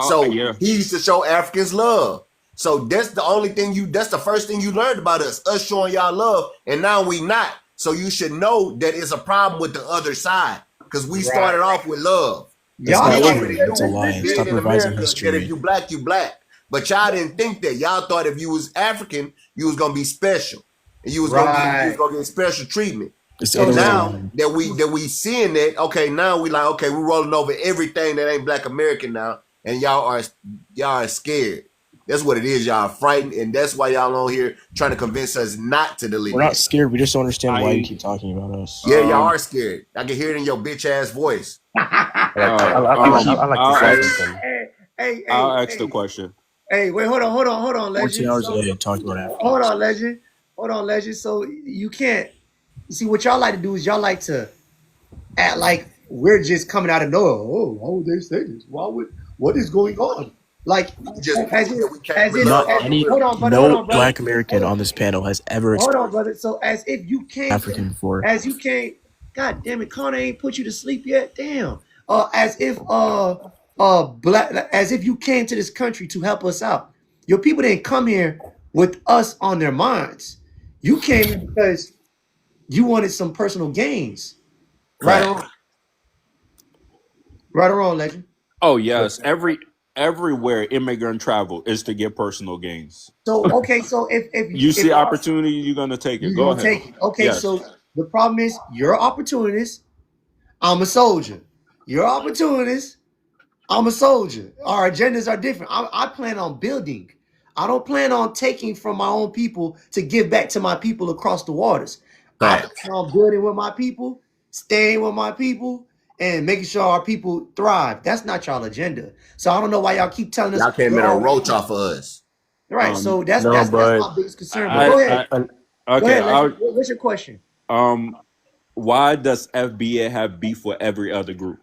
So Yeah. he used to show Africans love. So that's the only thing that's the first thing you learned about us showing y'all love, and now we not. So you should know that it's a problem with the other side, because we right? started off with love. That's Y'all We not started already true. with That's a knew lie. being Stop in revising America that if history. you black, you black. But y'all didn't think that. Y'all thought if you was African, you was gonna be special. And you was gonna right. get special treatment. It's the So other way now, Now around. that we seeing that, okay, now we like, okay, we're rolling over everything that ain't black American now, and y'all are scared. That's what it is. Y'all are frightened, and that's why y'all on here trying to convince us not to We're not delineate. scared. We just don't understand why you I keep talking about us. Yeah, y'all um are scared. I can hear it in your bitch ass voice. I like uh I like this I'll ask African. I'll ask the question. hey, wait, hold on, 14 legend. hours So, ahead talking about hold Africans. on, legend. Hold on, legend. So you can't. You see what y'all like to do is y'all like to act like we're just coming out of nowhere. Oh, why would they say this? What is going on? Like You just as proved if that we came with Not love as off the any, hold rip. on, brother, no black American on this panel has ever hold experienced on, brother. So as if you came to African before. as you came, God damn it, Connor ain't put you to sleep yet. Damn. As if black as if you came to this country to help us out. Your people didn't come here with us on their minds. You came here because you wanted some personal gains. Right or Fact. wrong? Right or wrong, legend. Oh yes, everywhere immigrant travel is to get personal gains. So okay, so You if see opportunity, you're gonna take it. you're Go gonna ahead. take it, okay. Yes. So the problem is you're an opportunist. I'm a soldier. You're an opportunist. I'm a soldier. Our agendas are different. I plan on building. I don't plan on taking from my own people to give back to my people across the waters. I Facts. plan on building with my people, staying with my people, and making sure our people thrive. That's not y'all agenda. So I don't know why y'all keep telling us Y'all came we're in a all roach off of us. right. So that's No, that's that's but my biggest concern. But I, go I, ahead. Go okay. ahead, Lexi. What's your question? Um, why does FBA have beef with every other group?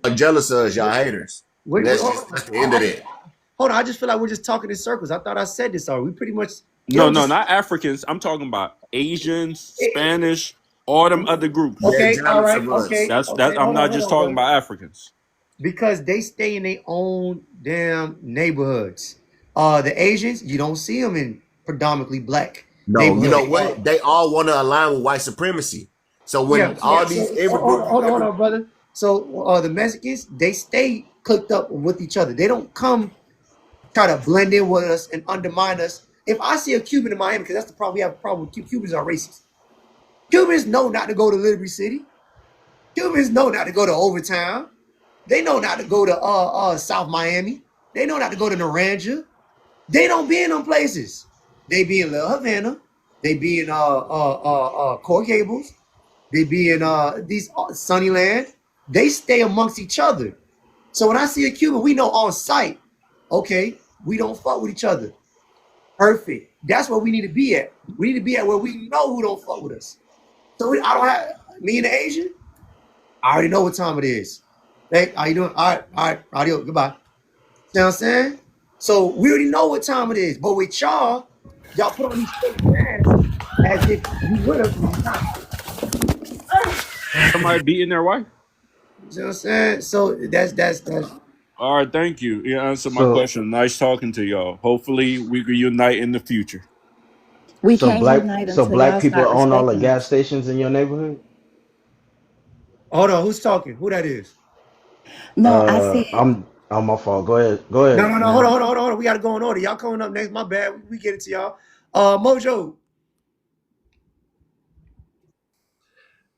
I'm jealous of us, y'all haters. And that's the end of that. Hold on. I just feel like we're just talking in circles. I thought I said this already. We pretty much get No, them no, just not Africans. I'm talking about Asians, Spanish, all them other groups. They're okay. All jealous right. of us. Okay. That's. Okay. I'm not Hold just on, talking brother. about Africans. Because they stay in their own damn neighborhoods. The Asians, you don't see them in predominantly black No, you neighborhoods. know what? They all want to align with white supremacy. So Yeah. when So, all so these every hold group on, you hold ever on, brother. So the Mexicans, they stay cooked up with each other. They don't come try to blend in with us and undermine us. If I see a Cuban in Miami, because that's the problem, we have a problem with Cubans are racist. Cubans know not to go to Liberty City. Cubans know not to go to Overtown. They know not to go to South Miami. They know not to go to Naranja. They don't be in them places. They be in Little Havana. They be in Coral Gables. They be in these Sunnyland. They stay amongst each other. So when I see a Cuban, we know on sight, okay, we don't fuck with each other. Perfect. That's where we need to be at. We need to be at where we know who don't fuck with us. So I don't have me and the Asian. I already know what time it is. Hey, how you doing? All right, adios, goodbye. You know what I'm saying? So we already know what time it is. But with y'all put on these fake masks as if you with us when you're not. Somebody beating their wife. You know what I'm saying? So that's All right, thank you. You answered my So question. Nice talking to y'all. Hopefully, we reunite in the future. We so can't black unite so until black y'all people start own all the respecting gas us. stations in your neighborhood? hold on, who's talking? Who that is? No, I said I'm on my fault. Go ahead. Go No, ahead, no, no, hold on, man. hold on, hold on, hold on. We gotta go in order. Y'all coming up next. My bad. We get it to y'all. Mojo.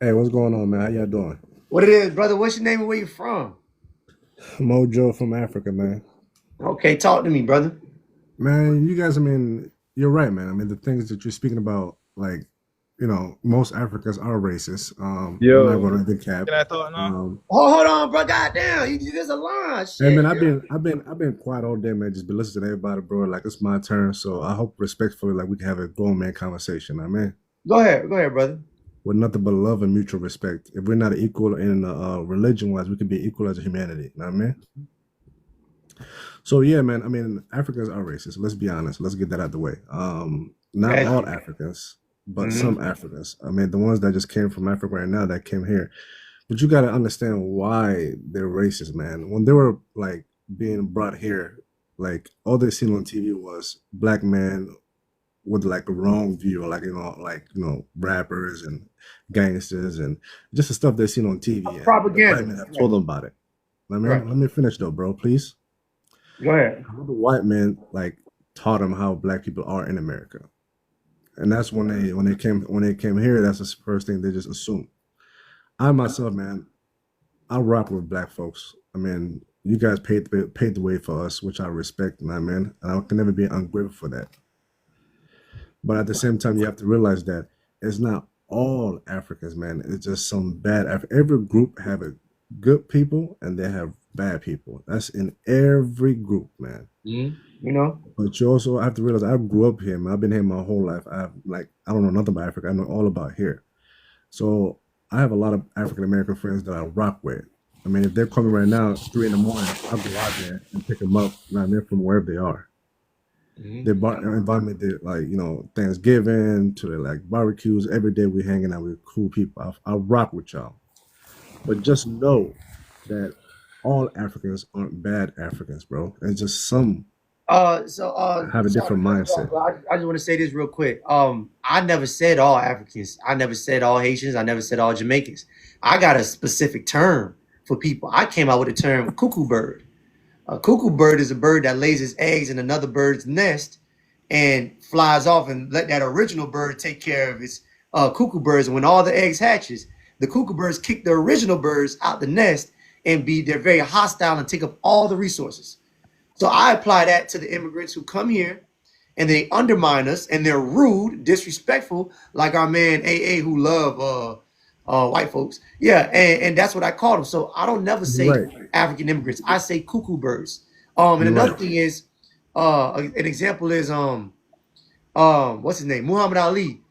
Hey, what's going on, man? How y'all doing? What it is, brother? What's your name and where you from? Mojo from Africa, man. Okay, talk to me, brother. Man, you guys, I mean, you're right, man. I mean, the things that you're speaking about, like, most Africans are racist. I'm not Yo, going to the cap. can I talk now? Hold on, bro. Goddamn, there's a line. Hey, man, Shit. I've been quiet all day, man. Just been listening to everybody, bro. Like, it's my turn, so I hope respectfully, like, we can have a grown man conversation. I mean, Go ahead, brother. with nothing but love and mutual respect. If we're not equal in religion wise, we can be equal as a humanity. You know what I mean? So yeah, man. I mean, Africans are racist. Let's be honest. Let's get that out of the way. Not As, all Africans, but mm-hmm. some Africans. I mean, the ones that just came from Africa right now that came here. But you got to understand why they're racist, man. When they were like being brought here, like all they seen on TV was black men with like a wrong view, like rappers and gangsters and just the stuff they seen on TV, and the white Propaganda. men have Right. told them about it. I Right. mean, let me finish though, bro, please. Go ahead. How the white men like taught them how black people are in America, and that's when they came here. That's the first thing they just assumed. I myself, man, I rock with black folks. I mean, you guys paid the way for us, which I respect, and and I can never be ungrateful for that. But at the same time, you have to realize that it's not all Africans, man. It's just some bad. Every group have a good people and they have bad people. That's in every group, man. You know. But you also have to realize I grew up here, man. I've been here my whole life. I don't know nothing about Africa. I know all about here. So I have a lot of African American friends that I rock with. I mean, if they're coming right now, 3 in the morning, I'll go out there and pick them up, you know what I mean, from wherever they are. They invite me to Thanksgiving, to their like barbecues. Every day we hanging out with cool people. I rock with y'all. But just know that all Africans aren't bad Africans, bro. It's just some have a Sorry to different cut you off, mindset. but I just want to say this real quick. I never said all Africans. I never said all Haitians. I never said all Jamaicans. I got a specific term for people. I came out with the term cuckoo bird. A cuckoo bird is a bird that lays its eggs in another bird's nest and flies off and let that original bird take care of its cuckoo birds. And when all the eggs hatches, the cuckoo birds kick the original birds out the nest and they're very hostile and take up all the resources. So I apply that to the immigrants who come here and they undermine us and they're rude, disrespectful, like our man AA who love white folks. Yeah, and that's what I call them. So I don't never You're say right. African immigrants. I say cuckoo birds. And You're another right. thing is, an example is what's his name? Muhammad Ali.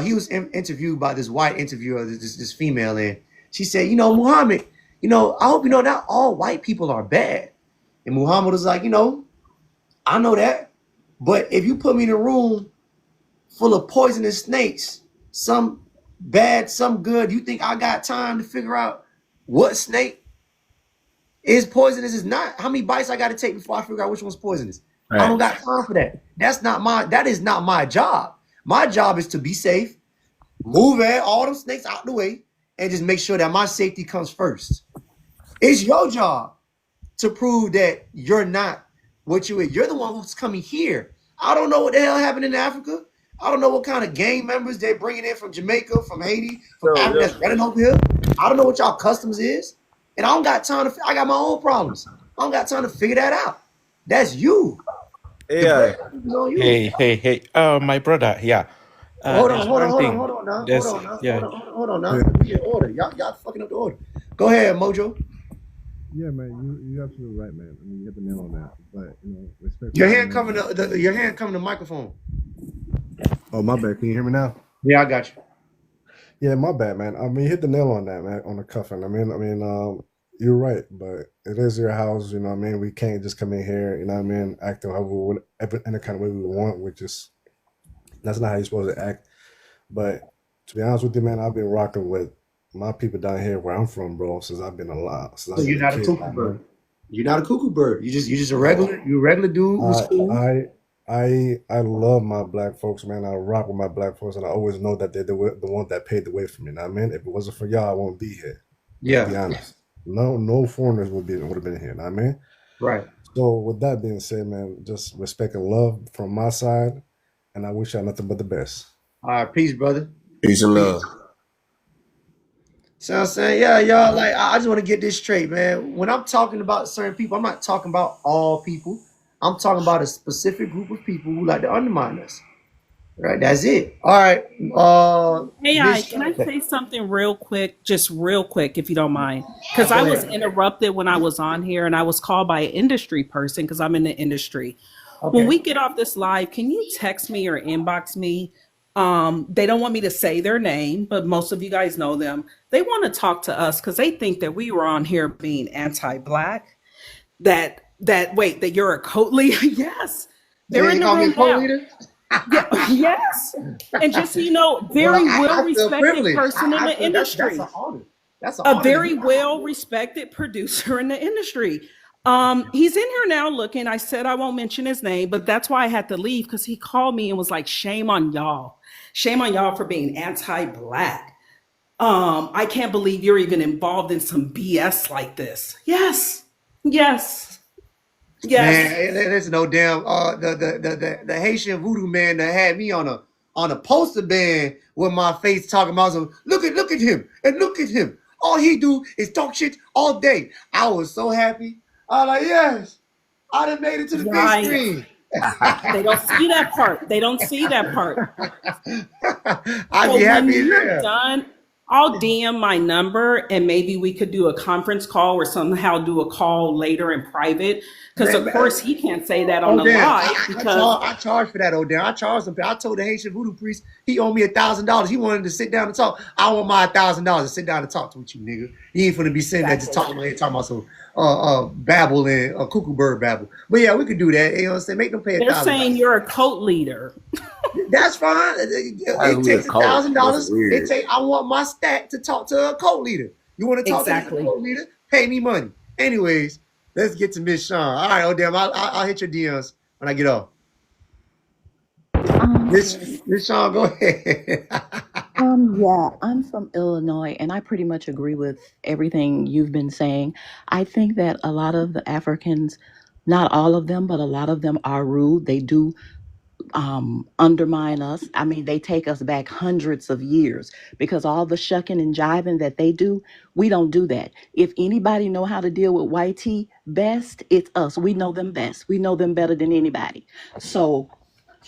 He was interviewed by this white interviewer, this female, and she said, Muhammad, I hope you know not all white people are bad. And Muhammad was like, I know that, but if you put me in a room full of poisonous snakes, some bad, some good, you think I got time to figure out what snake is poisonous, is not? How many bites I got to take before I figure out which one's poisonous? I don't got time for that. That is not my job. My job is to be safe, move all them snakes out the way, and just make sure that my safety comes first. It's your job to prove that you're not what you are. You're the one who's coming here. I don't know what the hell happened in Africa. I don't know what kind of gang members they're bringing in from Jamaica, from Haiti, from Africa that's running over here. I don't know what y'all customs is. And I don't got time I got my own problems. I don't got time to figure that out. That's you. Yeah. You. Hey. My brother. Yeah. Hold on There's one thing. hold on now. There's yeah. Hold on now. We in order. Y'all fucking up the order. Go ahead, Mojo. Yeah, man, you're absolutely right, man. I mean, you hit the nail on that. But respect. Your hand coming the microphone. Oh, my bad. Can you hear me now? Yeah, I got you. Yeah, my bad, man. I mean, you hit the nail on that, man, on the cuffing. You're right, but it is your house, you know what I mean? We can't just come in here, you know what I mean, acting however we would, any kind of way we want, that's not how you're supposed to act. But to be honest with you, man, I've been rocking with my people down here where I'm from, bro, since I've been alive. So you're not a cuckoo bird. You're not a cuckoo bird. You're just a regular dude who's cool. I love my black folks, man. I rock with my black folks, and I always know that they're the ones that paved the way for me. You know what I mean? If it wasn't for y'all, I won't be here. Yeah. To be honest. No foreigners would have been here. You know what I mean? Right. So with that being said, man, just respect and love from my side, and I wish y'all nothing but the best. All right, peace, brother. Peace and love. So I'm saying, yeah, y'all, like, I just want to get this straight, man. When I'm talking about certain people, I'm not talking about all people. I'm talking about a specific group of people who like to undermine us. Right, that's it. All right. Hey, can I say something real quick? Just real quick, if you don't mind. Because I was interrupted when I was on here and I was called by an industry person because I'm in the industry. Okay. When we get off this live, can you text me or inbox me? They don't want me to say their name, but most of you guys know them. They want to talk to us because they think that we were on here being anti-Black. That you're a cult leader. Yes. They're in the room now. Yes. And just so you know, very well-respected person in the industry. That's an honor. That's a very well-respected producer in the industry. He's in here now looking. I said I won't mention his name, but that's why I had to leave because he called me and was like, shame on y'all. Shame on y'all for being anti-Black. I can't believe you're even involved in some BS like this. Yes. Man, there's no damn the Haitian voodoo man that had me on a poster band with my face talking about some look at him and look at him. All he do is talk shit all day. I was so happy. I was like, yes, I done made it to the big screen. They don't see that part. I'd be happy as hell. Done. I'll DM my number and maybe we could do a conference call or somehow do a call later in private. Because of course he can't say that on the live. I charge for that, Odell. I charged him. I told the Haitian voodoo priest he owed me $1,000. He wanted to sit down and talk. I want my $1,000 to sit down and talk to with you, nigga. He ain't finna be sitting there just talking about some babble and cuckoo bird babble. But yeah, we could do that. You know what I'm saying? Make them pay $1,000. They're saying you're a cult leader. That's fine. It takes $1,000. I want my stack to talk to a cult leader. You want to talk to a cult leader? Pay me money. Anyways, let's get to Miss Sean. All right, Odell, I'll hit your DMs when I get off. Miss Sean, go ahead. Yeah, I'm from Illinois, and I pretty much agree with everything you've been saying. I think that a lot of the Africans, not all of them, but a lot of them are rude. They do undermine us. I mean, they take us back hundreds of years because all the shucking and jiving that they do, we don't do that. If anybody know how to deal with white tea best, it's us. We know them best. We know them better than anybody. So,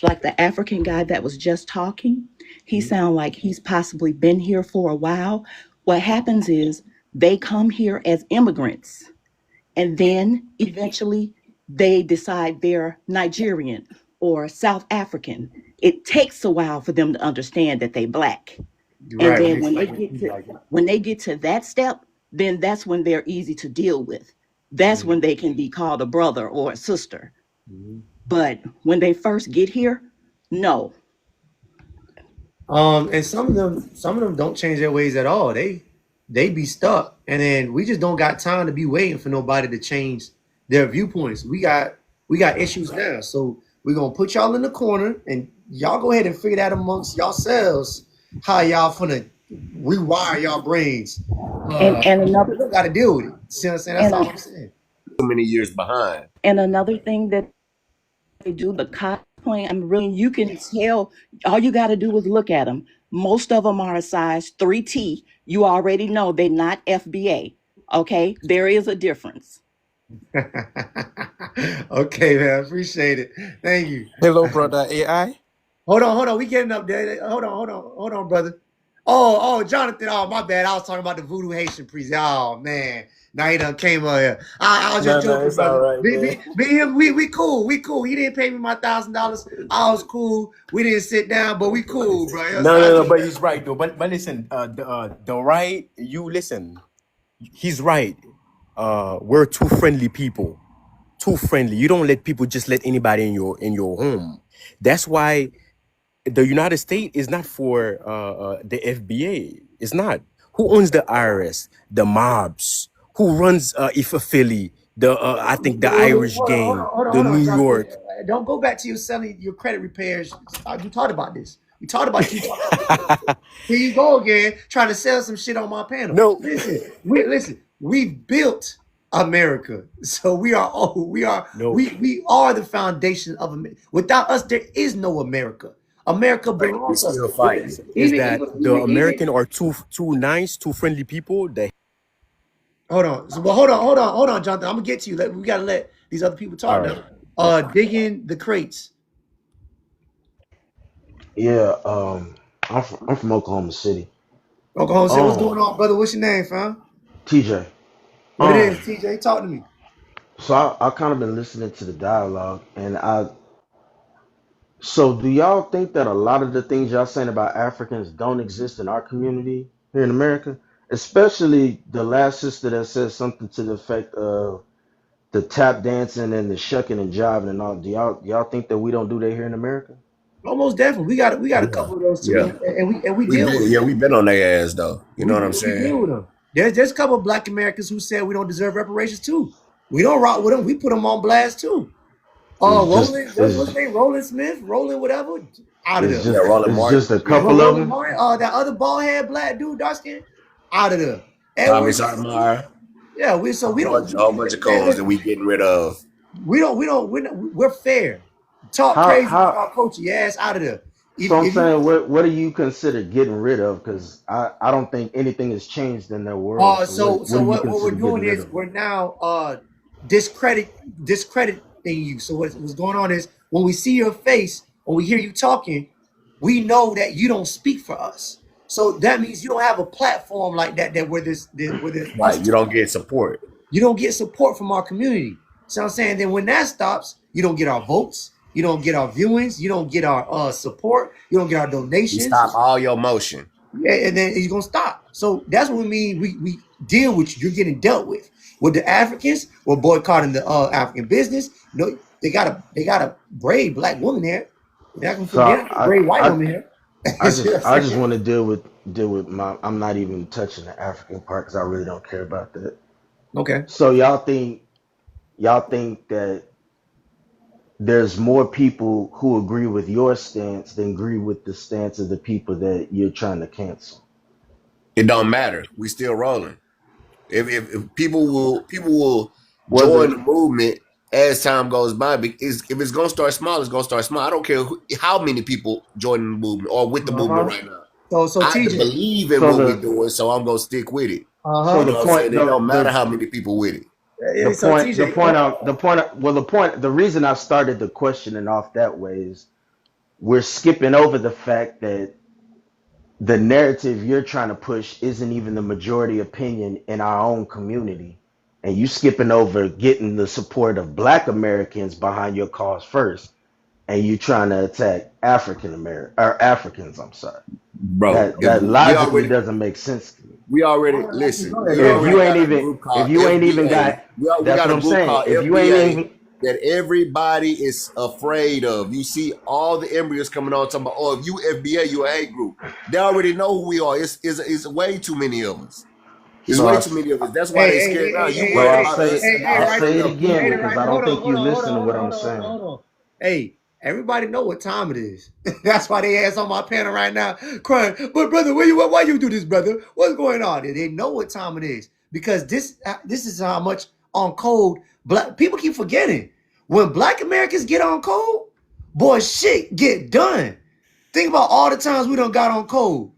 like the African guy that was just talking, he sound like he's possibly been here for a while. What happens is they come here as immigrants and then eventually they decide they're Nigerian or South African. It takes a while for them to understand that they black. And Right. then when they get to that step, then that's when they're easy to deal with. That's when they can be called a brother or a sister. But when they first get here, no. And some of them don't change their ways at all. They be stuck, and then we just don't got time to be waiting for nobody to change their viewpoints. We got issues now, so we're gonna put y'all in the corner, and y'all go ahead and figure that amongst yourselves how y'all finna rewire y'all brains. And We another don't got to deal with it. See what I'm saying? That's and all I'm saying. Too many years behind. and another thing that they do the cosplaying. I mean, really, you can tell. All you got to do is look at them. Most of them are a size 3T. You already know they're not FBA. Okay, there is a difference. Okay, man. Appreciate it. Thank you. Hello, brother AI. Hold on. We getting up there. Hold on, brother. Oh, Jonathan. Oh, my bad. I was talking about the voodoo Haitian priest. Oh man. Now he done came up here. I was just joking, It's all brother. right, man. Me and him, we cool. We cool. He didn't pay me my $1,000. I was cool. We didn't sit down, but we cool, bro. No, but he's right though. But listen, the right, you listen. He's right. We're too friendly people. Too friendly. You don't let people just let anybody in your home. That's why the United States is not for the FBA. It's not. Who owns the IRS? The mobs. Who runs Ifa Philly? The I think the Irish gang, the Hold on, New Jonathan. York. Don't go back to you selling your credit repairs. You talked about this. You talked about you. Here you go again, trying to sell some shit on my panel. No, Listen. We built America, so we are. Oh, we are. no. We are the foundation of America. Without us, there is no America. America Right. We belongs to us. still fighting. Is Even, that even, the even, American even. are too nice, too friendly people? The Hold on. So, well, hold on, Jonathan. I'm gonna get to you. We gotta let these other people all talk right. now. Dig in the crates. Yeah, I'm from Oklahoma City. Oklahoma City. What's going Um, on, brother? What's your name, fam? TJ. What it is, Um, TJ? Talk to me. so I kind of been listening to the dialogue, and so do y'all think that a lot of the things y'all saying about Africans don't exist in our community here in America? Especially the last sister that said something to the effect of the tap dancing and the shucking and jiving and all. Do y'all think that we don't do that here in America? Almost definitely. We got a Yeah. couple of those too, Yeah. and we We deal with been them. we been on their ass though. You know what I'm We saying? deal with them. There's a couple of Black Americans who said we don't deserve reparations too. We don't rock with them. We put them on blast too. It's just Rolling. What's it's his name? Roland Smith. Roland whatever. Out of it's there. Yeah, just Roland it's Martin. just a Yeah. couple of Roland them. Martin. That other bald head black dude, dark skin. Out of there. Tommy Edward. Sotomayor. Yeah. We don't. A whole bunch of Man, cones that listen. we getting rid of. We're fair. Talk crazy How about coaching your ass out of there. So I'm If you saying, what do you consider getting rid of? Because I don't think anything has changed in their world. So what so do you what we're consider getting doing rid is of? we're now discrediting you. So what's going on is when we see your face, when we hear you talking, we know that you don't speak for us. So that means you don't have a platform like that where there's us Right. You don't talking. get support. You don't get support from our community. So I'm saying then when that stops, you don't get our votes, you don't get our viewings, you don't get our support, you don't get our You donations. stop all your motion. Yeah, and then he's gonna stop. So that's what we mean. We deal with you. You're getting dealt with the Africans. We're boycotting the African business. You know, they got a brave black woman here. They're not gonna So forget a brave white woman here. See what I'm I just saying? want to deal with my. I'm not even touching the African part because I really don't care about that. Okay. So y'all think that there's more people who agree with your stance than agree with the stance of the people that you're trying to cancel. It don't matter. We still rolling. If people will join Whether the movement as time goes by. Because if it's gonna start small, it's gonna start small. I don't care how many people join the movement or with the movement right now. So I TJ. believe in So what we're the doing, so I'm gonna stick with it. so You Uh-huh. the know what I'm point saying? It don't matter the how many people with it. the So point the TJ, point out the point well the point the reason I started the questioning off that way is we're skipping over the fact that the narrative you're trying to push isn't even the majority opinion in our own community. And you skipping over getting the support of black Americans behind your cause first. And you trying to attack African American or Africans, I'm sorry. Bro, That if that logically doesn't make sense to me. we already listen, we If already you ain't got a even group if called you ain't even FBA. got We that's got what a I'm group saying. called If you ain't FBA even that everybody is afraid of. You see all the embryos coming on talking about, oh, if you FBA, you a hate group. They already know who we are. It's way too many of us. It's so way I too many of us. That's why hey, they hey, scared hey, now. hey, You hey, bro, worried hey, I'll about hey, say us hey, not hey, I'll right. having say it enough again Hey, people. because right. I don't Hold on, think hold you on, hold listen on, to hold what on, I'm hold on, hold on, saying. hold on. Hey, everybody know what time it is. That's why they ass on my panel right now crying. But brother, why you do this, brother? What's going on? They know what time it is because this is how much on code black people keep forgetting. When black Americans get on code, boy, shit get done. Think about all the times we done got on code.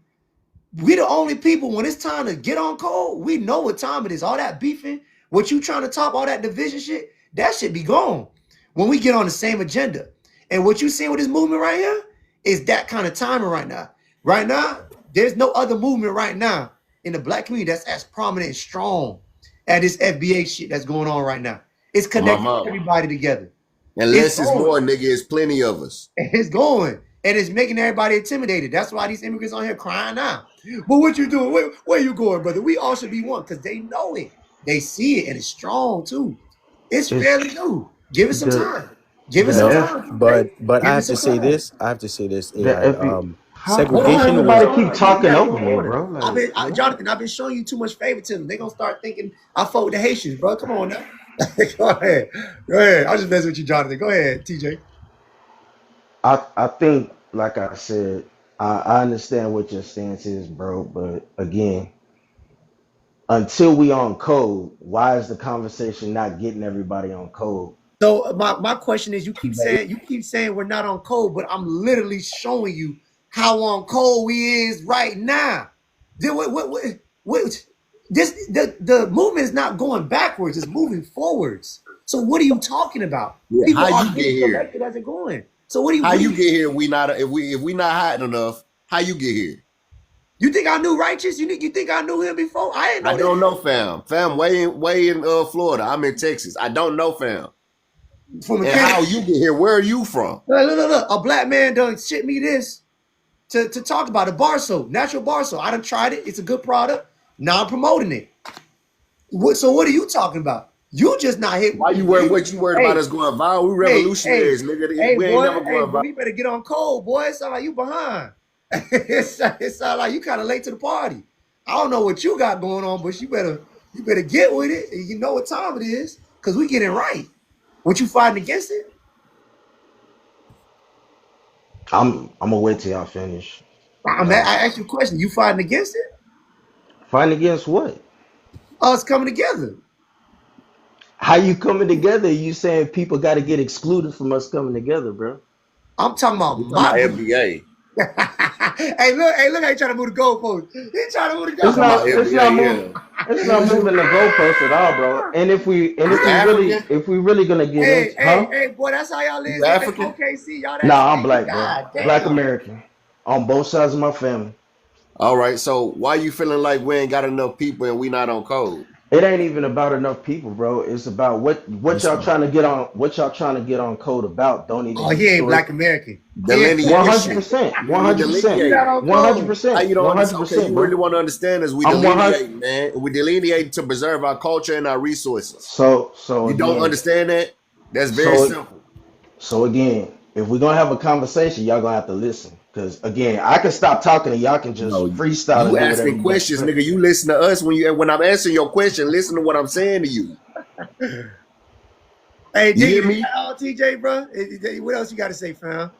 We the only people when it's time to get on code, we know what time it is. All that beefing, what you trying to top, all that division shit, that should be gone when we get on the same agenda. And what you seeing with this movement right here is that kind of timing right now. Right now, there's no other movement right now in the black community that's as prominent and strong as this FBA shit that's going on right now. It's On my connecting mama. everybody together. And It's less is going. more, nigga. It's plenty of us. It's going. And it's making everybody intimidated. That's why these immigrants on here crying out. But what you doing? Where you going, brother? We all should be one because they know it. They see it and it's strong too. It's It's fairly new. Give it some the time. Give it the some No, F time, TJ. but I Give it have to some say time. this. I have to say this. the AI. FB how Hold Segregation on, was. everybody hold keep on. You talking gotta go over in me, order. bro? Like what? Jonathan, I've been showing you too much favoritism. They're gonna start thinking I fought with the Haitians, bro. Come on now. Go ahead. Go ahead. I'll just mess with you, Jonathan. Go ahead, TJ. I think like I said, I understand what your stance is, bro, but again, until we on code, why is the conversation not getting everybody on code? So my question is, you keep saying we're not on code, but I'm literally showing you how on code we is right now. Then this the movement is not going backwards; it's moving forwards. So what are you talking about? Yeah, how People are you get getting here? corrected as they're going. So what do you How what do you you get here? We not if we not hiding enough. How you get here? you think I knew Righteous? You think I knew him before? I didn't I know this. don't know, fam. Fam, way in Florida. I'm in Texas. I don't know, fam. From a And can how you get here? Where are you from? look. A black man done shit me this. To talk about it. Barll Soap, natural Barll Soap. I done tried it. It's a good product. Now I'm promoting it. So what are you talking about? You just not hit. Why you worried? What you worried about Hey, us going viral? We hey, hey, revolutionaries, nigga. hey, We ain't boy. never Hey, going boy. viral. You better get on cold, boy. It sound like you behind. It sound like you kind of late to the party. I don't know what you got going on, but you better get with it. And you know what time it is, cause we getting right. What you fighting against it? I'm gonna wait till y'all finish. I Y'all asked you a question. You fighting against it? fighting against what? Us coming together. How you coming together? You saying people got to get excluded from us coming together, bro? I'm talking about We talking my about group. FBA. Hey, look how you trying to move the goalpost. He trying to move the We It's talking about goalpost. not. FBA. Yeah. It's not moving the goalposts at all, bro. And You African? if we really gonna get Hey, into, hey, huh? hey, boy, that's how y'all You is in African? OKC. Y'all that Nah, I'm same. black, bro. God Black damn. American on both sides of my family. All right. So why you feeling like we ain't got enough people and we not on code? It ain't even about enough people, bro. It's about what What's y'all up? trying to get on. What y'all trying to get on code about? Don't Oh, even he ain't historic. black American. One Delineate hundred shit. percent. We, One we hundred percent. He not delineating. on One hundred code. How percent. you don't One hundred understand? Okay, percent, you really bro. want to understand is we I'm 100. delineating, man. We delineating to preserve our culture and our resources. So You don't again, understand that? That's very so simple. so again, if we're gonna have a conversation, y'all gonna have to listen. Cause again, I can stop talking and y'all can just No, freestyle you and do whatever asking you got to questions, say. nigga. You listen to us when I'm answering your question. Listen to what I'm saying to you. Hey, You Diggy, hear is me? that all, TJ, bro? What else you got to say, fam?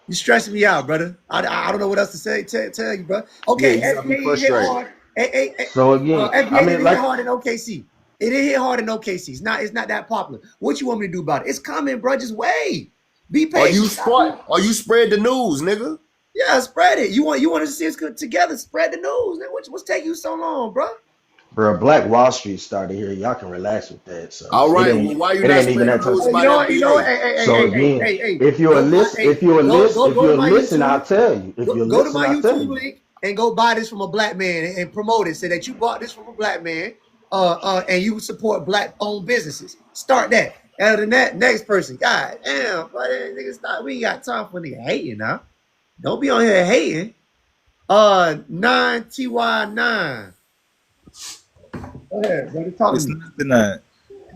You stressing me out, brother. I don't know what else to say. Tell you, bro. Yeah, Okay, you got me FBA didn't hit frustrated. hard. Hey, So again, I FBA mean, didn't hit like hard in OKC. It didn't hit hard in OKC. It's not that popular. What you want me to do about it? It's coming, bro. Just wait. Be Or you patient. spread the news, nigga. Yeah, spread it. You want to see us together? Spread the news. What's taking you so long, bro? Bro, Black Wall Street started here. Y'all can relax with that. So All it right. ain't Well, why you it not ain't even spreading that the type news of. You about know what? You know what? FBA? So again, Hey. Go if you're to my listen, I'll YouTube. tell you. If you Go to listen, my I'll tell YouTube you. link and go buy this from a black man and promote it. Say that you bought this from a black man. And you support black-owned businesses. Start that. Other than that, next person. God damn, but niggas stop. We ain't got time for nigga hating now. Don't be on here hating. 9TY9. Go ahead, brother. Talk to It's me. nothing that,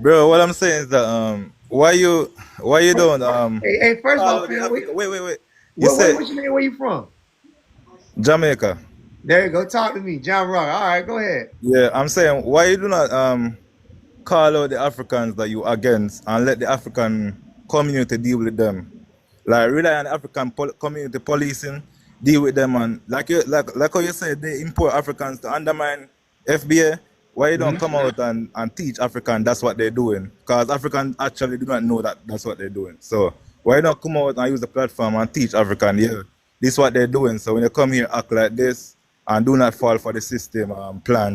bro. What I'm saying is that why you don't Hey, first of call all, out the fam, Africa? Wait. You what's said your name? Where you from? Jamaica. There you go. Talk to me, John Rock. All right, go ahead. Yeah, I'm saying why you do not call out the Africans that you against and let the African community deal with them. Like rely on African community policing, deal with them, and like how you said they import Africans to undermine FBA. Why you don't come out and teach African that's what they're doing? Because Africans actually do not know that that's what they're doing. So why you don't come out and use the platform and teach African? Yeah, this is what they're doing. So when you come here, act like this and do not fall for the system plans.